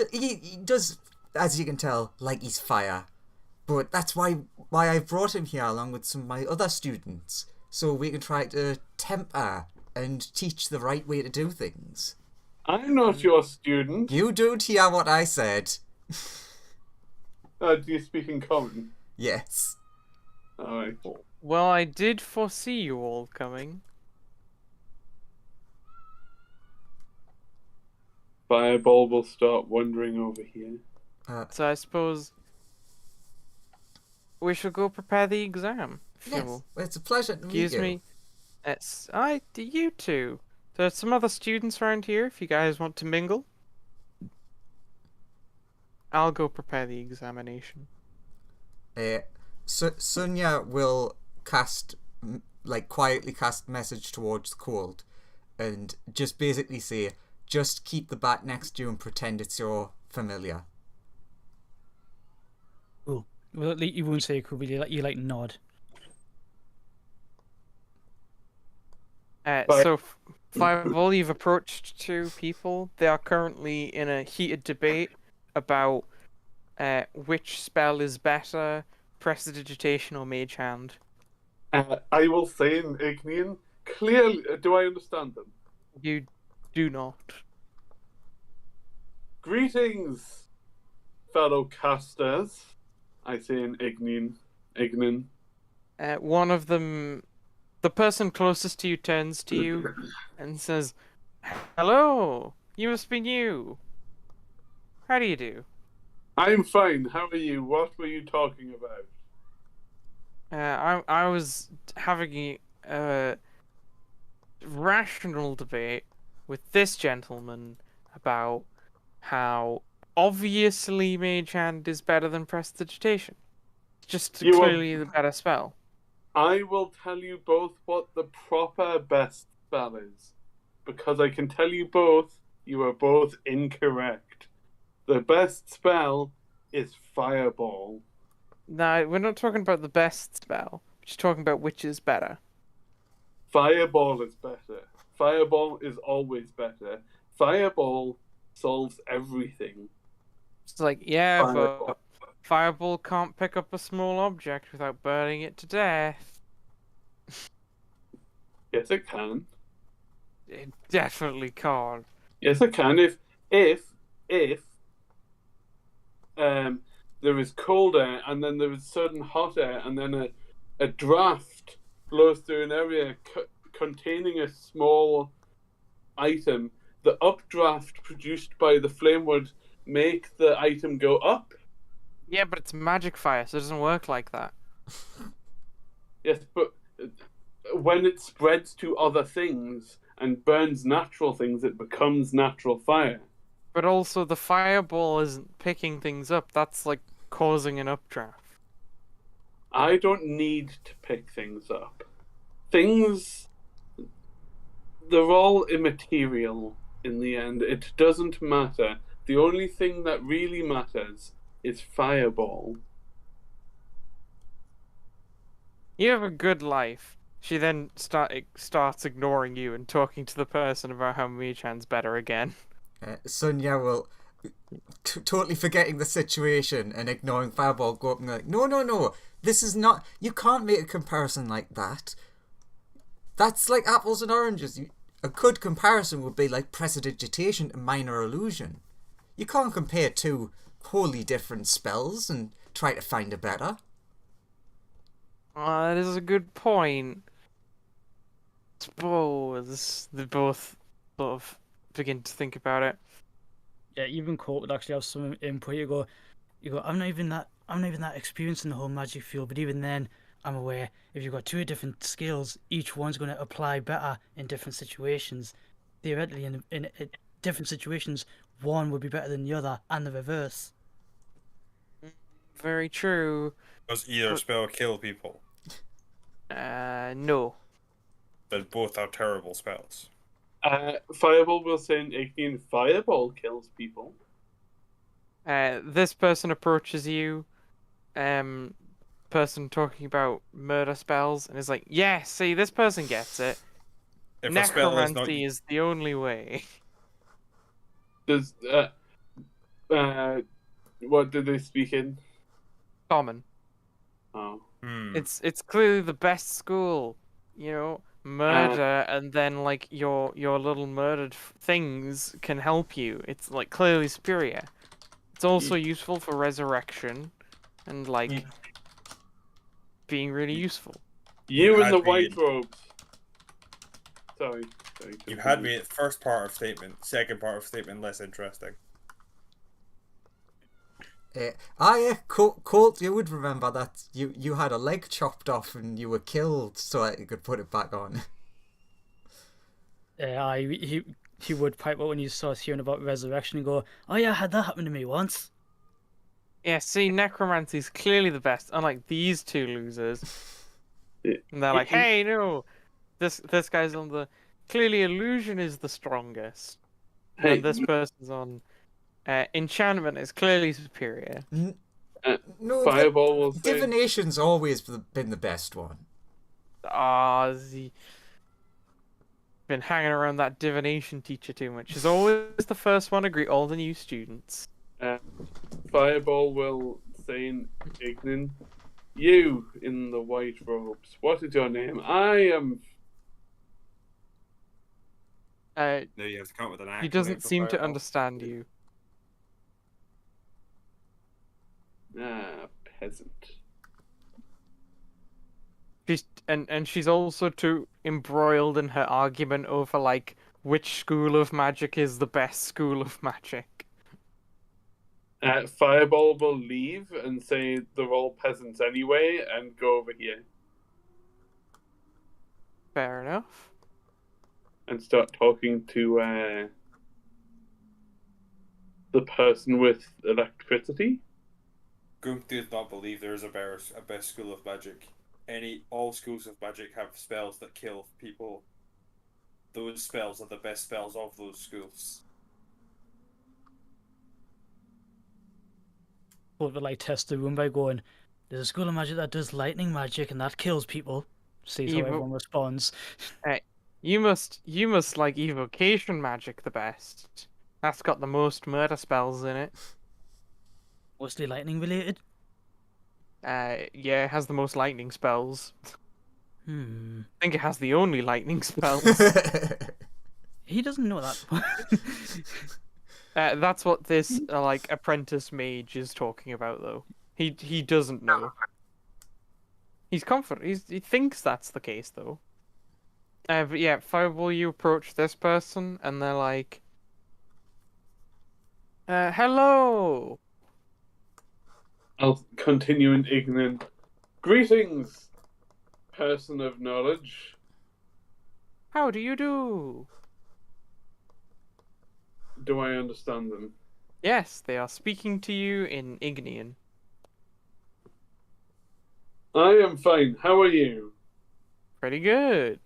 does, as you can tell, like he's fire. But that's why I brought him here along with some of my other students, so we can try to temper and teach the right way to do things. I'm not your student. You don't hear what I said. Do you speak in common? Yes. Alright. Well, I did foresee you all coming. Fireball will start wandering over here. So I suppose we shall go prepare the exam. If you Yes. will. It's a pleasure to meet Excuse you. me. You two. There's some other students around here if you guys want to mingle. I'll go prepare the examination. Sonia will quietly cast message towards the cold and just basically say, just keep the bat next to you and pretend it's your familiar. Cool. Well, you won't say cool, but you nod. Fireball, you've approached two people. They are currently in a heated debate about which spell is better, Prestidigitation or Mage Hand. I will say in Ignian, clearly, do I understand them? You do not. Greetings, fellow casters. I say in Ignian. One of them, the person closest to you turns to you and says, "Hello, you must be new. How do you do?" I'm fine. How are you? What were you talking about? I was having a rational debate with this gentleman about how obviously Mage Hand is better than Prestidigitation. It's just clearly the better spell. I will tell you both what the proper best spell is, because I can tell you both, you are both incorrect. The best spell is Fireball. No, we're not talking about the best spell. We're just talking about which is better. Fireball is better. Fireball is always better. Fireball solves everything. It's like, yeah, but Fireball can't pick up a small object without burning it to death. Yes, it can. It definitely can't. Yes, it can. If there is cold air and then there is sudden hot air and then a draft blows through an area containing a small item, the updraft produced by the flame would make the item go up. Yeah, but it's magic fire, so it doesn't work like that. Yes, but when it spreads to other things and burns natural things, it becomes natural fire. But also, the fireball isn't picking things up. That's like causing an updraft. I don't need to pick things up. Things, they're all immaterial in the end. It doesn't matter. The only thing that really matters is fireball. You have a good life. She then starts ignoring you and talking to the person about how Mii-chan's better again. Sunya will, totally forgetting the situation and ignoring Fireball, go up and like, no, this is not, you can't make a comparison like that. That's like apples and oranges. A good comparison would be like Prestidigitation and Minor Illusion. You can't compare two wholly different spells and try to find a better. That is a good point. Suppose they both sort of begin to think about it. Yeah, even Colt would actually have some input. You go, I'm not even that experienced in the whole magic field, but even then, I'm aware if you've got two different skills, each one's going to apply better in different situations. Theoretically, in different situations, one would be better than the other, and the reverse. Very true. Does either spell kill people? No. Then both are terrible spells. Fireball will say in 18, Fireball kills people. This person approaches you, person talking about murder spells, and is like, yeah, see, this person gets it. If a spell is not... Necromancy is the only way. Does, what do they speak in? Common. Oh. It's clearly the best school, you know. Murder and then like your little murdered things can help you. It's like clearly superior. It's also useful for resurrection and like being really useful. You in the white robes. Sorry. You had me at first part of statement, second part of statement less interesting. Colt, you would remember that you had a leg chopped off and you were killed so that you could put it back on. He would pipe up when he starts hearing about resurrection and go, oh yeah, I had that happen to me once. Yeah, see, necromancy is clearly the best, unlike these two losers. And they're like, hey, no, this guy's on the... Clearly illusion is the strongest. Hey, and this person's on... enchantment is clearly superior. No, Fireball will say... Divination's always been the best one. Been hanging around that divination teacher too much. She's always the first one to greet all the new students. Fireball will say in Ignan, you in the white robes, what is your name? I am... No, you have to come up with an acronym. He doesn't seem to Fireball. understand you. Peasant. She's also too embroiled in her argument over like which school of magic is the best school of magic. Fireball will leave and say they're all peasants anyway and go over here. Fair enough. And start talking to the person with electricity. Gunk does not believe there is a best school of magic. All schools of magic have spells that kill people. Those spells are the best spells of those schools. Would like test the room by going, there's a school of magic that does lightning magic and that kills people. See how everyone responds. You must like evocation magic the best. That's got the most murder spells in it. Mostly lightning related? Yeah, it has the most lightning spells. I think it has the only lightning spells. He doesn't know that. That's what this like apprentice mage is talking about, though. He doesn't know. He's confident. He thinks that's the case, though. But yeah, Fireball, you approach this person, and they're like, hello! I'll continue in ignorant. Greetings, person of knowledge. How do you do? Do I understand them? Yes, they are speaking to you in Ignian. I am fine. How are you? Pretty good.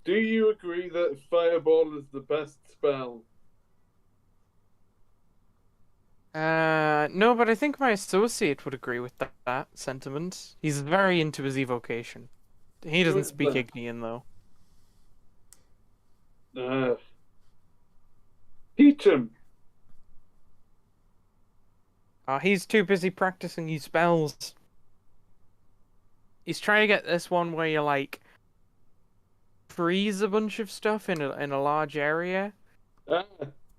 Do you agree that Fireball is the best spell? No, but I think my associate would agree with that sentiment. He's very into his evocation. He doesn't Good speak then. Ignian, though. Teach him. He's too busy practicing his spells. He's trying to get this one where you, like, freeze a bunch of stuff in a large area.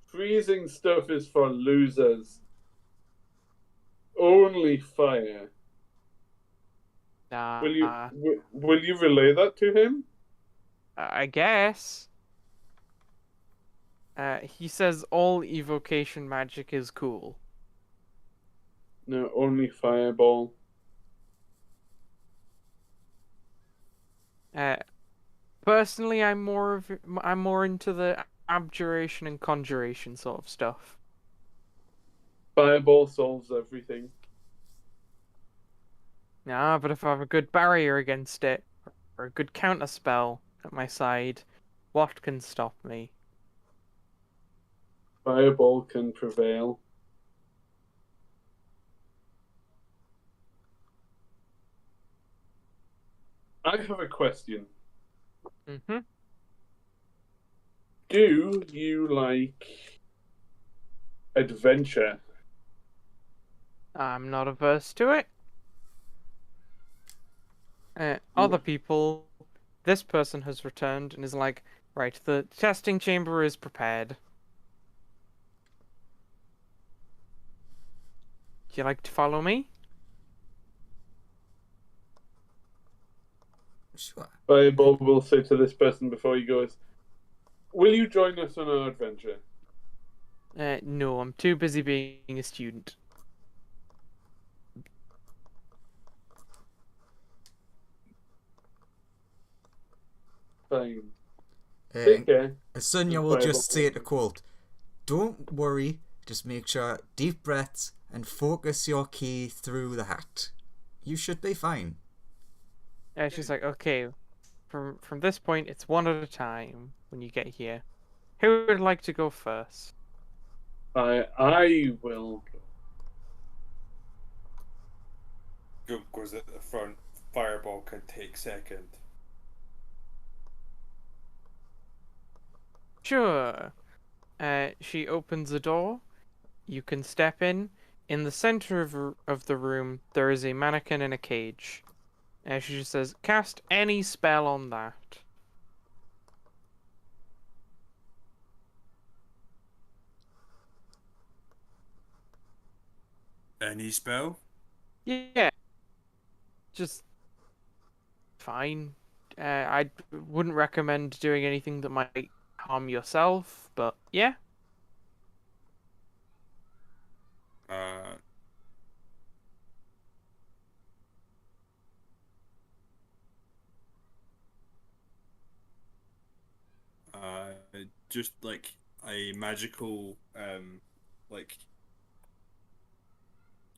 Freezing stuff is for losers. Only fire. Nah, Will you relay that to him? I guess. He says all evocation magic is cool. No, only Fireball. Personally, I'm more into the abjuration and conjuration sort of stuff. Fireball solves everything. Nah, but if I have a good barrier against it, or a good counter spell at my side, what can stop me? Fireball can prevail. I have a question. Mm-hmm. Do you like adventure? I'm not averse to it. Other people, this person has returned and is like, right, the testing chamber is prepared. Do you like to follow me? Sure. Fireball will say to this person before he goes, will you join us on our adventure? No, I'm too busy being a student. Fine. Take care. Sonia will just say to Colt, don't worry, just make sure deep breaths and focus your key through the hat. You should be fine. She's like, okay, from this point, it's one at a time when you get here. Who would like to go first? I will. Goop goes at the front. Fireball can take second. Sure. She opens a door. You can step in. In the center of the room, there is a mannequin in a cage. She just says, cast any spell on that. Any spell? Yeah. Just fine. I wouldn't recommend doing anything that might harm yourself, but yeah. Just like a magical, like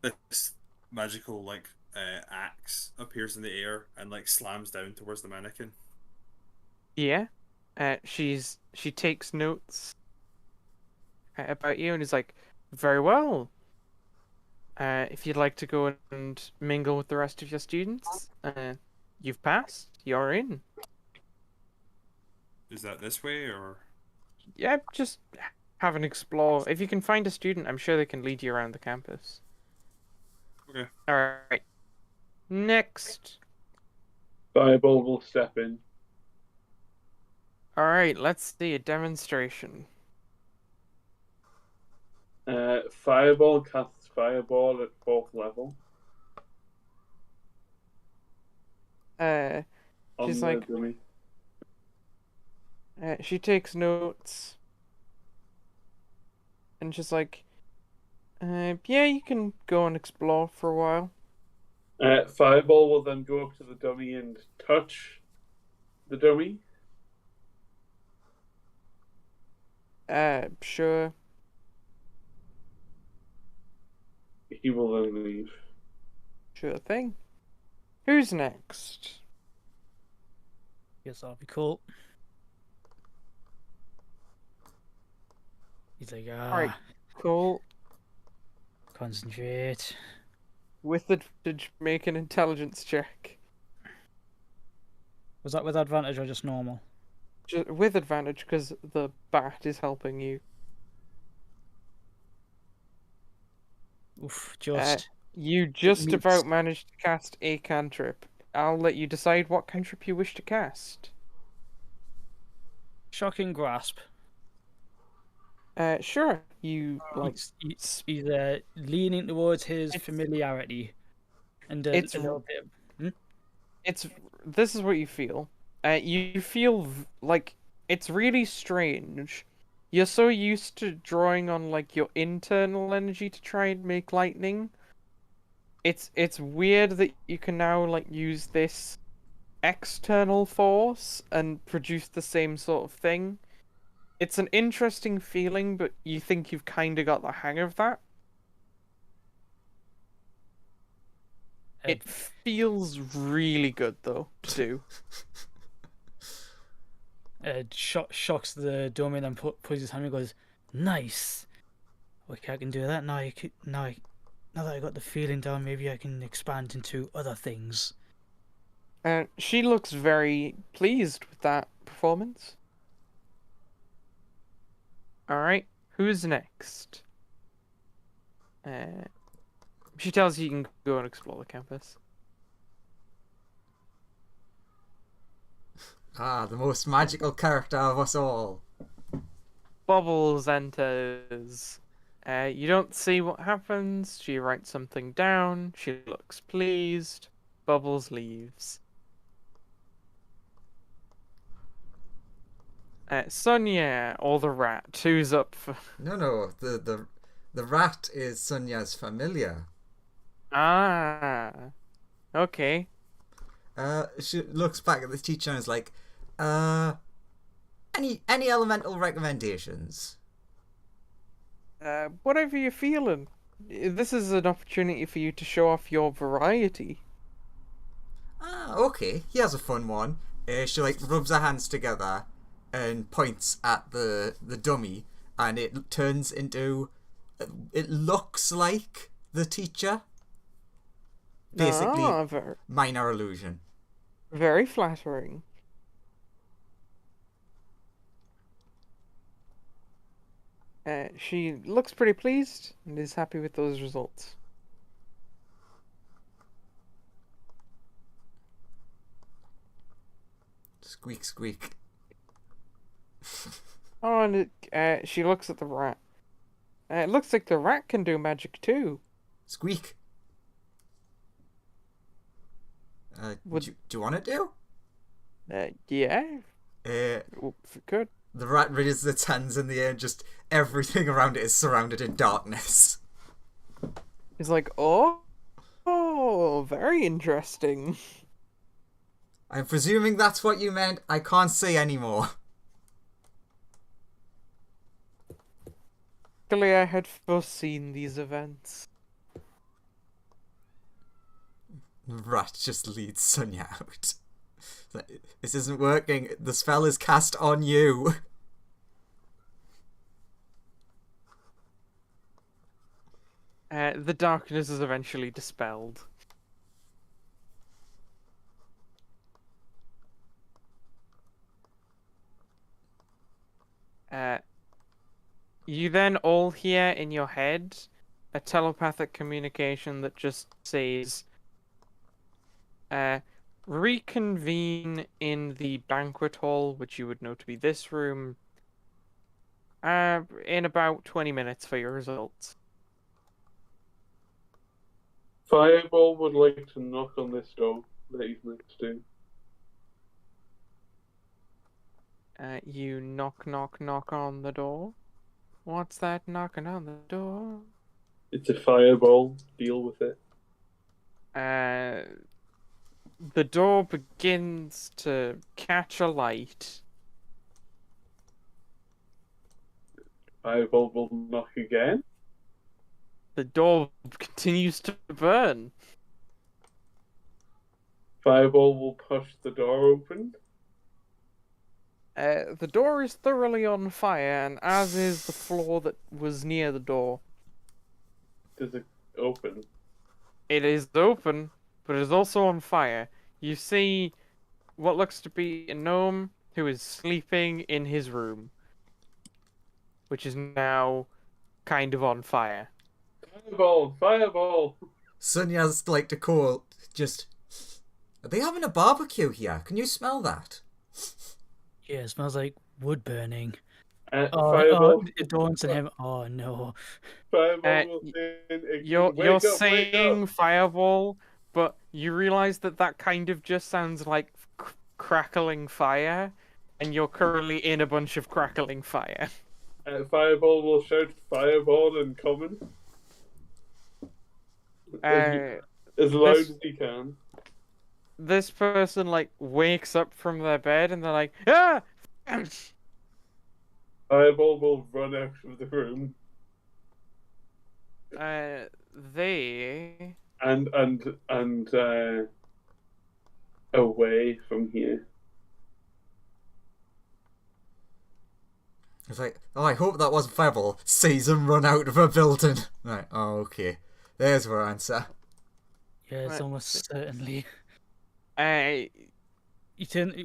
this magical axe appears in the air and like slams down towards the mannequin. Yeah. She takes notes about you and is like, very well. If you'd like to go and mingle with the rest of your students, you've passed. You're in. Is that this way or? Yeah, just have an explore. If you can find a student, I'm sure they can lead you around the campus. Okay. Alright. Next. Fireball will step in. Alright, let's see a demonstration. Fireball casts Fireball at 4th level. She's on like, the dummy. she takes notes, and she's like, yeah, you can go and explore for a while. Fireball will then go up to the dummy and touch the dummy. Sure. He will then leave. Sure thing. Who's next? Guess that'll be cool. He's like, Alright, cool. concentrate. With advantage, make an intelligence check. Was that with advantage or just normal? With advantage, because the bat is helping you. Oof, just. You just meets- about managed to cast a cantrip. I'll let you decide what cantrip you wish to cast. Shocking grasp. Sure. You like. He's leaning towards his familiarity, and it's a little bit. This is what you feel. You feel like it's really strange. You're so used to drawing on like your internal energy to try and make lightning. It's weird that you can now like use this external force and produce the same sort of thing. It's an interesting feeling, but you think you've kind of got the hang of that. It feels really good though to do. Shocks the domain and puts his hand and goes, "Nice. Okay, I can do that now. Now that I got the feeling down, maybe I can expand into other things." She looks very pleased with that performance. Alright, who's next? She tells you can go and explore the campus. Ah, the most magical character of us all. Bubbles enters. You don't see what happens. She writes something down. She looks pleased. Bubbles leaves. Sonia, or the rat, who's up for... No, the rat is Sonya's familiar. Ah, okay. She looks back at the teacher and is like, any elemental recommendations? Whatever you're feeling. This is an opportunity for you to show off your variety. Ah, okay. Here's a fun one. She like rubs her hands together and points at the dummy, and it turns into. It looks like the teacher. Basically, minor illusion. Very flattering. She looks pretty pleased and is happy with those results. Squeak, squeak. Oh, and she looks at the rat. It looks like the rat can do magic too. Squeak. Do you want to do? Yeah. If it could. The rat raises its hands in the air and just everything around it is surrounded in darkness. He's like, very interesting. I'm presuming that's what you meant. I can't say anymore. Luckily, I had foreseen these events. The rat just leads Sonia out. This isn't working. The spell is cast on you. The darkness is eventually dispelled. You then all hear in your head a telepathic communication that just says, reconvene in the banquet hall, which you would know to be this room, in about 20 minutes for your results. Fireball would like to knock on this door. that he's next to. You knock on the door. What's that knocking on the door? It's a fireball. Deal with it. The door begins to catch a light. Fireball will knock again. The door continues to burn. Fireball will push the door open. The door is thoroughly on fire, and as is the floor that was near the door. Does it open? It is open, but it is also on fire. You see what looks to be a gnome who is sleeping in his room, which is now kind of on fire. Fireball! Fireball! Sunya's like to call, just... Are they having a barbecue here? Can you smell that? Yeah, it smells like wood burning. Fireball. It dawns on him. Oh no. Fireball will You're saying fireball, but you realize that kind of just sounds like crackling fire, and you're currently in a bunch of crackling fire. Fireball will shout fireball in common. As loud as he can. This person like wakes up from their bed and they're like, ah! Fireball will run out of the room. They and away from here. It's like, oh, I hope that wasn't fireball. Sees them run out of a building. Right, oh, okay. There's our answer. Yeah, it's almost certainly.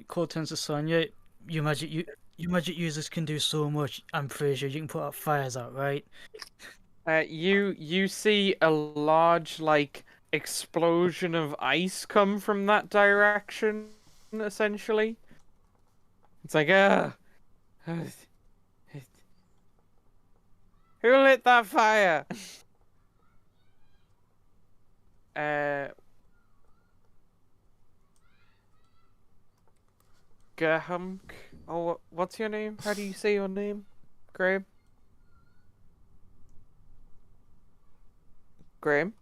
Cole turns to Sonya. You magic users can do so much. I'm pretty sure you can put out fires out, right? You see a large like explosion of ice come from that direction. Essentially, it's like who lit that fire? Gahumk. Oh, what's your name? How do you say your name, Graham? Graham?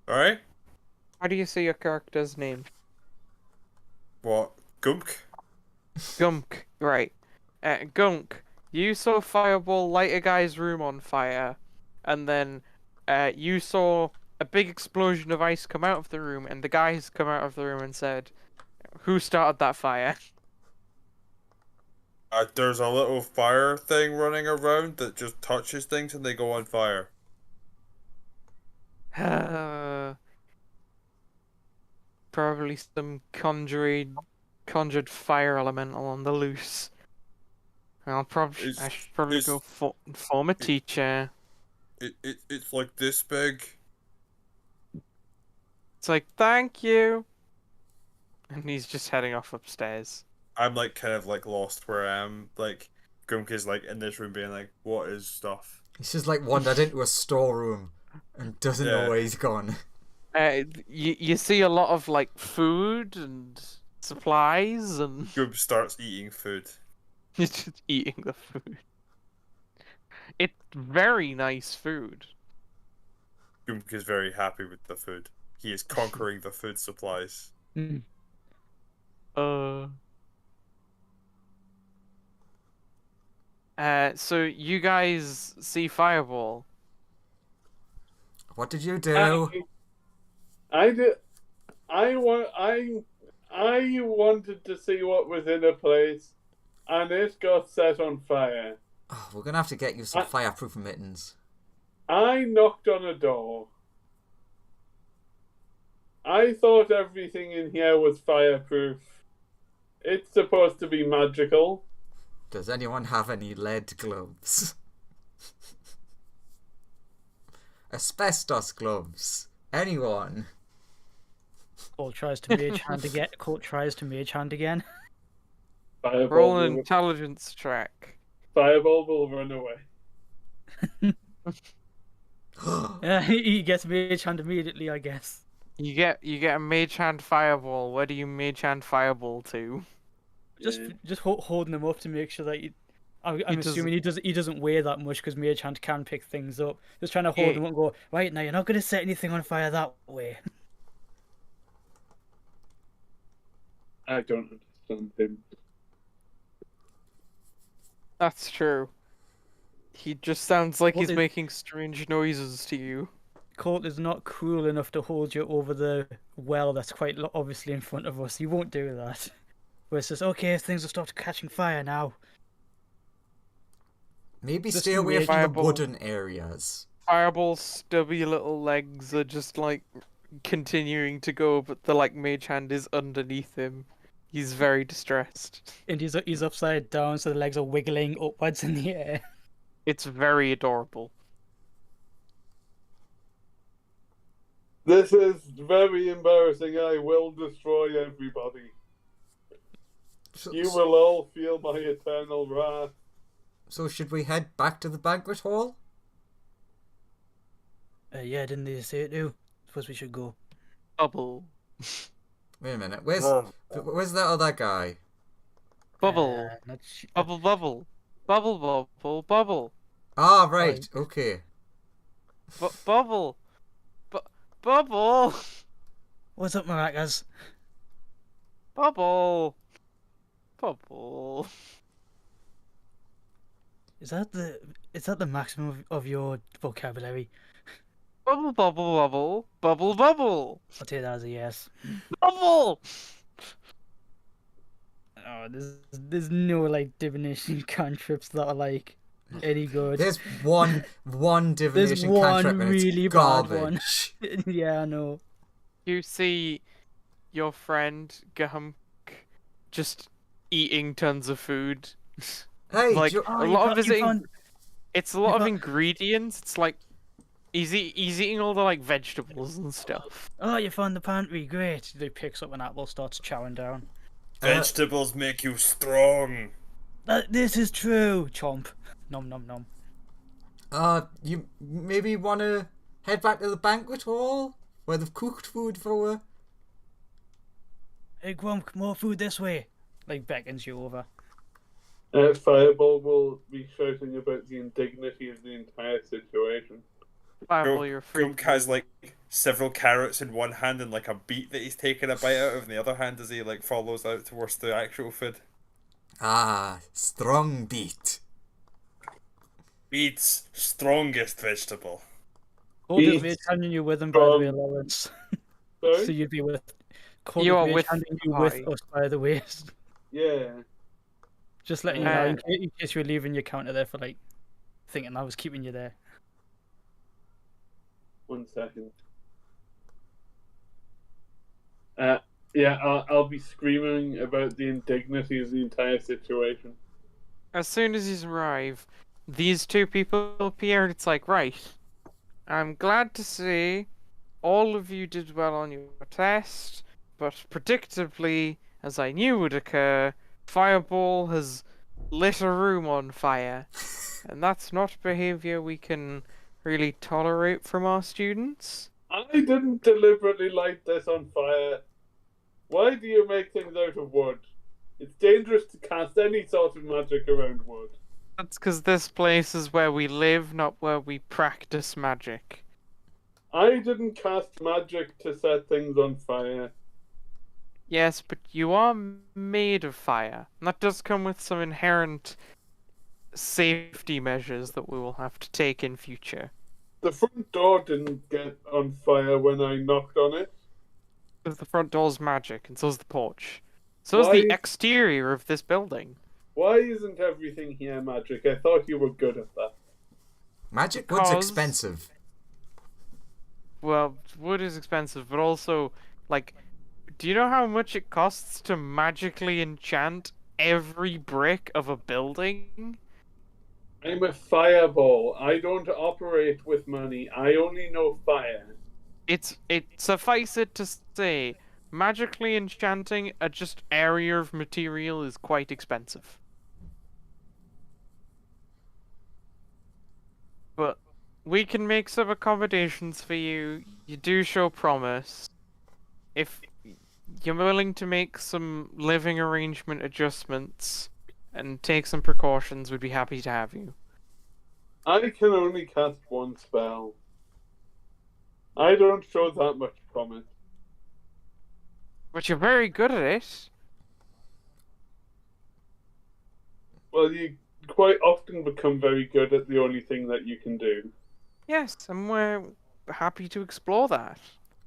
Alright? How do you say your character's name? What? Gunk? Gunk, right. Gunk, you saw Fireball light a guy's room on fire, and then you saw a big explosion of ice come out of the room, and the guy has come out of the room and said, who started that fire? There's a little fire thing running around that just touches things and they go on fire. Probably some conjured fire elemental on the loose. I should probably go inform a teacher. It's like this big. It's like, thank you. And he's just heading off upstairs. I'm like kind of like lost where I am. Like Gunk is like in this room being like, what is stuff? He's just like wandered into a storeroom and doesn't know where he's gone. You see a lot of like food and supplies, and Gump starts eating food. he's just eating the food. It's very nice food. Gump is very happy with the food. He is conquering the food supplies. So you guys see Fireball. What did you do? I wanted to see what was in a place, and it got set on fire. Oh, we're gonna have to get you some fireproof mittens. I knocked on a door. I thought everything in here was fireproof. It's supposed to be magical. Does anyone have any lead gloves? Asbestos gloves. Anyone? Colt tries to mage hand again. Roll an intelligence check. Fireball will run away. He gets mage hand immediately, I guess. You get a mage hand fireball. Where do you mage hand fireball to? Just holding him up to make sure that I'm He assuming he doesn't weigh that much because Mage Hand can pick things up. Just trying to hold Yeah. him up and go, right, now you're not going to set anything on fire that way. I don't understand him. That's true. He just sounds like What he's is- making strange noises to you. Colt is not cruel enough to hold you over the well that's quite obviously in front of us. He won't do that. Where it says, okay, things have stopped catching fire now. Maybe Just stay away mage from the fireball. wooden areas. Fireball's stubby little legs are just like continuing to go, but the like mage hand is underneath him. He's very distressed. And he's upside down, so the legs are wiggling upwards in the air. It's very adorable. This is very embarrassing. I will destroy everybody. So, You will all feel my eternal wrath. so should we head back to the banquet hall? Yeah, didn't they say it too? Suppose we should go. Bubble. Wait a minute. Where's that other guy? Bubble. Bubble bubble. Bubble bubble bubble. Ah, right. Okay. Bubble. Bubble. What's up, Maracas? Bubble. Bubble. Is that the maximum of your vocabulary? Bubble bubble bubble. Bubble bubble. I'll take that as a yes. Bubble. Oh, there's no like divination cantrips that are like any good. There's one divination one cantrip and really it's bad one. garbage. Yeah, I know. You see your friend Gahunk just eating tons of food. Hey, Like Jo- a you lot of found- his you found- it's a lot of found- ingredients. It's like he's eating all the like vegetables and stuff. Oh, you found the pantry. Great. He picks up an apple, starts chowing down. Vegetables make you strong. This is true. Chomp. Nom nom nom. you maybe want to head back to the banquet hall where they've cooked food for. Hey Grump, more food this way. Like beckons you over. Fireball will be shouting about the indignity of the entire situation. Fireball, you're free. Grunk has like several carrots in one hand and like a beet that he's taking a bite out of in the other hand as he like follows out towards the actual food. Strong beat. Beet's strongest vegetable. Cold is Eat mage handing you with him by the way, from- Lawrence. Sorry? So you'd be with. Cold You is are mage with handing you the with party. us by the way. Yeah. Just letting you know, Uh, in case you were leaving your counter there for like thinking I was keeping you there. 1 second. Yeah, I'll be screaming about the indignity of the entire situation. As soon as you arrive, these two people appear. It's like, right. I'm glad to see all of you did well on your test, but predictably, as I knew would occur, Fireball has lit a room on fire, and that's not behavior we can really tolerate from our students. I didn't deliberately light this on fire. Why do you make things out of wood? It's dangerous to cast any sort of magic around wood. That's because this place is where we live, not where we practice magic. I didn't cast magic to set things on fire. Yes, but you are made of fire. And that does come with some inherent safety measures that we will have to take in future. The front door didn't get on fire when I knocked on it. Because the front door's magic, and so's the porch. So's Why- the exterior of this building. Why isn't everything here magic? I thought you were good at that. Magic wood's Because- expensive. Well, wood is expensive, but also, like, do you know how much it costs to magically enchant every brick of a building? I'm a fireball. I don't operate with money. I only know fire. It suffice it to say, magically enchanting a just area of material is quite expensive. But we can make some accommodations for you. You do show promise. if you're willing to make some living arrangement adjustments and take some precautions, we'd be happy to have you. I can only cast one spell. I don't show that much promise. But you're very good at it. Well, you quite often become very good at the only thing that you can do. Yes, and we're happy to explore that.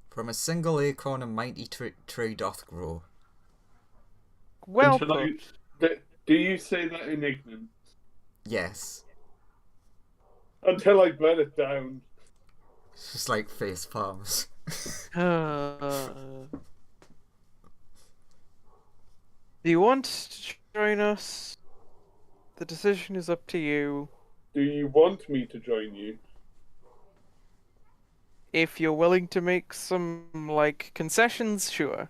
From a single acorn a mighty tree doth grow. Well Until put. do you say that in ignorance? Yes. Until I burn it down. It's just like face palms. Do you want to join us? The decision is up to you. Do you want me to join you? If you're willing to make some, like, concessions, sure.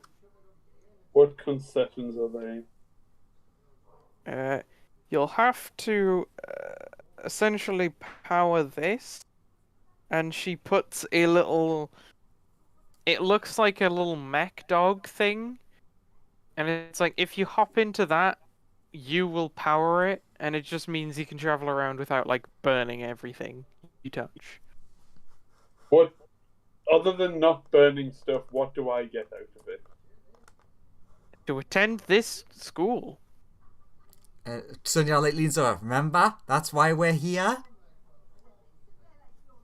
What concessions are they? You'll have to essentially power this, and she puts a little. It looks like a little mech dog thing, and it's like if you hop into that, you will power it, and it just means you can travel around without like burning everything you touch. What, other than not burning stuff, what do I get out of it? To attend this school. Sonia like leans over. Remember? That's why we're here?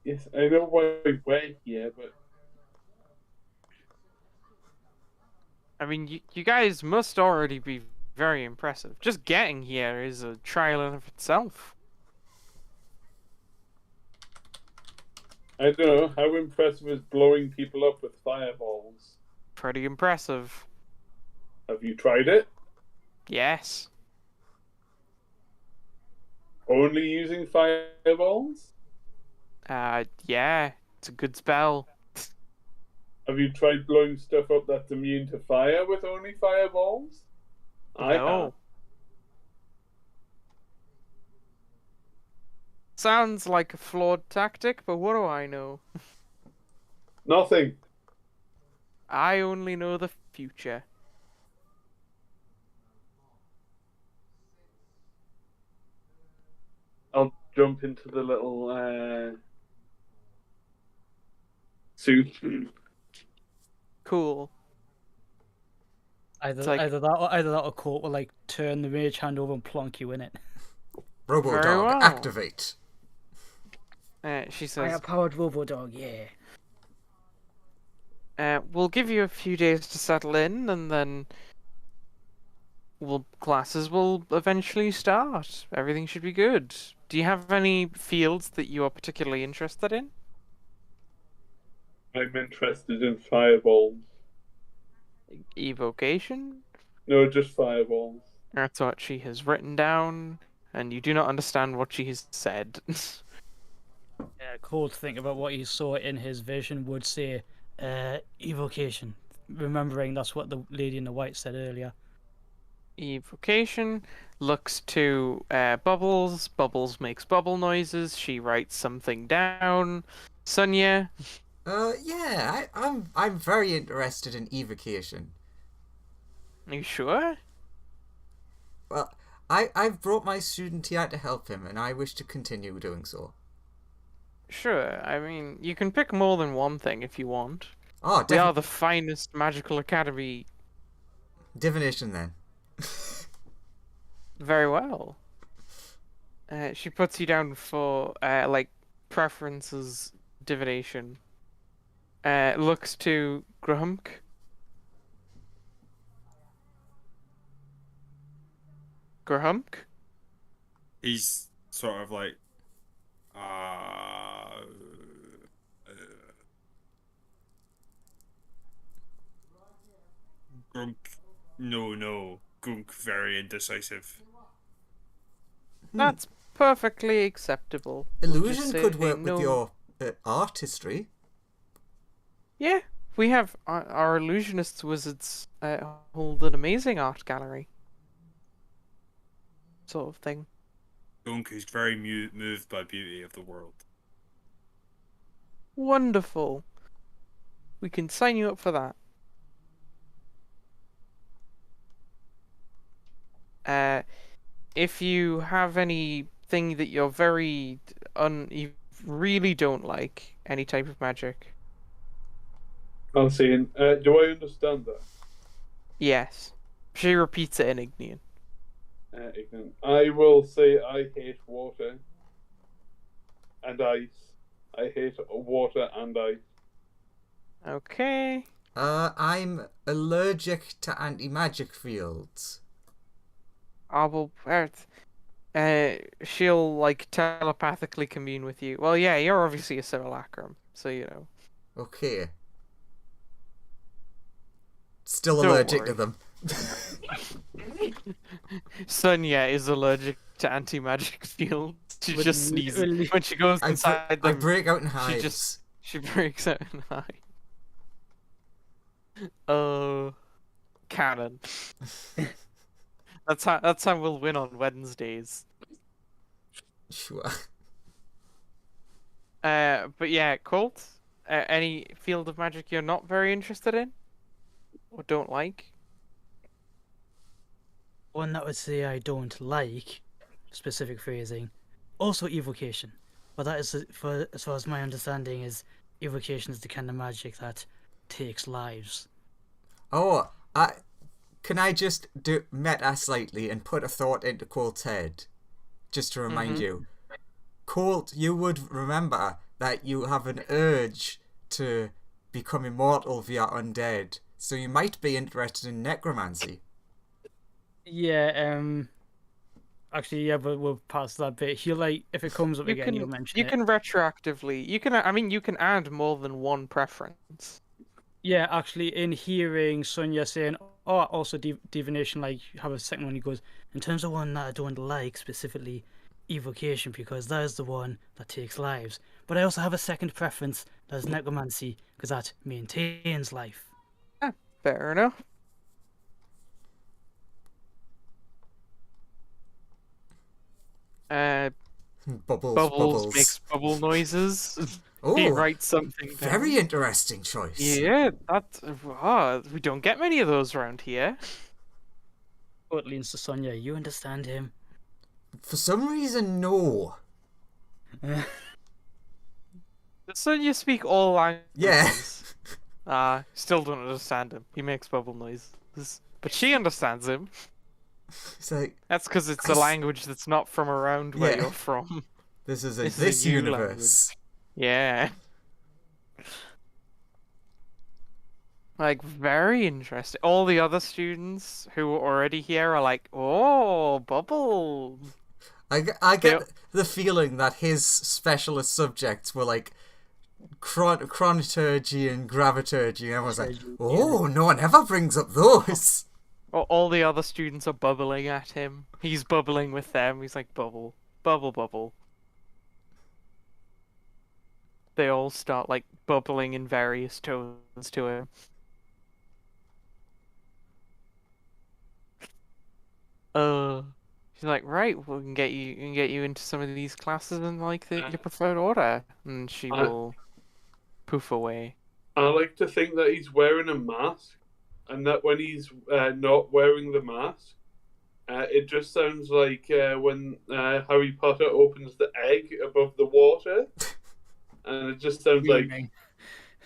Yes, I know why we're here, but... I mean, you guys must already be very impressive. Just getting here is a trial in of itself. I don't know, how impressive is blowing people up with fireballs? Pretty impressive. Have you tried it? Yes. Only using fireballs? Yeah, it's a good spell. Have you tried blowing stuff up that's immune to fire with only fireballs? I No. have. Sounds like a flawed tactic, but what do I know? Nothing. I only know the future. I'll jump into the little suit. Cool. Either like- either that or Court will like turn the mage hand over and plonk you in it. Robo Very dog, well. activate. She says, Fire-powered robo dog, yeah. we'll give you a few days to settle in, and then classes will eventually start. Everything should be good. Do you have any fields that you are particularly interested in? I'm interested in fireballs. Evocation? No, just fireballs. That's what she has written down, and you do not understand what she has said. Yeah, Court, think about what he saw in his vision, would say, evocation. Remembering that's what the lady in the white said earlier. Evocation looks to Bubbles. Bubbles makes bubble noises. She writes something down. Sonia? Yeah, I'm very interested in evocation. Are you sure? Well, I've brought my student here to help him, and I wish to continue doing so. Sure. I mean, you can pick more than one thing if you want. Oh, We are the finest magical academy. divination then. Very well. She puts you down for like preferences divination. Looks to Grahumk. Grahumk? He's sort of like, Gunk. No. Gunk, very indecisive. That's perfectly acceptable. We'll just Illusion say could work no. with your artistry. Yeah, we have our illusionists wizards hold an amazing art gallery. Sort of thing. Gunk is very moved by beauty of the world. Wonderful. We can sign you up for that. If you have anything that you're you really don't like, any type of magic. I'm saying, do I understand that? Yes. She repeats it in Ignean. Ignorant. I will say I hate water and ice. I hate water and ice. Okay. I'm allergic to anti-magic fields. I will. She'll like telepathically commune with you. Well, yeah, you're obviously a simulacrum, so you know. Okay. Still Don't allergic to worry. them. Sonia is allergic to anti-magic fields. She Would just sneezes literally- when she goes I inside I them. break out in She hives. just she breaks out in high. Oh, cannon. That's how we'll win on Wednesdays. Sure. But yeah, Colt. Any field of magic you're not very interested in, or don't like? One that would say I don't like, specific phrasing, also evocation. But that is, for as far as my understanding is, evocation is the kind of magic that takes lives. Oh, can I just do meta slightly and put a thought into Colt's head? Just to remind you. Colt, you would remember that you have an urge to become immortal via undead, so you might be interested in necromancy. Yeah, actually, yeah, but we'll pass that bit. He'll, like, if it comes up again, you'll mention You it. can retroactively. You can add more than one preference. Yeah, actually, in hearing Sonia saying, oh, also divination, like, have a second one, he goes, in terms of one that I don't like, specifically evocation, because that is the one that takes lives. But I also have a second preference, that is necromancy, because that maintains life. Fair enough. Bubbles makes bubble noises. He Oh, writes something down. very interesting choice. Yeah, we don't get many of those around here. Oh, it leans to Sonia, you understand him. For some reason, no. So you speak all languages. Yeah. Still don't understand him. He makes bubble noises. But she understands him. It's like, That's because it's a language that's not from around where you're from. this is This is this a new universe. Yeah. Like, very interesting. All the other students who are already here are like, oh, bubble. I get the feeling that his specialist subjects were like chronoturgy and graviturgy, and everyone's like, oh, no one ever brings up those. All the other students are bubbling at him. He's bubbling with them. He's like, bubble, bubble, bubble. They all start like bubbling in various tones to him. She's like, right, we can get you into some of these classes in like your preferred order, and she will poof away. I like to think that he's wearing a mask, and that when he's not wearing the mask, it just sounds like when Harry Potter opens the egg above the water, and it just sounds like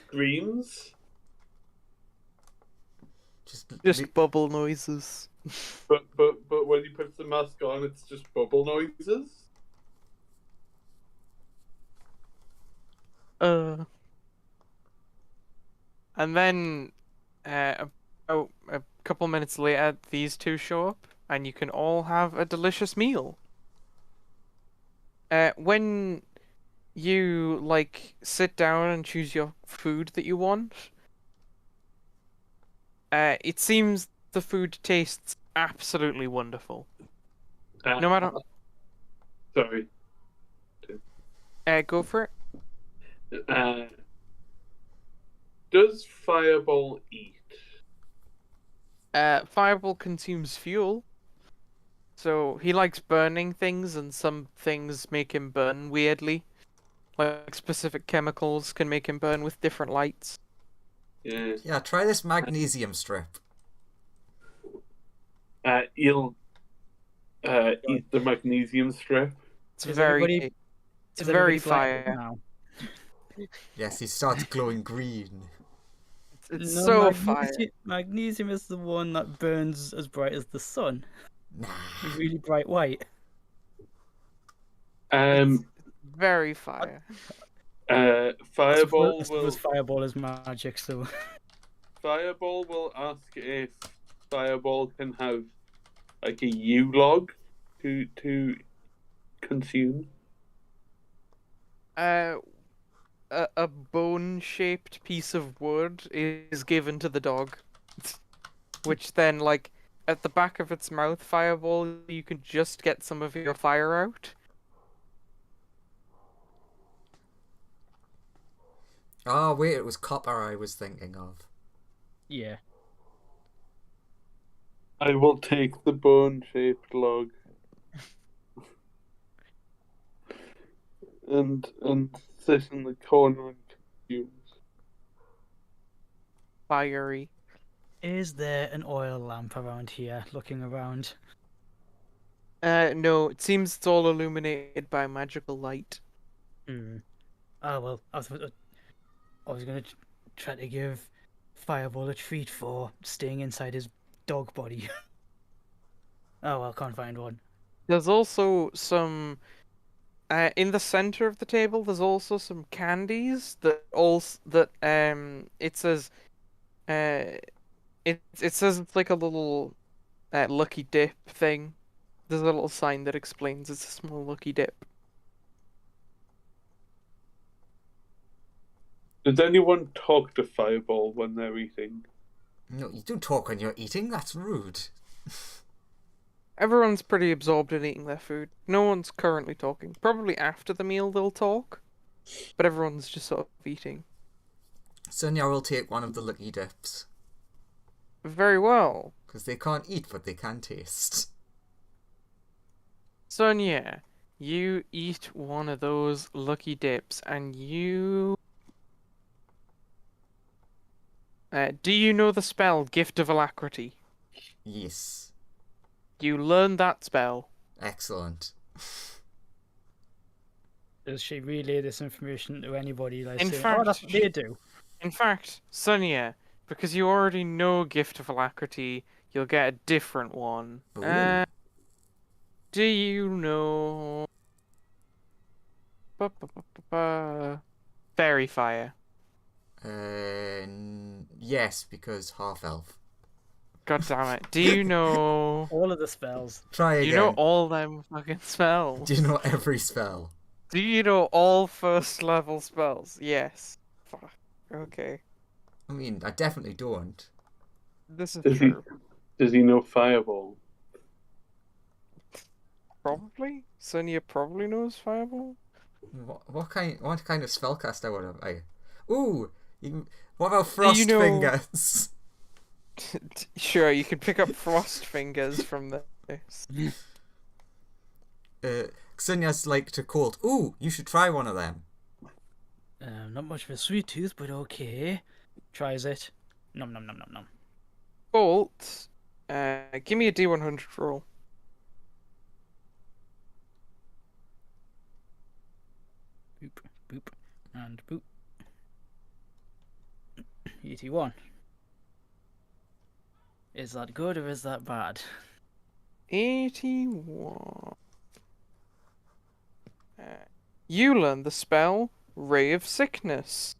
screams. Just bubble noises. But when he puts the mask on, it's just bubble noises. And then a couple minutes later, these two show up, and you can all have a delicious meal. When you like sit down and choose your food that you want, it seems the food tastes absolutely wonderful. No matter. Sorry. Go for it. Does Fireball eat? Fireball consumes fuel. So he likes burning things, and some things make him burn weirdly. Like specific chemicals can make him burn with different lights. Yeah, try this magnesium strip. He'll eat the magnesium strip. It's Is very everybody- it's Is very everybody blind fire. now? Yes, he starts glowing green. It's No, so fire. magnesium is the one that burns as bright as the sun. Nah. Really bright white. Very fire. Fireball I suppose will fireball is magic, so Fireball will ask if Fireball can have like a U log to consume. A bone-shaped piece of wood is given to the dog, which then, like, at the back of its mouth, Fireball, you can just get some of your fire out. Oh, wait, it was copper I was thinking of. yeah. I will take the bone shaped log and sit in the corner and consume. Fiery. Is there an oil lamp around here? Looking around. No, it seems it's all illuminated by magical light. Hmm. Oh well, I was gonna try to give Fireball a treat for staying inside his dog body. Oh well, can't find one. There's also some in the center of the table. There's also some candies that it says it says it's like a little lucky dip thing. There's a little sign that explains it's a small lucky dip. Does anyone talk to Fireball when they're eating? No, you don't talk when you're eating. That's rude. Everyone's pretty absorbed in eating their food. No one's currently talking. Probably after the meal they'll talk, but everyone's just sort of eating. Sonia will take one of the lucky dips. Very well. Because they can't eat, but they can taste. Sonia, you eat one of those lucky dips, and you... do you know the spell Gift of Alacrity? Yes. You learn that spell. Excellent. Does she relay this information to anybody? Like, In saying, fact, oh, that's what they do. In fact, Sonia, because you already know Gift of Alacrity, you'll get a different one. Ooh. Do you know... Fairy Fire? Yes, because half elf. God damn it. Do you know... All of the spells. Try again. Do you know all them fucking spells? Do you know every spell? Do you know all first level spells? Yes. Fuck. Okay. I mean, I definitely don't. This is Does true. Does he know Fireball? Probably? Sonia probably knows Fireball? What kind of spellcaster would I? Ooh, what about Frost you know- Fingers? Sure, you can pick up Frost Fingers from this. Xenia's like to quote, "Ooh, you should try one of them." Not much of a sweet tooth, but okay. Tries it. Nom nom nom nom nom. Bolt, give me a D100 roll. Boop, boop, and boop. 81. Is that good or is that bad? 81. You learn the spell Ray of Sickness.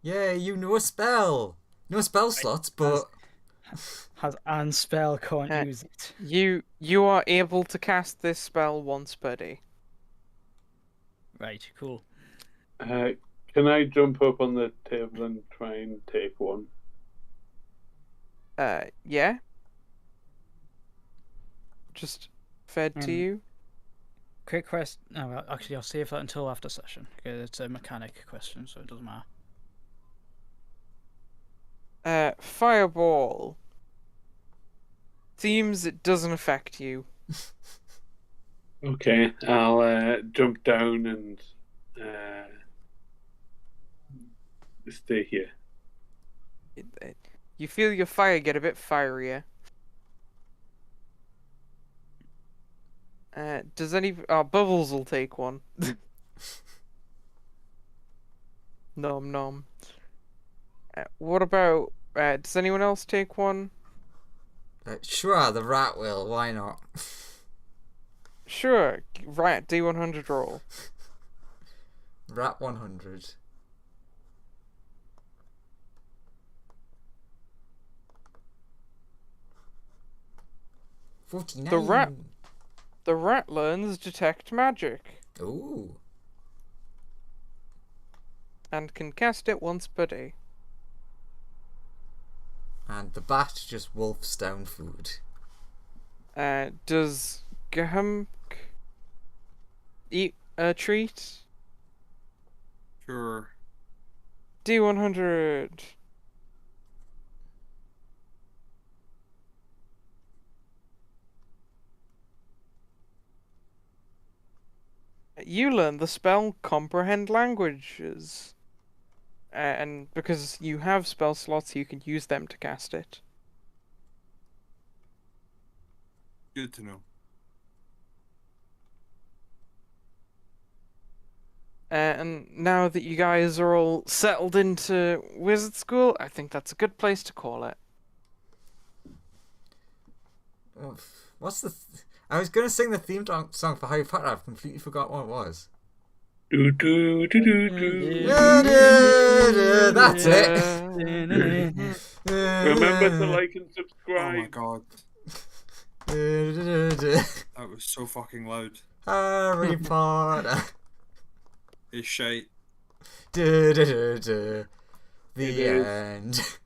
Yeah, you know a spell. No spell slots, but Has and spell can't Uh, use it. You are able to cast this spell once per day. Right, cool. Can I jump up on the table and try and take one? Yeah. Just fed to you. Quick question. No, well, actually, I'll save that until after session. Okay, it's a mechanic question, so it doesn't matter. Fireball. Seems it doesn't affect you. Okay, I'll jump down and stay here. You feel your fire get a bit fierier. Does any... Bubbles will take one. Nom nom. What about... does anyone else take one? Sure, the rat will. Why not? Sure. Right, D100 roll. Rat 100. $49. The rat learns detect magic. Ooh. And can cast it once per day. And the bat just wolfs down food. Does Gahumk eat a treat? Sure. D100. You learn the spell Comprehend Languages. And because you have spell slots, you can use them to cast it. Good to know. And now that you guys are all settled into wizard school, I think that's a good place to call it. What's the... I was going to sing the theme song for Harry Potter. I've completely forgot what it was. Do, do, do, do, do. That's it. Remember to like and Oh subscribe. my god. That was so fucking loud. Harry Potter. It's shite. The It is. end.